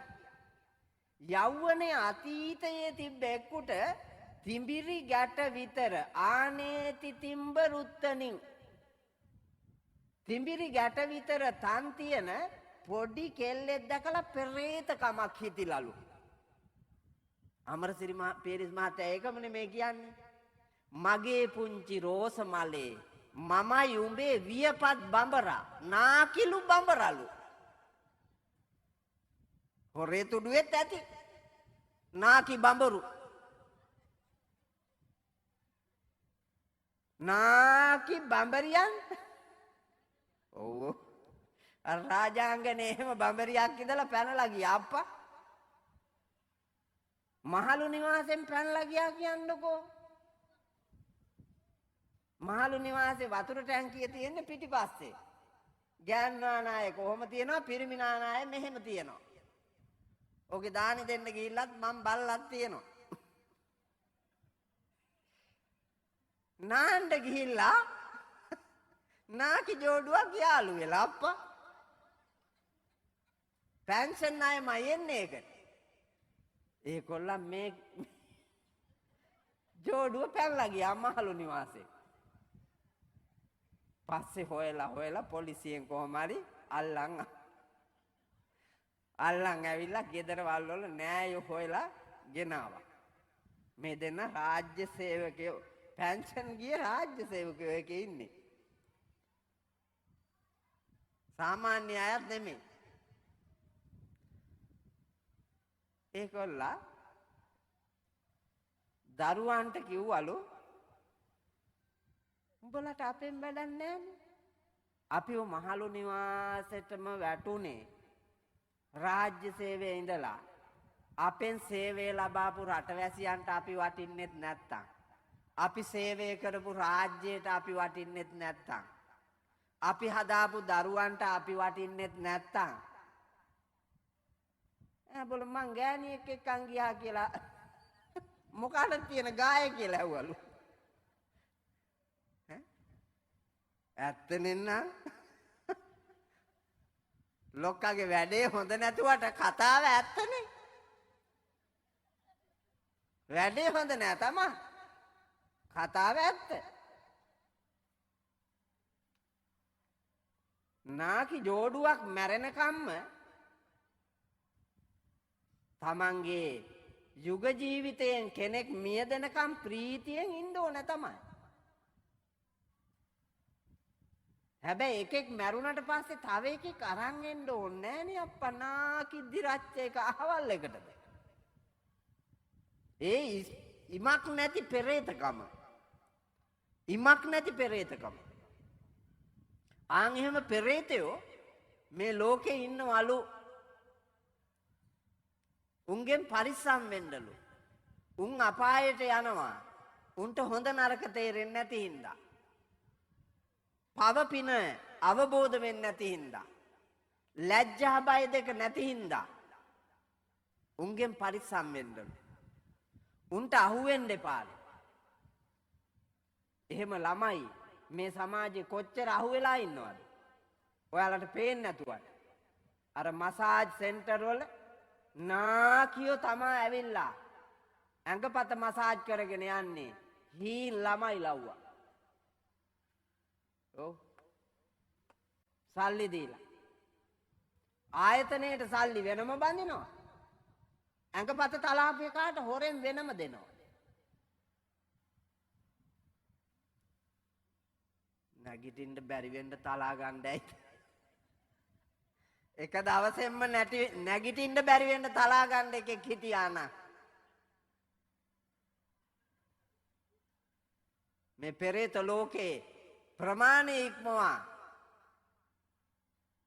[SPEAKER 1] යෞවනය අතීතයේ තිබ්බ එක්කුට තිඹිරි ගැට විතර ආනේති තිම්බ රුත්තනින් තිඹිරි ගැට විතර තන් තියෙන පොඩි කෙල්ලෙක් දැකලා පෙරේත කමක් හිතිලලු. අමරසිරි පීරිස් මහත්තයා ඒකමනේ මේ කියන්නේ. මගේ පුංචි රෝස මලේ මමයි උඹේ වියපත් බඹරා නාකිලු බඹරලු. හොරේ තුඩුවෙත් ඇති නාකි බඹරු. නාකි බඹරියන් ඔව් රාජාංගනේ එහෙම බඹරියක් ඉඳලා පැනලා ගියා අප්පා. මහලු නිවාසෙන් පැනලා ගියා කියන්නකෝ. මහලු නිවාසේ වතුර ටැංකිය තියෙන්නේ පිටිපස්සේ. ගෑන්නානාය කොහොම තියෙනවා, පිරිමි නානාය මෙහෙම තියෙනවා. ඔගේ දානි දෙන්න ගිහිල්ලත් මම බල්ලක් තියෙනවා. නාන්න ගිහිල්ලා නාකි ජෝඩුවක් යාළු වෙලා අප්පා. පෙන්ෂන් අයමයි එන්නේ ඒකට. ඒකොල්ලන් මේ ජෝඩුව පැනලා ගියා මහලු නිවාසේ. පස්සේ හොයලා පොලිසියෙන් කොහොම හරි අල්ලන් ඇවිල්ලා ගෙදර වල නෑයෝ හොයලා ගෙනාවා. මේ දෙන්න රාජ්‍ය සේවකයෝ පෙන්ෂන් ගිය රාජ්‍ය සේවකයෝ එකේ ඉන්නේ. සාමාන්‍ය අයත් නෙමෙයි. ඒකොල්ලා දරුවන්ට කිව්වලු උඹලට අපෙන් වැඩක් නෑනේ. අපිව මහලු නිවාසෙටම වැටුනේ රාජ්‍ය සේවයේ ඉඳලා. අපෙන් සේවය ලබාපු රටවැසියන්ට අපි වටින්නෙත් නැත්තම්, අපි සේවය කරපු රාජ්‍යයට අපි වටින්නෙත් නැත්තම්, අපි හදාපු දරුවන්ට අපි වටින්නෙත් නැත්තම් බොල මං ගෑණියෙක් එක්කන් ගියා කියලා මොකටද තියෙන ගාය කියලා ඇහුවලු. ඇත්තනෙන්න ලොක්කගේ වැඩේ හොඳ නැතුවට කතාව ඇත්තනේ. වැඩේ හොඳ නෑ තමා කතාව ඇත්ත. නාකි ජෝඩුවක් මැරෙනකම්ම තමන්ගේ යුග ජීවිතයෙන් කෙනෙක් මියදෙනකම් ප්‍රීතියෙන් ඉන්න ඕන තමයි. හැබැයි එකෙක් මැරුණට පස්සේ තව එකෙක් අරන් එන්න ඕනේ නෑනේ අප්පා. නාකි දිරච්ච එක අහවල් එකටද. ඒ ඉමක් නැති පෙරේතකම. ඉමක් නැති පෙරේතකම. ආන් එහෙම පෙරේතයෝ මේ ලෝකේ ඉන්නවලු. උන්ගෙන් පරිස්සම් වෙන්නලු. උන් අපායට යනවා. උන්ට හොඳ නරක තේරෙන්නේ නැති හින්දා. පව පින අවබෝධ වෙන්නේ නැති හින්දා. ලැජ්ජා බය දෙක නැති හින්දා. උන්ගෙන් පරිස්සම් වෙන්නලු. උන්ට අහුවෙන්න එපාලු. එහෙම ළමයි මේ සමාජේ කොච්චර අහුවෙලා ඉන්නවද? ඔයාලට පේන්නේ නැතුවට. අර මසාජ් සෙන්ටර් වල නාකියෝ තමා ඇවිල්ලා ඇඟපත මසාජ් කරගෙන යන්නේ. හීන් ළමයි ලව්වා. ඔව්. සල්ලි දීලා. ආයතනයේට සල්ලි වෙනම බඳිනවා. ඇඟපත තලාපේ කාට හොරෙන් වෙනම දෙනවා. නැගිටින්න බැරි වෙන්න තලා ගන්නයි. එක දවසෙන්ම නැගිටින්න බැරි වෙන්න තලා ගන්න එකෙක් හිටියා නම් මේ පෙරේත ලෝකේ ප්‍රමාණය ඉක්මවා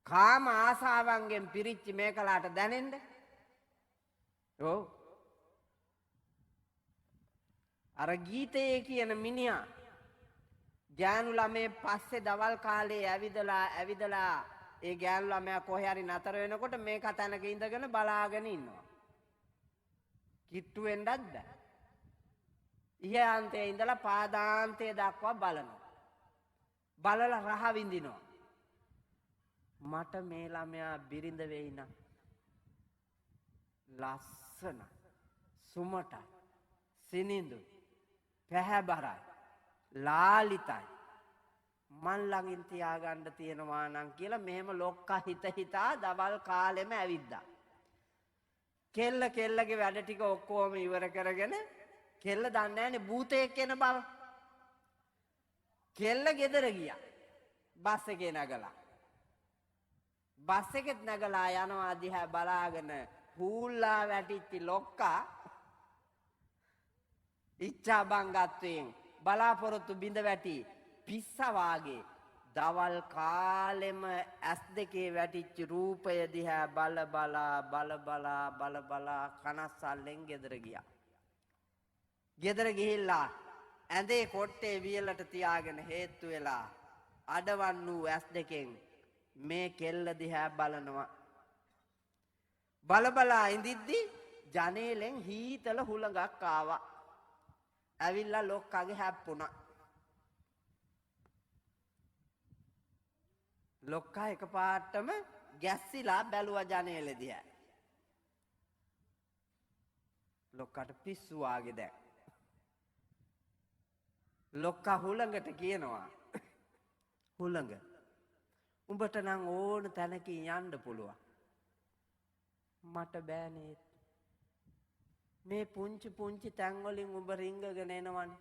[SPEAKER 1] කාම ආසාවන්ගෙන් පිරිච්ච මේකලාට දැනෙන්න. ඔව්. අර ගීතයේ කියන මිනිහා ගෑනු ළමේ පස්සේ දවල් කාලේ ඇවිදලා ඒ ගෑනු ළමයා කොහේ හරි නතර වෙනකොට මේක තැනක ඉඳගෙන බලාගෙන ඉන්නවා. කිට්ටු වෙන්නත් බෑ. ඉහාන්තයේ ඉඳලා පාදාන්තය දක්වා බලනවා. බලලා රහ විඳිනවා. මට මේ ළමයා බිරිඳ වෙයි නම් ලස්සන සුමටයි සිනිඳු පැහැබරයි ලාලිතයි මන් ළඟින් තියාගන්න තියෙනවා නම් කියලා මෙහෙම ලොක්කා හිතා දවල් කාලෙම ඇවිද්දා. කෙල්ලගේ වැඩ ටික ඔක්කොම ඉවර කරගෙන කෙල්ල දන්නේ නැනේ භූතයෙක් එන බව. කෙල්ල ගෙදර ගියා. බස් එකේ නැගලා. බස් එකෙත් නැගලා යනවා දිහා බලාගෙන හූල්ලා වැටිච්ච ලොක්කා ඉච්ඡා බංගත්වයෙන් බලාපොරොත්තු බිඳ වැටි පිස්සා වාගේ දවල් කාලෙම ඇස් දෙකේ වැටිච්ච රූපය දිහා බල බලා කනස්සල්ලෙන් ගෙදර ගියා. ගෙදර ගිහිල්ලා ඇඳේ කොට්ටේ වියලට තියාගෙන හේතු වෙලා අඩවන් වූ ඇස් දෙකෙන් මේ කෙල්ල දිහා බලනවා. බලබලා ඉඳිද්දි ජනේලෙන් හීතල හුළඟක් ආවා. ඇවිල්ලා ලොක්කගේ හැප්පුණා. ලොක්කා එකපාරටම ගැස්සිලා බැලුවා ජනේලෙ දිහා. ලොක්කට පිස්සු වාගේ දැන්. ලොක්කා හුළඟට කියනවා හුළඟ උඹට නම් ඕන තැනකින් යන්න පුළුවන්. මට බෑනේ. මේ පුංචි තැන් වලින් උඹ රිංගගෙන එනවනේ.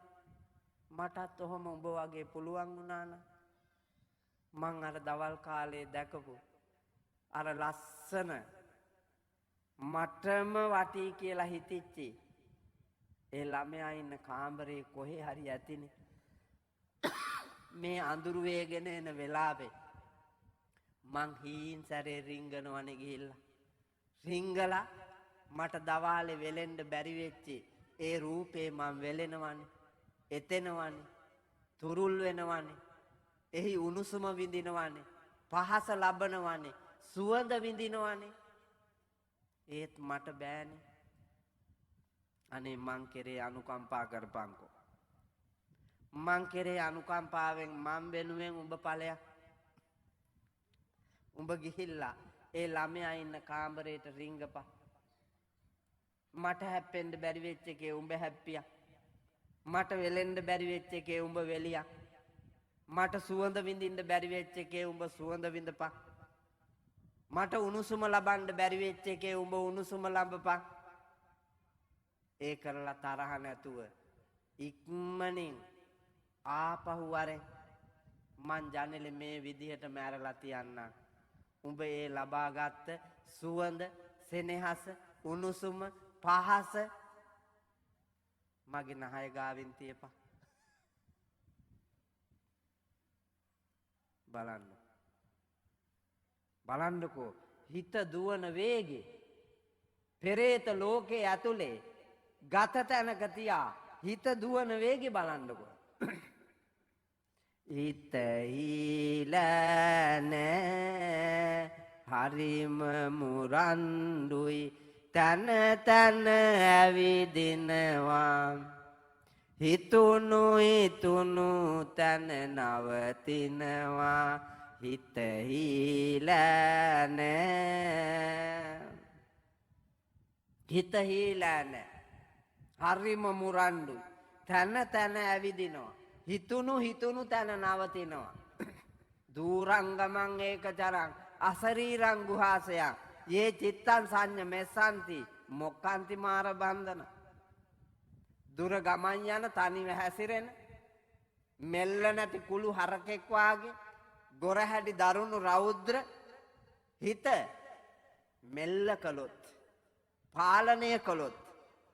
[SPEAKER 1] මටත් ඔහොම උඹ වගේ පුළුවන් වුණා නම් මං අර දවල් කාලේ දැකපු අර ලස්සන මටම වටී කියලා හිතිච්චි ඒ ළමයා ඉන්න කාමරේ කොහේ හරි ඇතිනේ. මේ අඳුරු වේගෙන එන වෙලාවේ මං හීන් සැරේ රිංගනවනේ ගිහිල්ලා. රිංගලා මට දවාලේ වෙලෙන්න බැරි වෙච්චි ඒ රූපේ මං වෙලෙනවනේ. එතෙනවනේ. තුරුල් වෙනවනේ. එහි උණුසුම විඳිනවානේ. පහස ලබනවානේ. සුවඳ විඳිනවානේ. ඒත් මට බෑනේ. අනේ මං කෙරේ අනුකම්පා කරපන්කෝ. මං කෙරේ අනුකම්පාවෙන් මං වෙනුවෙන් උඹ ඵලයක්. උඹ ගිහිල්ලා ඒ ළමයා ඉන්න කාමරේට රිංගපන්. මට හැප්පෙන්න බැරි වෙච්ච එකේ උඹ හැප්පියා. මට වෙලෙන්න බැරි වෙච්ච එකේ උඹ වෙලියා. මට සුවඳ විඳින්න බැරි වෙච්ච එකේ උඹ සුවඳ විඳපන්. මට උණුසුම ලබන්න බැරි වෙච්ච එකේ උඹ උණුසුම ලබපන්. ඒ කරලා තරහ නැතුව ඉක්මනින් ආපහු වරෙන් මං ජනෙලේ මේ විදිහට මැරලා තියන්න. උඹ ඒ ලබාගත්ත සුවඳ, සෙනෙහස, උණුසුම, පහස මගේ නහය ගාවින් තියපන්. බලන්න. බලන්නකෝ හිත දුවන වේගේ පෙරේත ලෝකයේ ඇතුලේ ගත තැනක තියා හිත දුවන වේගේ බලන්නකෝ. හිත හිලන හරිම මුරන්ඩුයි තන තන ඇවිදිනවා. හිතුණු හිතුණු තන නවතිනවා. හිත හිලන හිත හිලන හරිම මුරන්ඩුයි තන තන ඇවිදිනවා. හිතුණු හිතුණු තැන නවතිනවා. දූරංගමං ඒකචරං අසරීරං ගුහාසයං යේ චිත්තං සංඤ මෙස්සන්ති මොක්ඛන්ති මාර බන්ධන. දුර ගමන් යන තනිව හැසිරෙන මෙල්ල නැති කුළු හරකෙක් වාගේ ගොරහැඩි දරුණු රෞද්‍ර හිත මෙල්ල කළොත් පාලනය කළොත්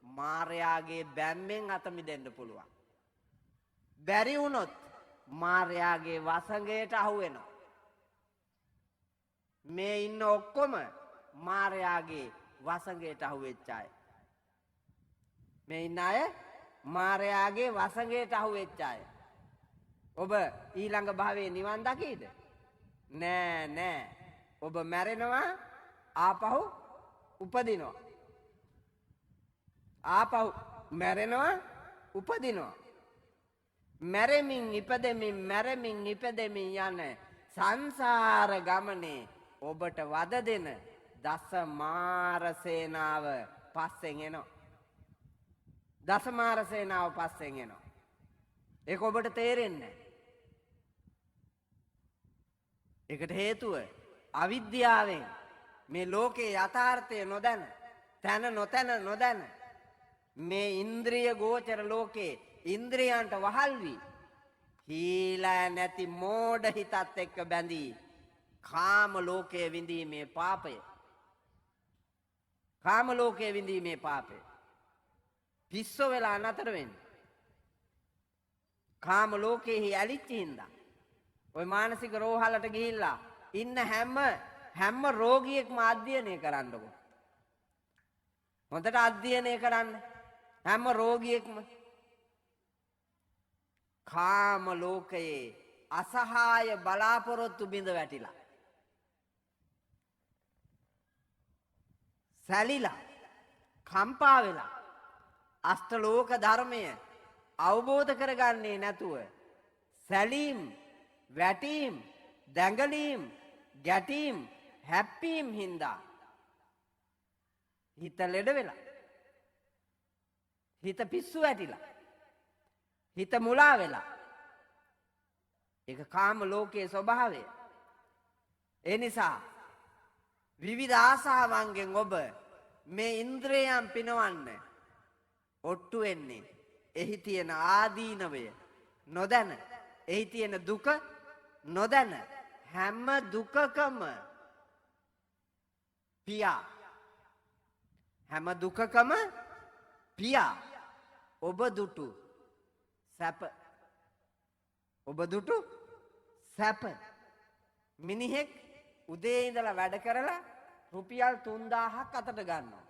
[SPEAKER 1] මාරයාගේ බැම්මෙන් අත මිදෙන්න පුළුවන්. බැරි වුණොත් මාරයාගේ වසඟයට අහු වෙනවා. මේ ඉන්න ඔක්කොම මාරයාගේ වසඟයට අහු වෙච්ච අය. මේ ඉන්න අය මාරයාගේ වසඟයට අහු වෙච්ච අය. ඔබ ඊළඟ භවයේ නිවන් දකීද? නෑ නෑ. ඔබ මැරෙනවා ආපහු උපදිනවා. ආපහු මැරෙනවා උපදිනවා. මැරෙමින් ඉපදෙමින් මැරෙමින් ඉපදෙමින් යන සංසාර ගමනේ ඔබට වද දෙන දස මාර සේනාව පස්සෙන් එනවා. දස මාර සේනාව පස්සෙන් එනවා. ඒක ඔබට තේරෙන්නේ නැහැ. ඒකට හේතුව අවිද්‍යාවෙන් මේ ලෝකේ යථාර්ථය නොදැන තන නොදැන මේ ඉන්ද්‍රිය ගෝචර ලෝකේ ඉන්ද්‍රියන්ට වහල් වී හීලා නැති මෝඩ හිතත් එක්ක බැඳී කාම ලෝකයේ විඳීමේ පාපය. කාම ලෝකයේ විඳීමේ පාපය. පිස්සෝ වෙලා නතර වෙන්න. කාම ලෝකයේ ඇලිච්ච හින්දා ඔය මානසික රෝහලට ගිහිල්ලා ඉන්න හැම රෝගියෙක්ම අධ්‍යයනය කරන්නකෝ. හොඳට අධ්‍යයනය කරන්න හැම රෝගියෙක්ම. කාම ලෝකයේ අසහාය බලාපොරොත්තු බිඳ වැටිලා සැලිලා කම්පා වෙලා අෂ්ටලෝක ධර්මය අවබෝධ කරගන්නේ නැතුව සැලීම් වැටීම් දැඟලීම් ගැටීම් හැප්පීම් හින්දා හිත ලෙඩ වෙලා හිත පිස්සු වැටිලා හිත මුලා වෙලා. ඒක කාම ලෝකයේ ස්වභාවය. ඒ නිසා විවිධ ආසාවන්ගෙන් ඔබ මේ ඉන්ද්‍රයන් පිනවන්න ඔට්ටු වෙන්නේ. එහි තියෙන ආදීනවය නොදැන, එහි තියෙන දුක නොදැන හැම දුකකම පියා. හැම දුකකම පියා ඔබ දුටු සැප. ඔබ දුටු සැප. මිනිහෙක් උදේ ඉඳලා වැඩ කරලා රුපියල් 3000ක් අතට ගන්නවා.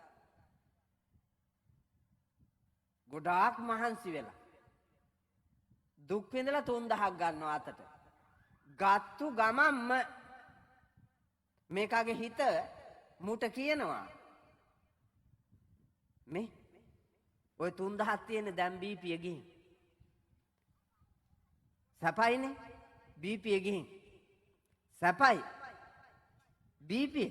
[SPEAKER 1] ගොඩාක් මහන්සි වෙලා දුක් විඳලා 3000ක් ගන්නවා අතට. ගත්තු ගමම්ම මේකගේ හිත මුට කියනවා මේ ඔය 3000ක් තියෙන දැන් බීපිය ගිහින් සපයිනේ බීපිය ගිහින් සපයි බීපිය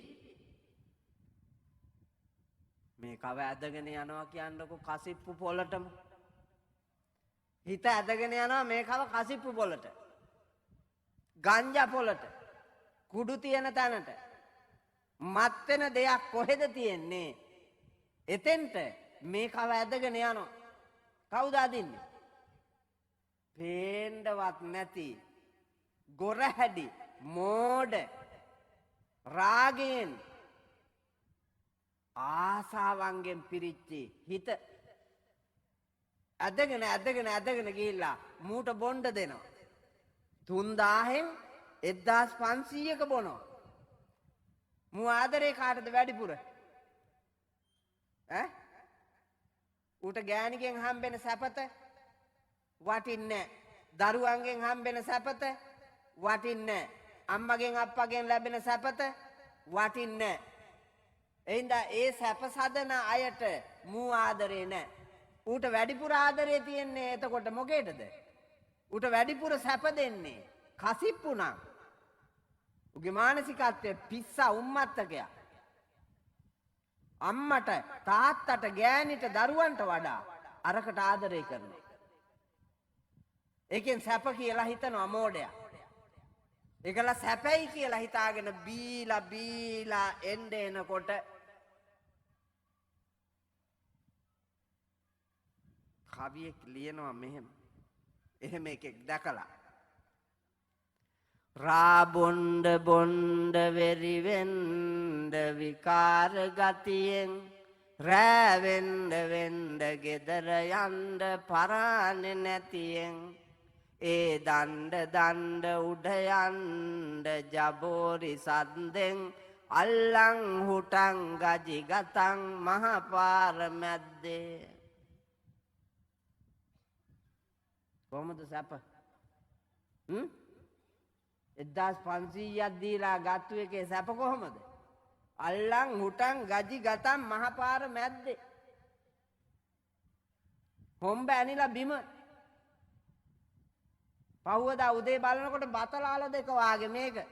[SPEAKER 1] මේකව ඇදගෙන යනවා කියන්නකො කසිප්පු පොළටම හිත ඇදගෙන යනවා මේකව කසිප්පු පොළට ගංජා පොළට කුඩු තියෙන තැනට මත් වෙන දෙයක් කොහෙද තියෙන්නේ එතෙන්ට මේකව ඇදගෙන යනවා කවුද අදින්නේ පේන්නවත් නැති ගොරහැඩි මෝඩ රාගයෙන් ආසාවන්ගෙන් පිරිච්චි හිත ඇදගෙන ගිහිල්ලා මූට බොණ්ඩ දෙනවා 3000න් 1500ක බොනවා මූ ආදරේ කාටද වැඩිපුර ඈ ඌට ගෑණිගෙන් හම්බෙන සැපත වටින්නේ දරුවන්ගෙන් හම්බෙන සැපත වටින්නේ අම්මගෙන් අප්පගෙන් ලැබෙන සැපත වටින්නේ එයින්ද ඒ සැප සදන අයට මූ ආදරේ නැහැ ඌට වැඩිපුර ආදරේ තියෙන්නේ එතකොට මොකේටද ඌට වැඩිපුර සැප දෙන්නේ කසිප්පු නම් උගේ මානසිකත්වය පිස්සා උම්මත්තකයා අම්මට තාත්තට ගෑණිට දරුවන්ට වඩා අරකට ආදරේ කරනවා ඒකෙන් සැප කියලා හිතනවා මෝඩයා ඒකලා සැපයි කියලා හිතාගෙන බීලා එනකොට කවියෙක් ලියනවා මෙහෙම එහෙම එකෙක් දැකලා රාබොණ්ඩ බොණ්ඩ වෙරිවෙන්ඩ විකාර ගතියෙන් රෑවෙන්ඩ ගෙදර යන්ඩ පරාණෙ නැතියෙන් ඒ දණ්ඩ උඩයන්ඩ ජබෝරි සද්දෙන් අල්ලං හුටං ගජි ගතං මහපාර මැද්දේ කොහොමද සැප 1500ක් දීලා ගත්තු එකේ සැප කොහොමද අල්ලං හුටං ගජි ගතං මහපාර මැද්දේ හොම්බ ඇනිලා බිම පහුවදා උදේ බලනකොට බතලාල දෙක වාගේ මේක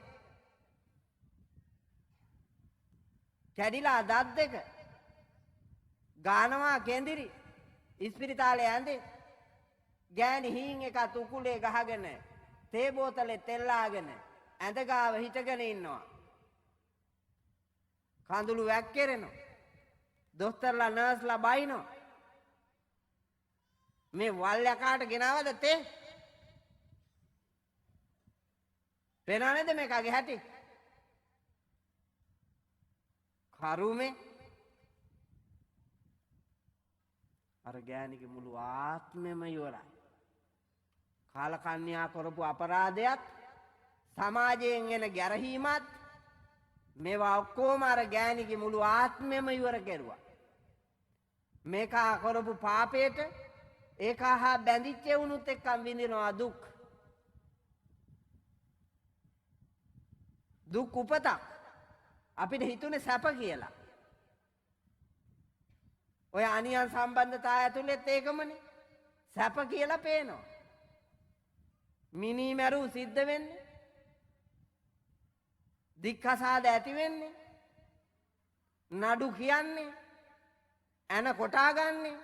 [SPEAKER 1] කැඩිලා දත් දෙක ගානවා කෙන්දිරි ඉස්පිරිතාලේ ඇඳේ ගෑණි හීන් එකත් උකුලේ ගහගෙන තේ බෝතලේ තෙල්ලාගෙන ඇඳ ගාව හිටගෙන ඉන්නවා කඳුළු වැක්කිරෙනවා දොස්තරලා නර්ස්ලා බයිනවා මේ වල් යකාට ගෙනාවද තේ පේනව නේද මේකගේ හැටි කරුමේ අර ගෑණිගේ මුළු ආත්මෙම ඉවරයි කාලකන්‍යා කරපු අපරාධයත් සමාජයෙන් එන ගැරහීමත් මේවා ඔක්කොම අර ගෑණිගේ මුළු ආත්මෙම ඉවර කෙරුවා මේකා කරපු පාපයට ඒකා හා බැඳිච්ච වුණුත් එක්කම් විඳිනවා දුක් උපතක් අපිට හිතුනේ සැප කියලා ඔය අනියන් සම්බන්ධතා ඇතුළෙත් ඒකමනේ සැප කියලා පේනවා මිනී මැරු සිද්ධ වෙන්නේ දික්කසාද ඇති වෙන්නේ නඩු කියන්නේ ඇන කොටා ගන්නේ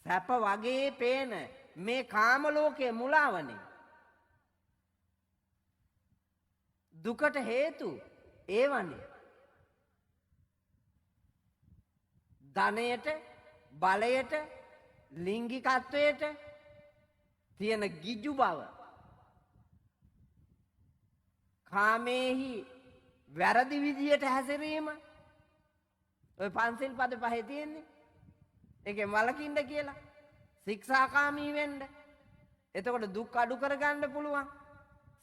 [SPEAKER 1] සැප වගේ පේන මේ කාම ලෝකයේ මුලාවනේ දුකට හේතු ඒවනේ ධනයට බලයට ලිංගිකත්වයට තියෙන ගිජු බව කාමේහි වැරදි විදියට හැසිරීම ඔය පන්සිල් පද පහේ තියෙන්නේ ඒකෙන් වළකින්න කියලා ශික්ෂාකාමී වෙන්න එතකොට දුක් අඩු කරගන්න පුළුවන්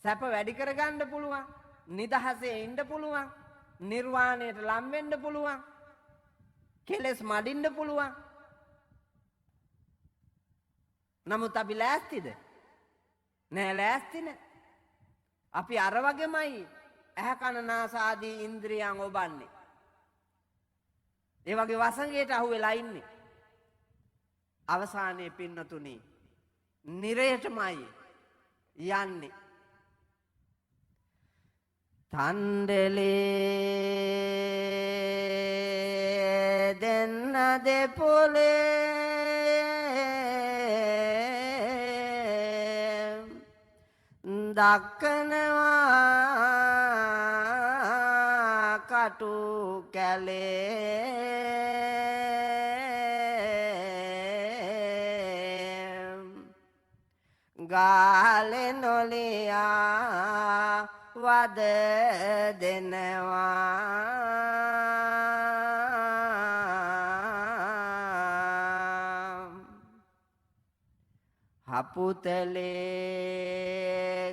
[SPEAKER 1] සැප වැඩි කරගන්න පුළුවන් නිදහසේ ඉන්න පුළුවන් නිර්වාණයට ලම් වෙන්න පුළුවන් කෙලස් මඩින්න පුළුවන් නමුත් අපි ලෑස්තිද නෑ ලෑස්ති නෑ. අපි අර වගේමයි ඇහැ කන නාස ආදී ඉන්ද්‍රියන් ඔබන්නේ. ඒ වගේ වසඟයට අහු වෙලා ඉන්නේ. අවසානයේ පින්නතුනි නිරයටමයි යන්නේ. තණ්ඩලේ දෙන්න දෙපොලේ දක්කනවා කටු කැලේ ගාලේ නොලියා වද දෙනවා හපුතලේ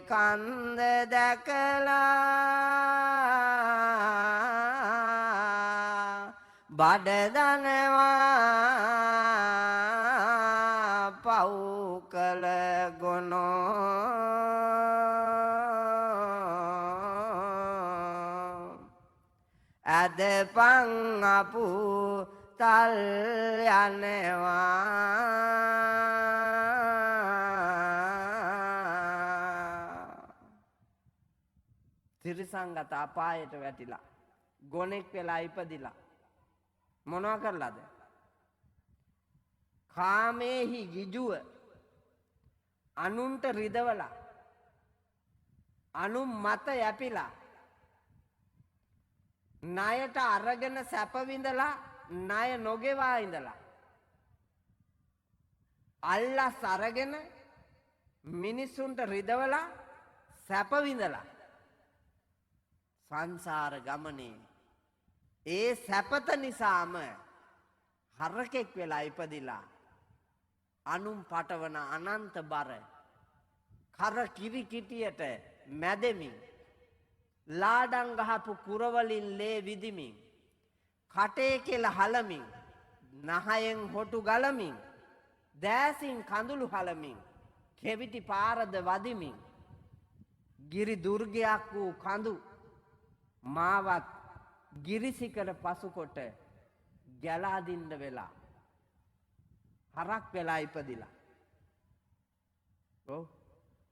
[SPEAKER 1] කන්ද දැකලා බඩ දනවා පව් කළ ගොනෝ ඇදපන් අපු තල් යනවා තිරිසංගත අපායට වැටිලා ගොනෙක් වෙලා ඉපදිලා මොනවා කරලාද? කාමේහි ගිජුව අනුන්ට රිදවලා අනුන් මත යැපිලා ණයට අරගෙන සැප විඳලා ණය නොගෙවා ඉඳලා අල්ලස් අරගෙන මිනිසුන්ට රිදවලා සැප විඳලා සංසාර ගමනේ ඒ සැපත නිසාම හරකෙක් වෙලා ඉපදිලා අනුන් පටවන අනන්ත බර කර කිරි කිටියට මැදෙමින් ලාඩම් ගහපු කුරවලින් ලේ විදිමින් කටේ කෙල හලමින් නහයෙන් හොටු ගලමින් දෑසින් කඳුළු හලමින් කෙවිටි පාරද වදිමින් ගිරි දුර්ගයක් වූ කඳු මාවත් ගිරිසිකට පසුකොට ගැලාදින්න වෙලා හරක් වෙලා ඉපදිලා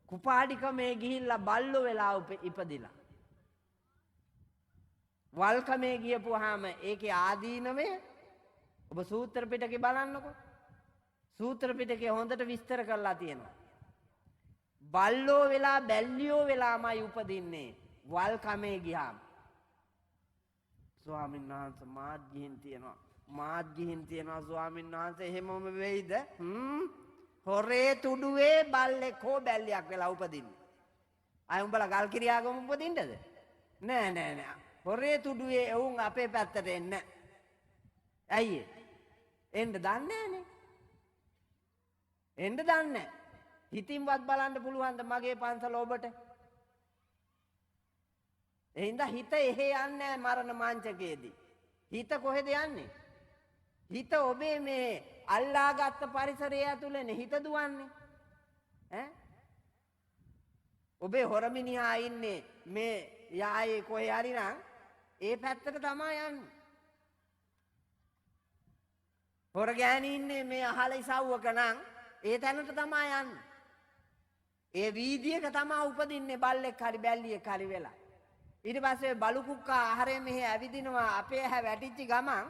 [SPEAKER 1] කුපාඩිකමේ ගිහිල්ලා බල්ලෝ වෙලා ඉපදිලා වල්කමේ ගියපුවාම ඒකේ ආදීනමය ඔබ සූත්‍ර පිටකේ බලන්නකො. සූත්‍ර පිටකේ හොඳට විස්තර කරලා තියෙනවා. බල්ලෝ වෙලා බැල්ලියෝ වෙලාමයි උපදින්නේ වල්කමේ ගියාම. ස්වාමීන් වහන්සේ මාත් ගිහින් තියෙනවා ස්වාමීන් වහන්සේ එහෙමම වෙයිද? හොරේ තුඩුවේ බල්ලෙක් හෝ බැල්ලියක් වෙලා උපදින්නේ. අය උඹලා ගල් කිරියාගම උපදින්නද? නෑ. හොරේ තුඩුවේ එවුන් අපේ පැත්තට එන්න. ඇයි එන්න දන්නේ නෑනේ. එන්න දන්නේ. හිතින්වත් බලන්න පුළුවන්ද මගේ පන්සල ඔබට? එහෙනම් හිත එහෙ යන්නේ මරණ මාංචකයේදී. හිත කොහෙද යන්නේ? හිත ඔබේ මේ අල්ලාගත්ත පරිසරය ඇතුළේනේ හිත දුවන්නේ. ඔබේ හොරමිනිහා ඉන්නේ මේ යායේ කොහේ හරි නම් ඒ පැත්තට තමයි යන්නේ. හොර ගෑණි ඉන්නේ මේ අහල ඉසව්වක නම් ඒ තැනට තමයි යන්නේ. ඒ වීදියේක තමයි උපදින්නේ බල්ලෙක් හරි බැල්ලියෙක් හරි වෙලා. ඊට පස්සේ බලු කුක්කා ආහාරයෙන් මෙහෙ ඇවිදිනවා අපේ ඇහැ වැටිච්ච ගමන්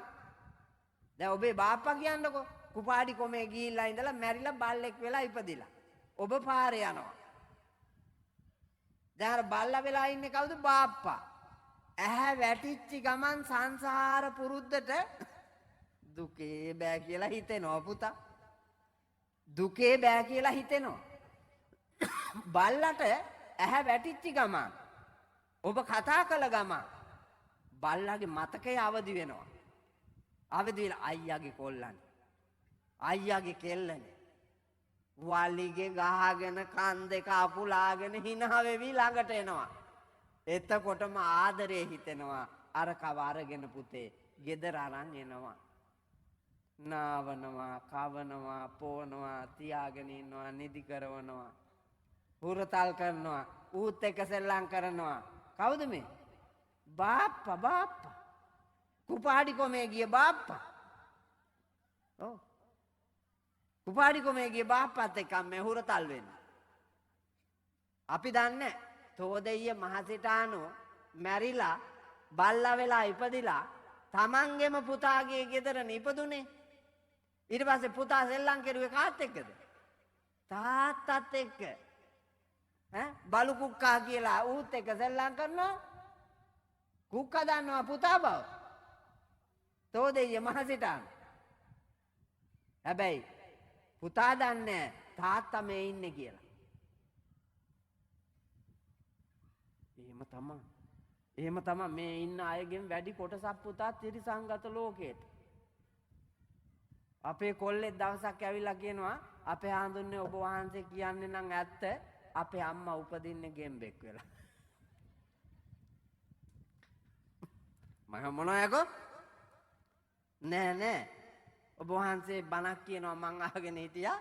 [SPEAKER 1] දැන් ඔබේ බාප්පා කියන්නකො කුපාඩි කොමේ ගිහිල්ලා ඉඳලා මැරිලා බල්ලෙක් වෙලා ඉපදිලා. ඔබ පාරේ යනවා. දැන් අර බල්ලා වෙලා ඉන්නේ කවුද? බාප්පා. ඇහැ වැටිච්ච ගමන් සංසාර පුරුද්දට දුකේ බෑ කියලා හිතෙනවා පුතා. දුකේ බෑ කියලා හිතෙනවා. බල්ලට ඇහැ වැටිච්ච ගමන් ඔබ කතා කළ ගමන් බල්ලාගේ මතකය අවදි වෙනවා. අවදි වෙලා අයියාගේ කොල්ලන් අයියාගේ කෙල්ලනේ වලිගේ ගහගෙන කන් දෙක අපුලාගෙන හින වෙවි ළඟට එනවා. එතකොටම ආදරේ හිතෙනවා. අර කව අරගෙන පුතේ ගෙදර අරන් එනවා. නාවනවා, කවනවා, පෝනවා, තියාගෙන ඉන්නවා, නිදි කරවනවා. හුරතල් කරනවා. ඌත් එක්ක සෙල්ලම් කරනවා. කවුද මේ? බාප්පා. කුපාඩි කොමේ ගිය බාප්පා. ඔව්. කුපාඩි කොමේ ගිය බාප්පත් එක්ක මේ හුරතල් වෙන්නේ. අපි දන්නේ තෝදෙయ్య මහසිතානෝ මැරිලා බල්ලා වෙලා ඉපදිලා තමන්ගේම පුතාගේ ගෙදරනේ ඉපදුනේ. ඊට පස්සේ පුතා සෙල්ලම් කෙරුවේ කාත් එක්කද? තාත්තත් එක්ක. බලු කුක්කා කියලා ඌත් එක්ක සෙල්ලම් කරනවා. කුක්කා දන්නවා පුතා බව. තෝදෙయ్య මහසිතානෝ. හැබැයි පුතා දන්නේ තාත්තා මේ ඉන්නේ කියලා. එහෙම තමයි මේ ඉන්න අයගෙන් වැඩි කොටසක් පුතා ත්‍රිසංගත ලෝකයට. අපේ කොල්ලෙක් දවසක් ඇවිල්ලා කියනවා අපේ හාඳුන්නේ ඔබ වහන්සේ කියන්නේ නම් ඇත්ත අපේ අම්මා උපදින්නේ ගෙම්බෙක් වෙලා. මම මොනවයකෝ? නෑ ඔබ වහන්සේ බණක් කියනවා මං අහගෙන හිටියා.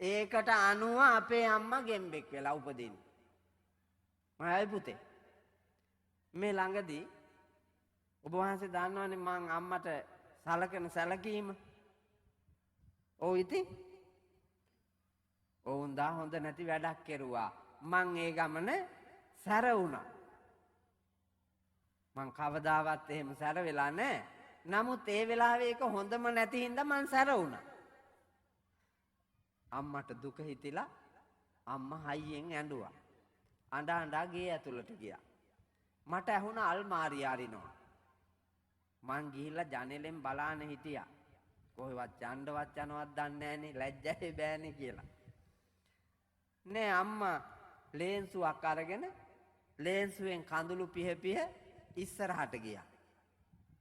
[SPEAKER 1] ඒකට අනුව අපේ අම්මා ගෙම්බෙක් වෙලා උපදින්නේ. මයි පුතේ මේ ළඟදී ඔබ වහන්සේ දන්නවනේ මං අම්මට සලකන සැලකීම. ඔව් ඉතින් ඔවුන් දා හොඳ නැති වැඩක් කෙරුවා. මං ඒ ගමන සැර වුණා. මං කවදාවත් එහෙම සැර වෙලා නැහැ. නමුත් ඒ වෙලාවේ ඒක හොඳම නැති හින්දා මං සැර වුණා. අම්මට දුක හිතිලා අම්මා හයියෙන් ඇඬුවා. අඬා ගේ ඇතුළට ගියා. මට ඇහුණා අල්මාරිය අරිනවා. මං ගිහිල්ලා ජනෙලෙන් බලාන හිටියා. කොහෙවත් යන්නවත් යනවත් දන්නේ නැහනේ ලැජ්ජයි බෑනේ කියලා. නේ අම්මා ලේන්සුවක් අරගෙන ලේන්සුවෙන් කඳුළු පිහ ඉස්සරහට ගියා.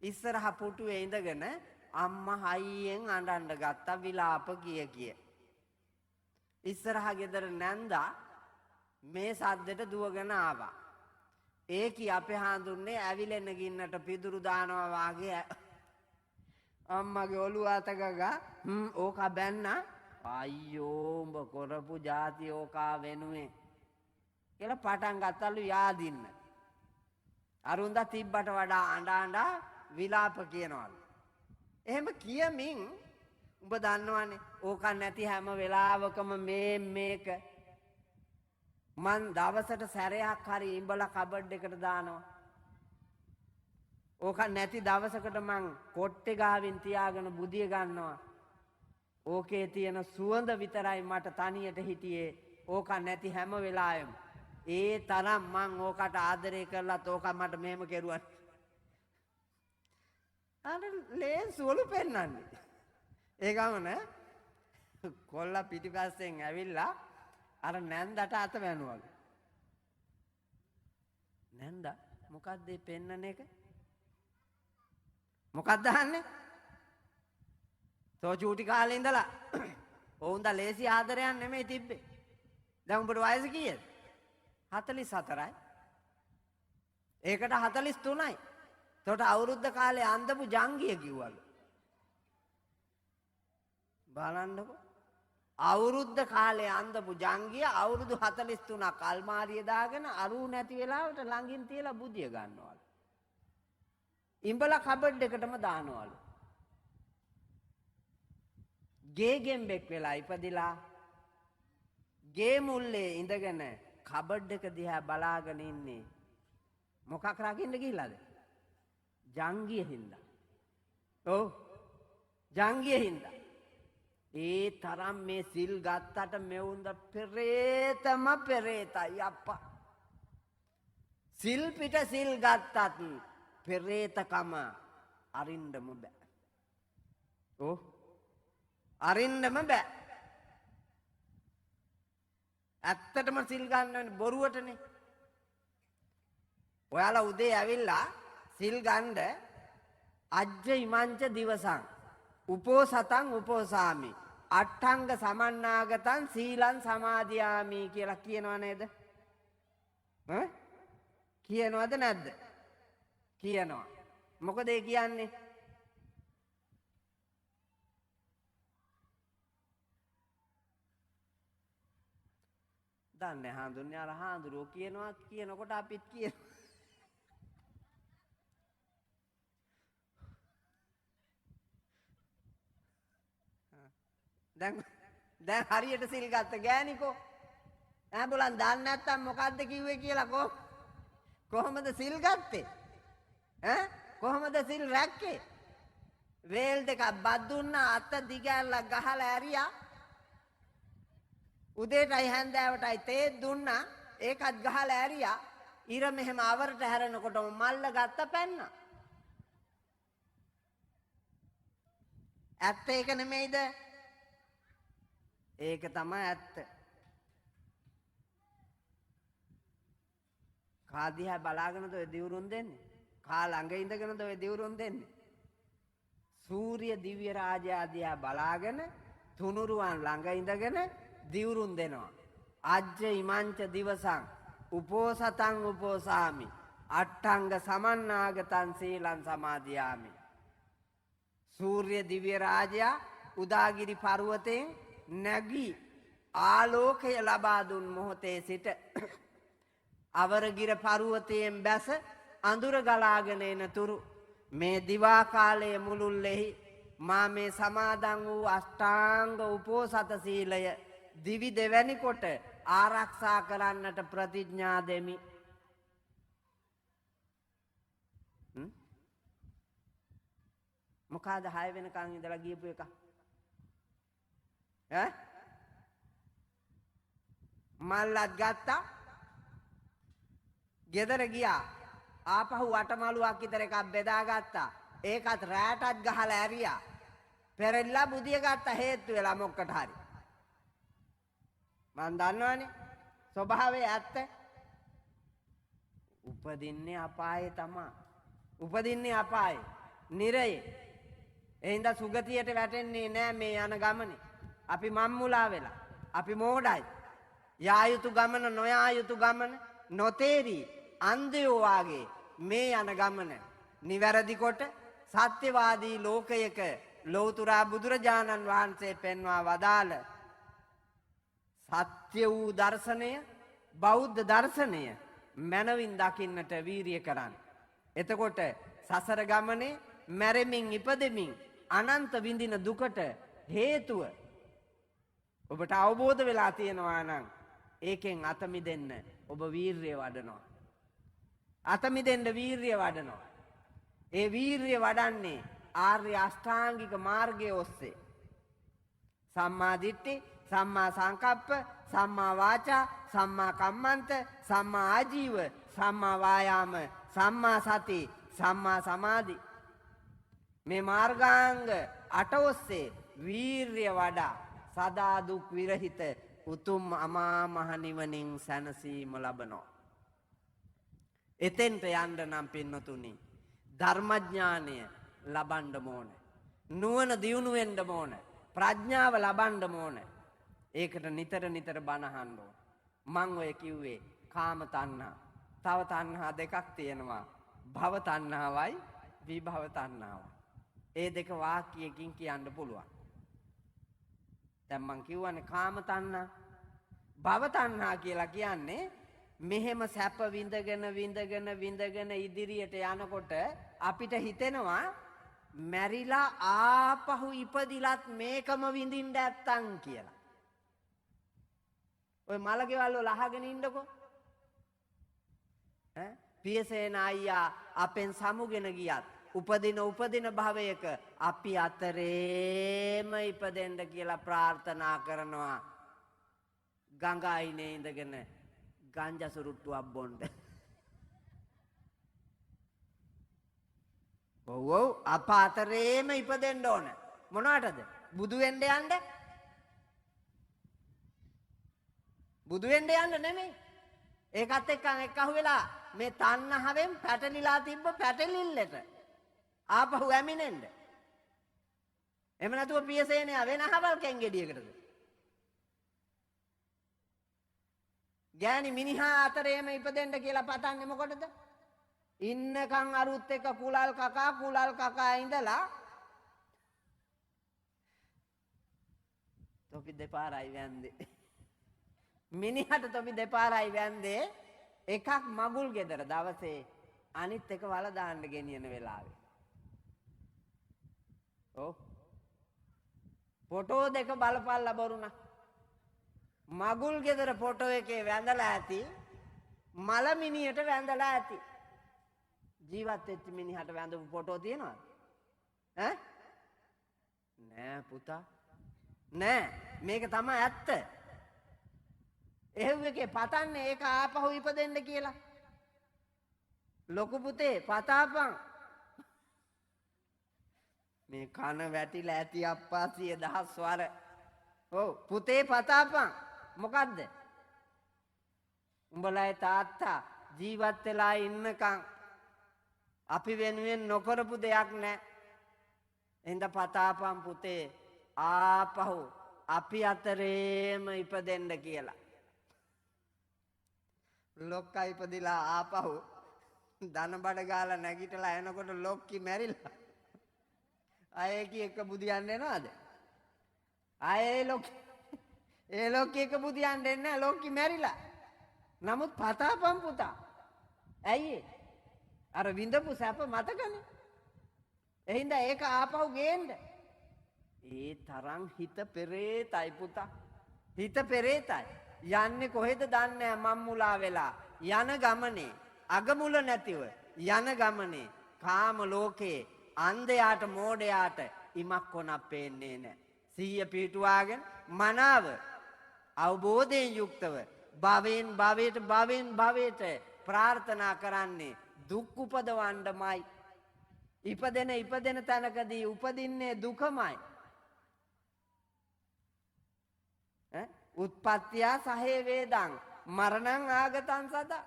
[SPEAKER 1] ඉස්සරහ පුටුවේ ඉඳගෙන අම්මා හයියෙන් අඬන්න ගත්තා විලාප කිය. ඉස්සරහ ගෙදර නැන්දා මේ සද්දෙට දුවගෙන ආවා. ඒකි අපේ හාඳුන්නේ ඇවිලෙන්න ගින්නට පිදුරු දානවා වාගේ අම්මගේ ඔළුව අත ගගා ඕක බැන්න අයියෝ උඹ කරපු જાති ඕකා වෙනුවේ කියලා පටන් ගත්තලු යාදින්න. අරුන්දා තිබ්බට වඩා අඬා විලාප කියනවලු. එහෙම කියමින් උඹ දන්නවනේ ඕක නැති හැම වෙලාවකම මේක මං දවසට සැරයක් හරි ඉඹලා කබඩ් එකට දානවා. ඕක නැති දවසකට මං කොට්ටේ ගාවින් තියාගෙන බුදිය ගන්නවා. ඕකේ තියෙන සුවඳ විතරයි මට තනියට හිටියේ. ඕක නැති හැම වෙලාවෙම. ඒ තරම් මං ඕකට ආදරය කරලත් ඕක මට මෙහෙම කෙරුවා. අර ලේන්සුවලු පෙන්නන්නේ. ඒ ගමන කොල්ලා පිටිපස්සෙන් ඇවිල්ලා අර නැන්දට අත වැනුවලු. නැන්ද මොකක්ද මේ පෙන්නන එක? මොකක්ද අහන්නේ? තෝ චූටි කාලේ ඉඳලා ඔවුන්ද ලේසි ආදරයක් නෙමෙයි තිබ්බේ. දැන් උඹට වයස කීයද? 44යි. ඒකට 43යි. තොට අවුරුද්ද කාලේ අන්දපු ජංගිය කිව්වලු. බලන්නකො. අවුරුද්ද කාලේ අන්දපු ජංගිය අවුරුදු 43ක් අල්මාරිය දාගෙන අරු නැති වෙලාවට ළඟින් තියලා බුදිය ගන්නවලු. ඉඹලා කබඩ් එකටම දානවලු. ගෙම්බෙක් වෙලා ඉපදිලා ගේ මුල්ලේ ඉඳගෙන කබඩ් එක දිහා බලාගෙන ඉන්නේ මොකක් රකින්න ගිහිලාද? ජංගිය හින්දා. ඔව් ජංගිය හින්දා. ඒ තරම් මේ සිල් ගත්තට මෙවුන්ද පෙරේතම පෙරේතයි අප්පා. සිල් පිට සිල් ගත්තත් පෙරේතකම අරින්නම බෑ. ඔව් අරින්නම බෑ. ඇත්තටම සිල් ගන්න ඕනේ බොරුවටනේ. ඔයාලා උදේ ඇවිල්ලා සිල් ගන්න අජ්ජ ඉමංච දිවසං උපෝසතං උපෝසාමි අට්ඨංග සමන්නාගතං සීලං සමාදියාමි කියලා කියනව නේද? කියනවද නැද්ද? කියනවා. මොකද ඒ කියන්නේ? දන්නේ හාඳුන්නේ අර හාඳුරෝ කියනවා කියනකොට අපිත් කියනවා. දැන් හරියට සිල් ගත්ත ගෑනිකෝ. ඈ බුලන් දන්නේ නැත්තම් මොකද්ද කිව්වේ කියලා කොහොමද සිල් ගත්තේ? ඈ කොහොමද සිල් රැක්කේ? වේල් දෙකක් බත් දුන්නා අත දිගැල්ලක් ගහලා ඇරියා. උදේටයි හැන්දෑවටයි තේ දුන්නා ඒකත් ගහලා ඇරියා. ඉර මෙහෙම අවරට හැරෙනකොටම මල්ල ගත්ත පැන්නා. ඇත්ත ඒක නෙමෙයිද? ඒක තමයි ඇත්ත. කාදියා බලාගෙනද ඔය දිවුරුම් දෙන්නේ? කා ළඟ ඉඳගෙනද ඔය දිවුරුම් දෙන්නේ? සූර්ය දිව්‍ය රාජයා දිහා බලාගෙන තුනුරුවන් ළඟ ඉඳගෙන දිවුරුම් දෙනවා. අජ්ජ ඉමංච දිවසං උපෝසතං උපෝසාමි අට්ඨංග සමන්නාගතං සීලං සමාදියාමි. සූර්ය දිව්‍ය රාජයා උදාගිරි පර්වතයෙන් නැගී ආලෝකය ලබා දුන් මොහොතේ සිට අවරගිර පර්වතයෙන් බැස අඳුර ගලාගෙන එන තුරු මේ දිවා කාලයේ මුළුල්ලෙහි මා මේ සමාදන් වූ අෂ්ටාංග උපෝසත සීලය දිවි දෙවැනි කොට ආරක්ෂා කරන්නට ප්‍රතිඥා දෙමි. මොකද 6 වෙනකන් ඉඳලා ගියපු එක? ඈ මල්ලත් ගත්තා. ගෙදර ගියා. ආපහු වටමලුවක් විතර එකක් බෙදාගත්තා. ඒකත් රැටත් ගහලා ඇරියා. පෙරෙල්ලා බුදිය ගත්ත හේතු වෙලා මොකකට හරි. මන් දන්නවනේ ස්වභාවය ඇත්ත. උපදින්නේ අපායේ තමයි. උපදින්නේ අපායේ. නිරයේ. එහෙනම් සුගතියට වැටෙන්නේ නෑ මේ යන ගමනේ. අපි මම්මුලා වෙලා. අපි මෝඩයි. යා යුතු ගමන නොයා යුතු ගමන නොතේරි අන්ධයෝ වාගේ මේ යන ගමන නිවැරදි කොට සත්‍යවාදී ලෝකයක ලෞතුරා බුදුරජාණන් වහන්සේ පෙන්වා වදාළ සත්‍ය වූ දර්ශනය බෞද්ධ දර්ශනය මනවින් දකින්නට වීරිය කරන්න. එතකොට සසර ගමනේ මැරෙමින් ඉපදෙමින් අනන්ත විඳින දුකට හේතුව ඔබට අවබෝධ වෙලා තියෙනවා නම් ඒකෙන් අත මිදෙන්න ඔබ වීරිය වඩනවා. අත මිදෙන්න වීරිය වඩනවා. ඒ වීරිය වඩන්නේ ආර්ය අෂ්ටාංගික මාර්ගයේ ඔස්සේ. සම්මා දිට්ඨි, සම්මා සංකප්ප, සම්මා වාචා, සම්මා කම්මන්ත, සම්මා ආජීව, සම්මා වායාම, සම්මා සති, සම්මා සමාධි. මේ මාර්ගාංග 8 ඔස්සේ වීරිය වඩා සදා දුක් විරහිත උතුම් අමා මහ නිවනින් සැනසීම ලබනවා. එතෙන්ට යන්න නම් පින්නතුනි ධර්මඥානය ලබන්න ඕන. නුවණ දියුණු වෙන්න ඕන. ප්‍රඥාව ලබන්න ඕන. ඒකට නිතර නිතර බණ අහන්න ඕන. මං ඔය කිව්වේ කාම තණ්හා. තව තණ්හා දෙකක් තියෙනවා. භව තණ්හාවයි විභව තණ්හාවයි. ඒ දෙක වාක්‍යයකින් කියන්න පුළුවන්. දැන් මං කියවනේ කාම තණ්හා. භව තණ්හා කියලා කියන්නේ මෙහෙම සැප විඳගෙන ඉදිරියට යනකොට අපිට හිතෙනවා මැරිලා ආපහු ඉපදිලත් මේකම විඳින්න නැත්තම් කියලා. ඔය මලකෙවල් වල අහගෙන ඉන්නකො පියසේන අයියා අපෙන් සමුගෙන ගියත් උපදින භවයක අපි අතරේම ඉපදෙන්න කියලා ප්‍රාර්ථනා කරනවා. ගංගායිනේ ඉඳගෙන ගංජා සුරුට්ටුවක් බොන්න. ඔව් අප අතරේම ඉපදෙන්න ඕන. මොනවටද? බුදු වෙන්න යන්න. බුදු වෙන්න යන්න නෙමෙයි. ඒකත් එක්ක අහුවෙලා මේ තණ්හාවෙන් පැටලිලා තිබ්බ පැටලිල්ලට ආපහු ඇමිනෙන්න. එහෙම නැතුව පියසේනයා වෙන අහවල් කෙන්ගෙඩියකටද? ගෑණි මිනිහා අතරේම ඉපදෙන්න කියලා පතන්නේ මොකටද? ඉන්නකන් අරුත් එක කුලල් කකා ඉඳලා තොපි දෙපාරයි වැන්දේ. මිනිහට තොපි දෙපාරයි වැන්දේ එකක් මගුල් ගෙදර දවසේ අනිත් එක වල දාන්න ගෙනියන වෙලාවේ. ඔව්. ෆොටෝ දෙක බලපල්ලා බොරුණා. මගුල් ගෙදර ෆොටෝ එකේ වැඳලා ඇති මල මිනිහට වැඳලා ඇති. ජීවත් වෙච්ච මිනිහට වැඳපු ෆොටෝ තියෙනවද? ඈ? නෑ පුතා. නෑ මේක තමයි ඇත්ත. එහෙව් එකේ පතන්නේ ඒක ආපහු ඉපදෙන්න කියලා. ලොකු පුතේ පතාපන්. මේ කන වැටිලා ඇති අප්පා 10000 වර. ඔව් පුතේ පතාපන්. මොකද්ද? උඹලයි තාත්තා ජීවත් වෙලා ඉන්නකම් අපි වෙනුවෙන් නොකරපු දෙයක් නැහැ. එහෙනම් පතාපන් පුතේ ආපහු අපි අතරේම ඉපදෙන්න කියලා. ලොක්කා ඉපදිලා ආපහු දන බඩ ගාලා නැගිටලා එනකොට ලොක්කි මැරිලා. ආයේ එක බුදියන්න එනවද? ආයේ ලොක්කි එක බුදියන්න එන්නේ නැහැ. ලොක්කි මැරිලා. නමුත් පතාපන් පුතා. ඇයි අර විඳපු සැප මතකනේ. එහෙනම් ඒක ආපහු ගේන්න. ඒ තරම් හිත පෙරේතයි පුතා. හිත පෙරේතයි. යන්නේ කොහෙද දන්නේ මම්මුලා වෙලා. යන ගමනේ අගමුල නැතිව යන ගමනේ කාම ලෝකේ අන්ධයාට මෝඩයාට ඉමක් කොනක් පේන්නේ නැහැ. සිහිය පිටුවාගෙන මනාව අවබෝධයෙන් යුක්තව භවයෙන් භවයට ප්‍රාර්ථනා කරන්නේ දුක් උපදවන්නමයි. ඉපදෙන තැනකදී උපදින්නේ දුකමයි. උත්පත්තිය සහේ වේදං මරණං ආගතං සදා.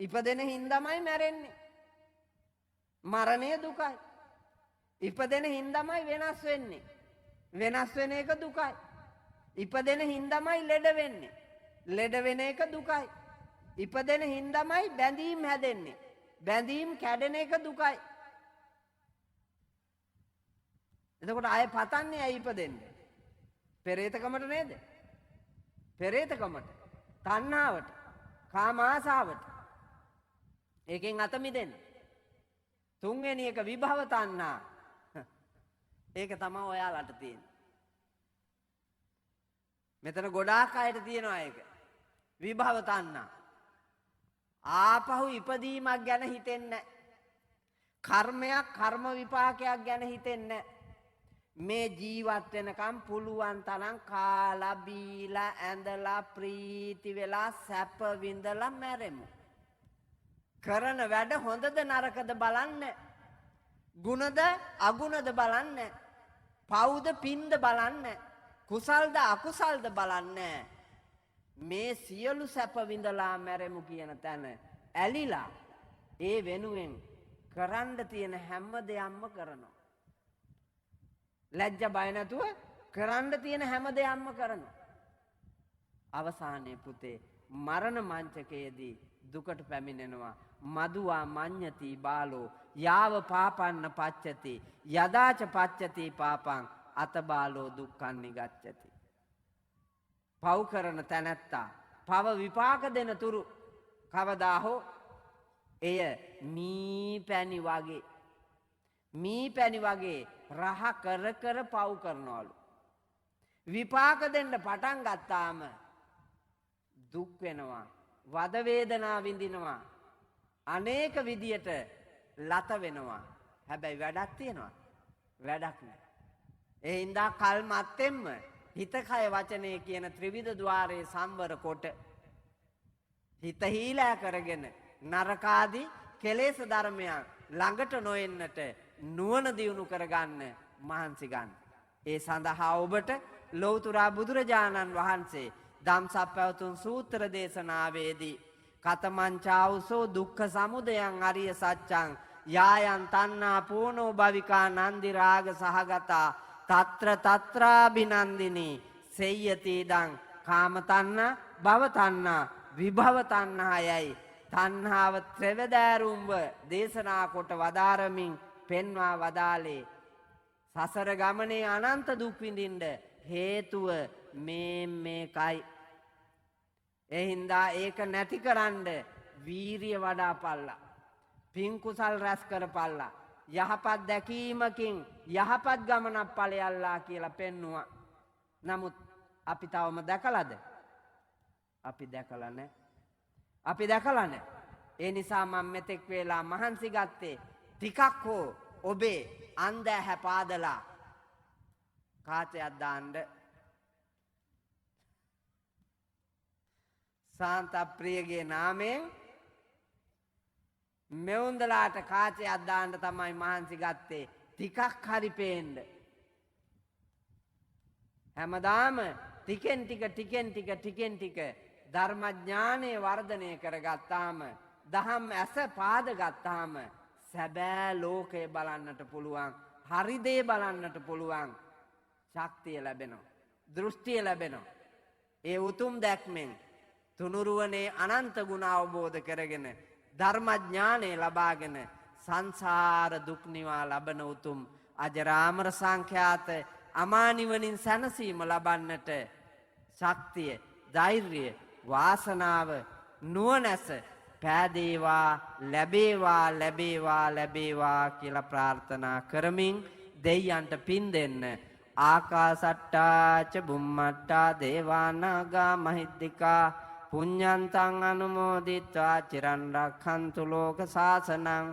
[SPEAKER 1] ඉපදෙන හින්දාමයි මැරෙන්නේ. මරණය දුකයි. ඉපදෙන හින්දාමයි වෙනස් වෙන්නේ. වෙනස් වෙන එක දුකයි. ඉපදෙන හින්දාමයි ලෙඩ වෙන්නේ. ලෙඩ වෙන එක දුකයි. ඉපදෙන හින්දාමයි බැඳීම් හැදෙන්නේ. බැඳීම් කැඩෙන එක දුකයි. එතකොට ආයෙ පතන්නේ ඇයි ඉපදෙන්නේ? පෙරේතකමට නේද? පෙරේතකමට, තණ්හාවට, කාම ආසාවට. ඒකෙන් අත මිදෙන්න. තුන්වෙනි එක විභව තණ්හා. ඒක තමයි ඔයාලට තියෙන්නේ. මෙතන ගොඩාක් අයට තියෙනවා ඒක. විභව තණ්හා. ආපහු ඉපදීමක් ගැන හිතෙන්නේ කර්මයක් කර්ම විපාකයක් ගැන හිතෙන්නේ මේ ජීවත් වෙනකම් පුළුවන් තරම් කාලා බීලා ඇඳලා ප්‍රීති වෙලා සැප විඳලා මැරෙමු. කරන වැඩ හොඳද නරකද බලන්න. ගුණද අගුණද බලන්න. පවුද පින්ද බලන්න. කුසල්ද අකුසල්ද බලන්න. මේ සියලු සැප විඳලා මැරෙමු කියන තැන ඇලිලා ඒ වෙනුවෙන් කරන්න තියෙන හැම දෙයක්ම කරනවා. ලැජ්ජ බය නැතුව කරන්න තියෙන හැම දෙයක්ම කරනවා. අවසානයේ පුතේ මරණ මංචකයේදී දුකට පැමිණෙනවා. මදුවා මඤ්ඤති බාලෝ යාව පාපන්න පච්චති යදාච පච්චති පාපං අත බාලෝ දුක්ඛං නිගච්ඡති. පව් කරන තැනැත්තා පව විපාක දෙන තුරු කවදා හෝ එය මී පැණි වගේ රහ කර කර පව් කරනවලු. විපාක දෙන්න පටන් ගත්තාම දුක් වෙනවා. වද වේදනා විඳිනවා. අනේක විදියට ලත වෙනවා. හැබැයි වැඩක් තියෙනවා. වැඩක් නෑ. ඒ හින්දා කල් මත්තෙන්ම හිත කය වචනය කියන ත්‍රිවිධ ద్వාරයේ සම්වර කොට හිත හීලෑ කරගෙන නරකාදී කෙලෙස් ධර්මයන් ළඟට නොෙන්නට නුවණ දියුණු කරගන්න මහන්සි ගන්න. ඒ සඳහා ඔබට ලෞතුරා බුදුරජාණන් වහන්සේ ධම්සප්පවතුන් සූත්‍ර දේශනාවේදී කතමංචාවුසෝ දුක්ඛ සමුදයං අරිය සත්‍යං යායන් තණ්හා පූර්ණෝ භවිකා නන්දි රාග සහගතා తත්‍ර తත්‍රාබිනන්දිනී සෙය්‍යති දං කාම තණ්හා භව තණ්හා විභව තණ්හායයි තණ්හාව ත්‍රිවදාරුම්ව දේශනා කොට වදාරමින් පෙන්වා වදාලේ සසර ගමනේ අනන්ත දුක් විඳින්න හේතුව මේකයි. ඒ හින්දා ඒක නැති කරන්න වීරිය වඩා පල්ලා. පින් කුසල් රැස් කරපල්ලා. යහපත් දැකීමකින් යහපත් ගමනක් ඵලයල්ලා කියලා පෙන්නුවා. නමුත් අපි තවම දැකලාද? අපි දැකලා නැහැ. අපි දැකලා නැහැ. ඒ නිසා මම මෙතෙක් වේලා මහන්සි ගත්තේ ටිකක් හෝ ඔබේ අන්ධ පාදලා කාචයක් දාන්න. සාන්තප්‍රියගේ නාමයෙන් මෙවුන්දලාට කාචයක් දාන්න තමයි මහන්සි ගත්තේ. ටිකක් හරි පේන්න. හැමදාම ටිකෙන් ටික ධර්මඥානය වර්ධනය කරගත්තාම දහම් ඇස පාදගත්තාම සැබෑ ලෝකය බලන්නට පුළුවන්. හරි දේ බලන්නට පුළුවන්. ශක්තිය ලැබෙනවා. දෘෂ්ටිය ලැබෙනවා. ඒ උතුම් දැක්මෙන් තුනුරුවනේ අනන්ත ගුණ අවබෝධ කරගෙන ධර්මඥානය ලබාගෙන සංසාර දුක් නිවා ලබන උතුම් අජරාමර සංඛ්‍යාත අමානිවනින් සැනසීම ලබන්නට ශක්තිය, ධෛර්යය, වාසනාව, නුවණැස පෑදේවා, ලැබේවා කියලා ප්‍රාර්ථනා කරමින් දෙයයන්ට පින් දෙන්න. ආකාසට්ටා ච බුම්මට්ටා දේවානාගා මහිද්దికා පුඤ්ඤන්තං අනුමෝදිත්වා චිරන් රක්ඛන්තු ලෝක සාසනං.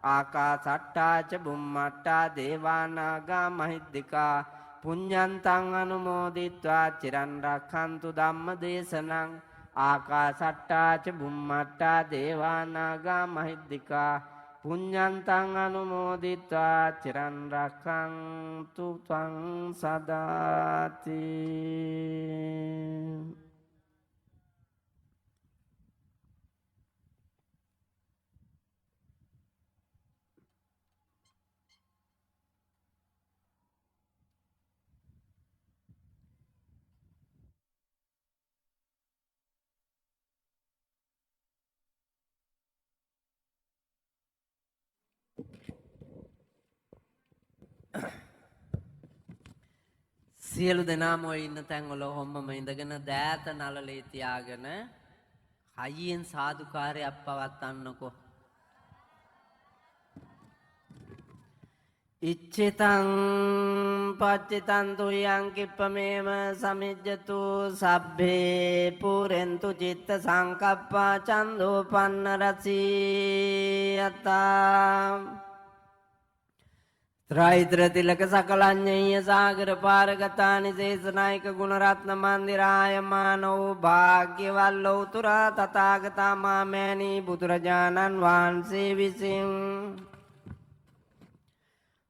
[SPEAKER 1] ආකාසට්ටා ච බුම්මට්ටා දේවානාගා මහිද්దికා පුඤ්ඤන්තං අනුමෝදිත්වා චිරන් රක්ඛන්තු ධම්ම දේශනං. ආකාසට්ටා ච බුම්මට්ටා දේවානාගා මහිද්దికා පුඤ්ඤන්තං අනුමෝදිත්වා චිරන් රක්ඛන්තු ත්වං සදාති. සියලු දෙනාම ඔය ඉන්න තැන්වල හොම්මම ඉඳගෙන දෑත නලලේ තියාගෙන හයියෙන් සාදුකාරයක් පවත්වන්නකෝ. ඉච්ඡිතං පච්චිතං තුයං කිප්පමේම සමිජ්ජතු සබ්බේ පුරෙන්තු චිත්ත සංකප්පා චන්දෝපන්න රසී යතා. ත්‍රෛත්‍ර තිලක සකලඤ්ඤය සාගර පාරගතානි දේශනායක ගුණරත්න මන්දිරායමානෝ භාග්‍යවල්ලෝ උතුරා තථාගතා මාමෑණී බුදුරජාණන් වහන්සේ විසින්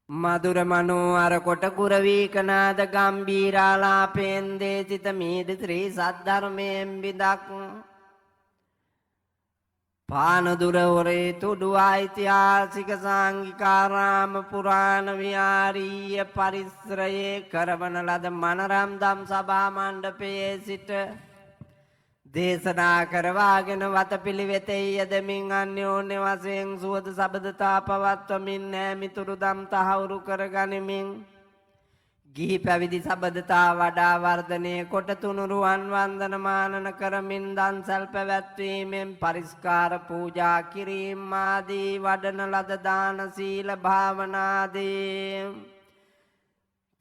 [SPEAKER 1] මధుර මනෝහර කොට කුරවීකනාද ගම්බීරාලාපෙන් දේසිත මීද ශ්‍රී සද්ධර්මයෙන් බිදක් පානදුර ඔරේ තුඩු ඓතිහාසික සංඝිකාරාම පුරාණ විහාරීය පරිසරයේ කරවන ලද මනරම් දම් සභා මණ්ඩපයේ සිට දේශනා කරවාගෙන වතපිළිවෙතේ යෙදමින් අන්‍යෝන්‍ය වශයෙන් සුවද සබදතා පවත්වමින් නෑමිතුරු දම් තහවුරු කරගනිමින් ගිහි පැවිදි සබදතා වඩා වර්ධනය කොට තුනුරුවන් වන්දනමානන කරමින් දන්සැල් පැවැත්වීමෙන් පරිස්කාර පූජා කිරීම ආදී වඩන ලද දාන සීල භාවනාදී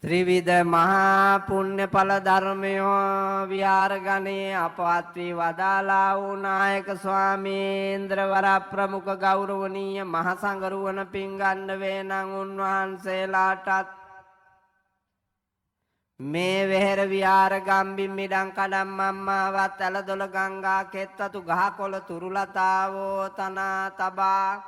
[SPEAKER 1] ත්‍රිවිධ මහා පුණ්‍ය ඵල ධර්මයෝ විහාරගණේ අපවත් වී වදාලා වූ නායක ස්වාමීන්ද්‍ර වර ප්‍රමුඛ ගෞරවනීය මහ සංඝරුවන පිංගන්න වේනං උන්වහන්සේලාටත් මේ වෙහෙර විහාර ගම්බිම් මිඩං කඩම් මම්මාවත් ඇලදොල ගංගා කෙත්තතු ගහකොළ තුරුලතාවෝ තනා තබා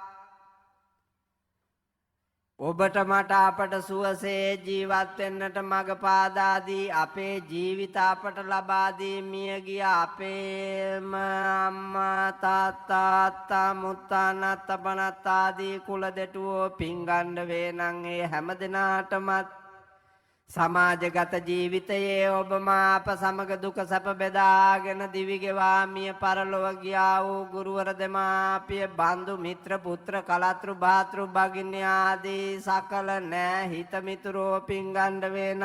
[SPEAKER 1] ඔබට මට අපට සුවසේ ජීවත් වෙන්නට මඟ පාදා දී අපේ ජීවිත අපට ලබා දී මිය ගිය අපේම අම්මා තාත්තා මුත්තා නත්තා පනත්තා ආදී කුල දෙටුවෝ පිංගන්න වේනං ඒ හැම දිනාටමත් සමාජගත ජීවිතයේ ඔබ මාප සමග දුක සැප බෙදාගෙන දිවිගෙවා මිය පරලොව ගියා වූ ගුරුවර දෙමාපිය බන්දු මිත්‍ර පුත්‍ර කලත්‍රු භාතෘ භගිනී ආදී සකල නෑ හිත මිතුරෝ පිංගන්න වේනං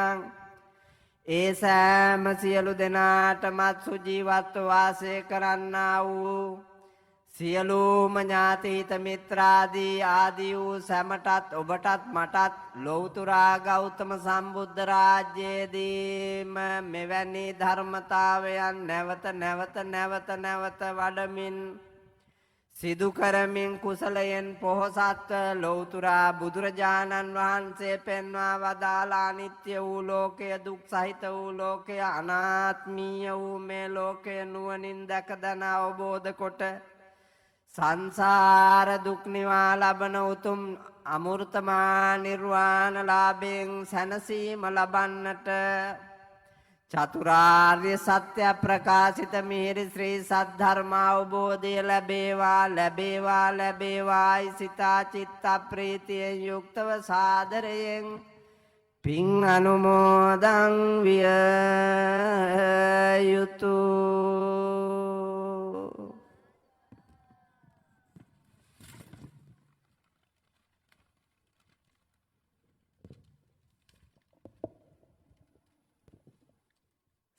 [SPEAKER 1] ඒ සෑම සියලු දෙනාටමත් සුජීවත්ව වාසය කරන්නා වූ සියලුම ඥාතිහිත මිත්‍රාදී ආදී වූ සැමටත් ඔබටත් මටත් ලෞතුරා ගෞතම සම්බුද්ධ රාජ්‍යයේදීම මෙවැනි ධර්මතාවයන් නැවත නැවත වඩමින් සිදු කරමින් කුසලයෙන් පොහොසත්ව ලෞතුරා බුදුරජාණන් වහන්සේ පෙන්වා වදාලා අනිත්‍ය වූ ලෝකය දුක් සහිත වූ ලෝකය අනාත්මීය වූ මේ ලෝකය නුවණින් දැක දන අවබෝධ කොට සංසාර දුක් නිවා ලබන උතුම් අමෘතමා නිර්වාණ ලාභයෙන් සැනසීම ලබන්නට චතුරාර්ය සත්‍ය ප්‍රකාශිත මිහිරි ශ්‍රී සද්ධර්ම අවබෝධය ලැබේවායි සිතා චිත්ත ප්‍රීතියෙන් යුක්තව සාදරයෙන් පින් අනුමෝදන් විය යුතුය.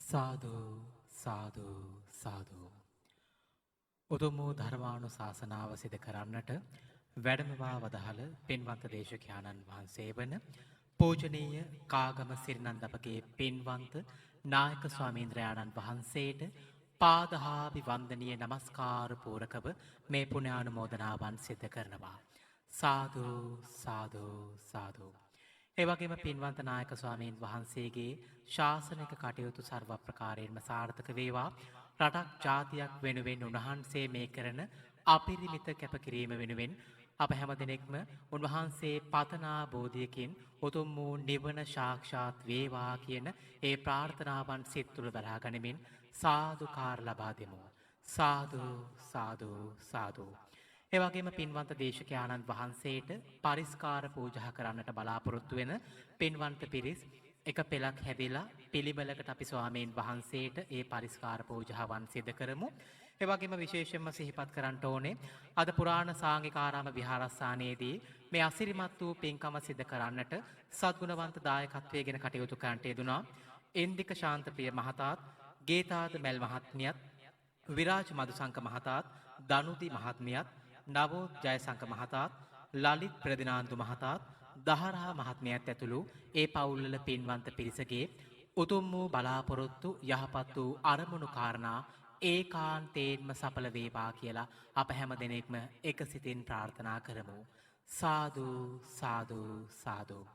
[SPEAKER 2] සාදු සාදු සාදු. උතුම් වූ ධර්මානුශාසනාව සිදු කරන්නට වැඩමවා වදාළ පින්වන්ත දේශකයාණන් වහන්සේ වන පූජනීය කාගම සිරිනන්දපගේ පින්වන්ත නායක ස්වාමීන්ද්‍රයාණන් වහන්සේට පාදහාභි වන්දනීය නමස්කාර පූරකව මේ පුණ්‍යානුමෝදනාවන් සිදු කරනවා. සාදු සාදු සාදු. එවගේම පින්වන්ත නායක ස්වාමීන් වහන්සේගේ ශාසනික කටයුතු සර්ව ප්‍රකාරයෙන්ම සාර්ථක වේවා. රටක් ජාතියක් වෙනුවෙන් උන්වහන්සේ මේ කරන අපිරිමිත කැපකිරීම වෙනුවෙන් අප හැම දෙනෙක්ම උන්වහන්සේ පතනා බෝධියකින් උතුම් වූ නිවන සාක්ෂාත් වේවා කියන ඒ ප්‍රාර්ථනාවන් සිත් තුළ දරා ගනිමින් සාදුකාර ලබා දෙමු. සාදු සාදු සාදු. එවගේම පින්වන්ත දේශකයාණන් වහන්සේට පරිස්කාර පූජා කරන්නට බලාපොරොත්තු වෙන පින්වන්ත පිරිස් එක පෙළක් හැදිලා පිළිවෙලකට අපි ස්වාමීන් වහන්සේට ඒ පරිස්කාර පූජාවන් සිදු කරමු. එවගේම විශේෂයෙන්ම සිහිපත් කරන්න ඕනේ අද පුරාණ සාංඝිකාරාම විහාරස්ථානයේදී මේ අසිරිමත් වූ පින්කම සිදු කරන්නට සත්ගුණවන්ත දායකත්වයෙන් කටයුතු කරන්නට යෙදුනා ඉන්දික ශාන්තප්‍රිය මහතාත්, ගේතාද මැල් මහත්මියත්, විරාජ් මදුසංක මහතාත්, දනුති මහත්මියත්, නවෝත් ජයසංක මහතාත්, ලලිත් ප්‍රදිනාන්දු මහතාත්, දහරා මහත්මියත් ඇතුළු ඒ පවුල්වල පින්වන්ත පිරිසගේ උතුම් වූ බලාපොරොත්තු යහපත් වූ අරමුණු කාරණා ඒකාන්තයෙන්ම සඵල වේවා කියලා අප හැම දෙනෙක්ම එකසිතින් ප්‍රාර්ථනා කරමු. සාදු සාදු සාදු.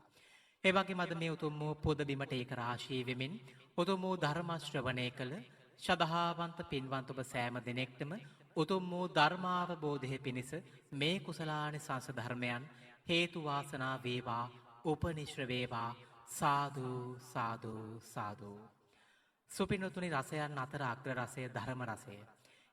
[SPEAKER 2] ඒ වගේම අද මේ උතුම් වූ පොද බිමට ඒක රාශී වෙමින් උතුම් වූ ධර්ම ශ්‍රවණය කළ ශදහාවන්ත පින්වන්ත ඔබ සෑම දෙනෙක්ටම උතුම් වූ ධර්මාවබෝධය පිණිස මේ කුසලානිසංස ධර්මයන් හේතු වාසනා වේවා, උපනිශ්‍ර වේවා. සාදු සාදු සාදු. සුපින්වතුනි, රසයන් අතර අග්‍ර රසය ධර්ම රසය.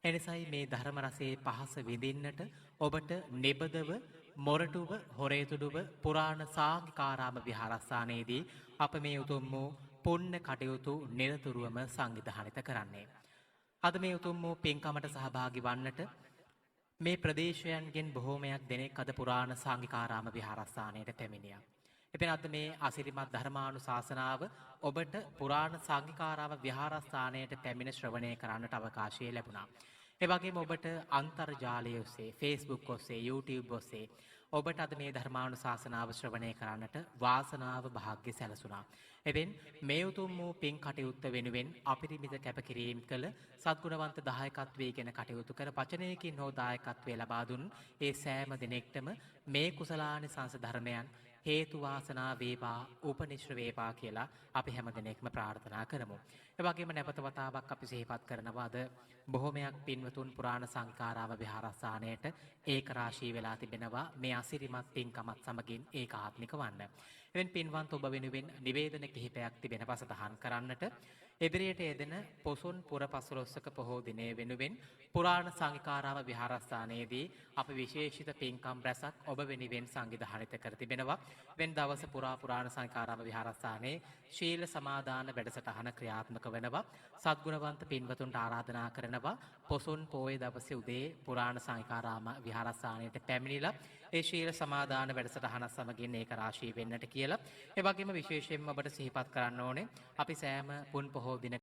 [SPEAKER 2] එනිසයි මේ ධර්ම රසයේ පහස විඳින්නට ඔබට නිබදව මොරටුව හොරේතුඩුව පුරාණ සාංඝිකාරාම විහාරස්ථානයේදී අප මේ උතුම් වූ පුණ්‍ය කටයුතු නිරතුරුවම සංවිධානිත කරන්නේ. අද මේ උතුම් වූ පින්කමට සහභාගී වන්නට මේ ප්‍රදේශයන්ගෙන් බොහෝමයක් දෙනෙක් අද පුරාණ සාංඝිකාරාම විහාරස්ථානයට පැමිණියා. එතන අද මේ අසිරිමත් ධර්මානුශාසනාව ඔබට පුරාණ සාංඝිකාරාම විහාරස්ථානයට පැමිණ ශ්‍රවණය කරන්නට අවකාශය ලැබුණා. ඒ වගේම ඔබට අන්තර්ජාලය ඔස්සේ, Facebook ඔස්සේ, YouTube ඔස්සේ ඔබට අද මේ ධර්මානුශාසනාව ශ්‍රවණය කරන්නට වාසනාව භාග්‍ය සැලසුණා. එබැවින් මේ උතුම් වූ පින් කටයුත්ත වෙනුවෙන් අපරිමිත කැපකිරීම කළ සත්ගුණවන්ත දායකත්වයෙන් කටයුතු කර වචනයකින් හෝ දායකත්වය ලබා දුන් ඒ සෑම දෙනෙක්ටම මේ කුසලානිසංස ධර්මයන් හේතු වාසනා වේවා, උපනිශ්‍ර වේවා කියලා අපි හැම දෙනෙක්ම ප්‍රාර්ථනා කරමු. ඒ වගේම නැවත වතාවක් අපි සිහිපත් කරනවා අද බොහෝමයක් පින්වතුන් පුරාණ සංඝාරාම විහාරස්ථානයට ඒක රාශී වෙලා තිබෙනවා මේ අසිරිමත් පින්කමත් සමගින් ඒකාත්මික වන්න. එවෙන් පින්වන්ත ඔබ වෙනුවෙන් නිවේදන කිහිපයක් තිබෙන පසතහන් කරන්නට ඉදිරියට යෙදෙන පොසොන් පුර පසළොස්වක පොහෝ දිනය වෙනුවෙන් පුරාණ සංඝාරාම විහාරස්ථානයේදී අපි විශේෂිත පින්කම් රැසක් ඔබ වෙනුවෙන් සංවිධානිත කර තිබෙනවා. වෙන දවස පුරා පුරාණ සංඝාරාම විහාරස්ථානයේ ශීල සමාදාන වැඩසටහන ක්‍රියාත්මක වෙනවා. සත්ගුණවන්ත පින්වතුන්ට ආරාධනා කරනවා පොසොන් පෝය දවසේ උදේ පුරාණ සංඝාරාම විහාරස්ථානයට පැමිණිලා ඒ ශීල සමාදාන වැඩසටහන සමගින් ඒක රාශී වෙන්නට කියලා. ඒ වගේම විශේෂයෙන්ම ඔබට සිහිපත් කරන්න ඕනේ අපි සෑම පුන් පොහෝ දින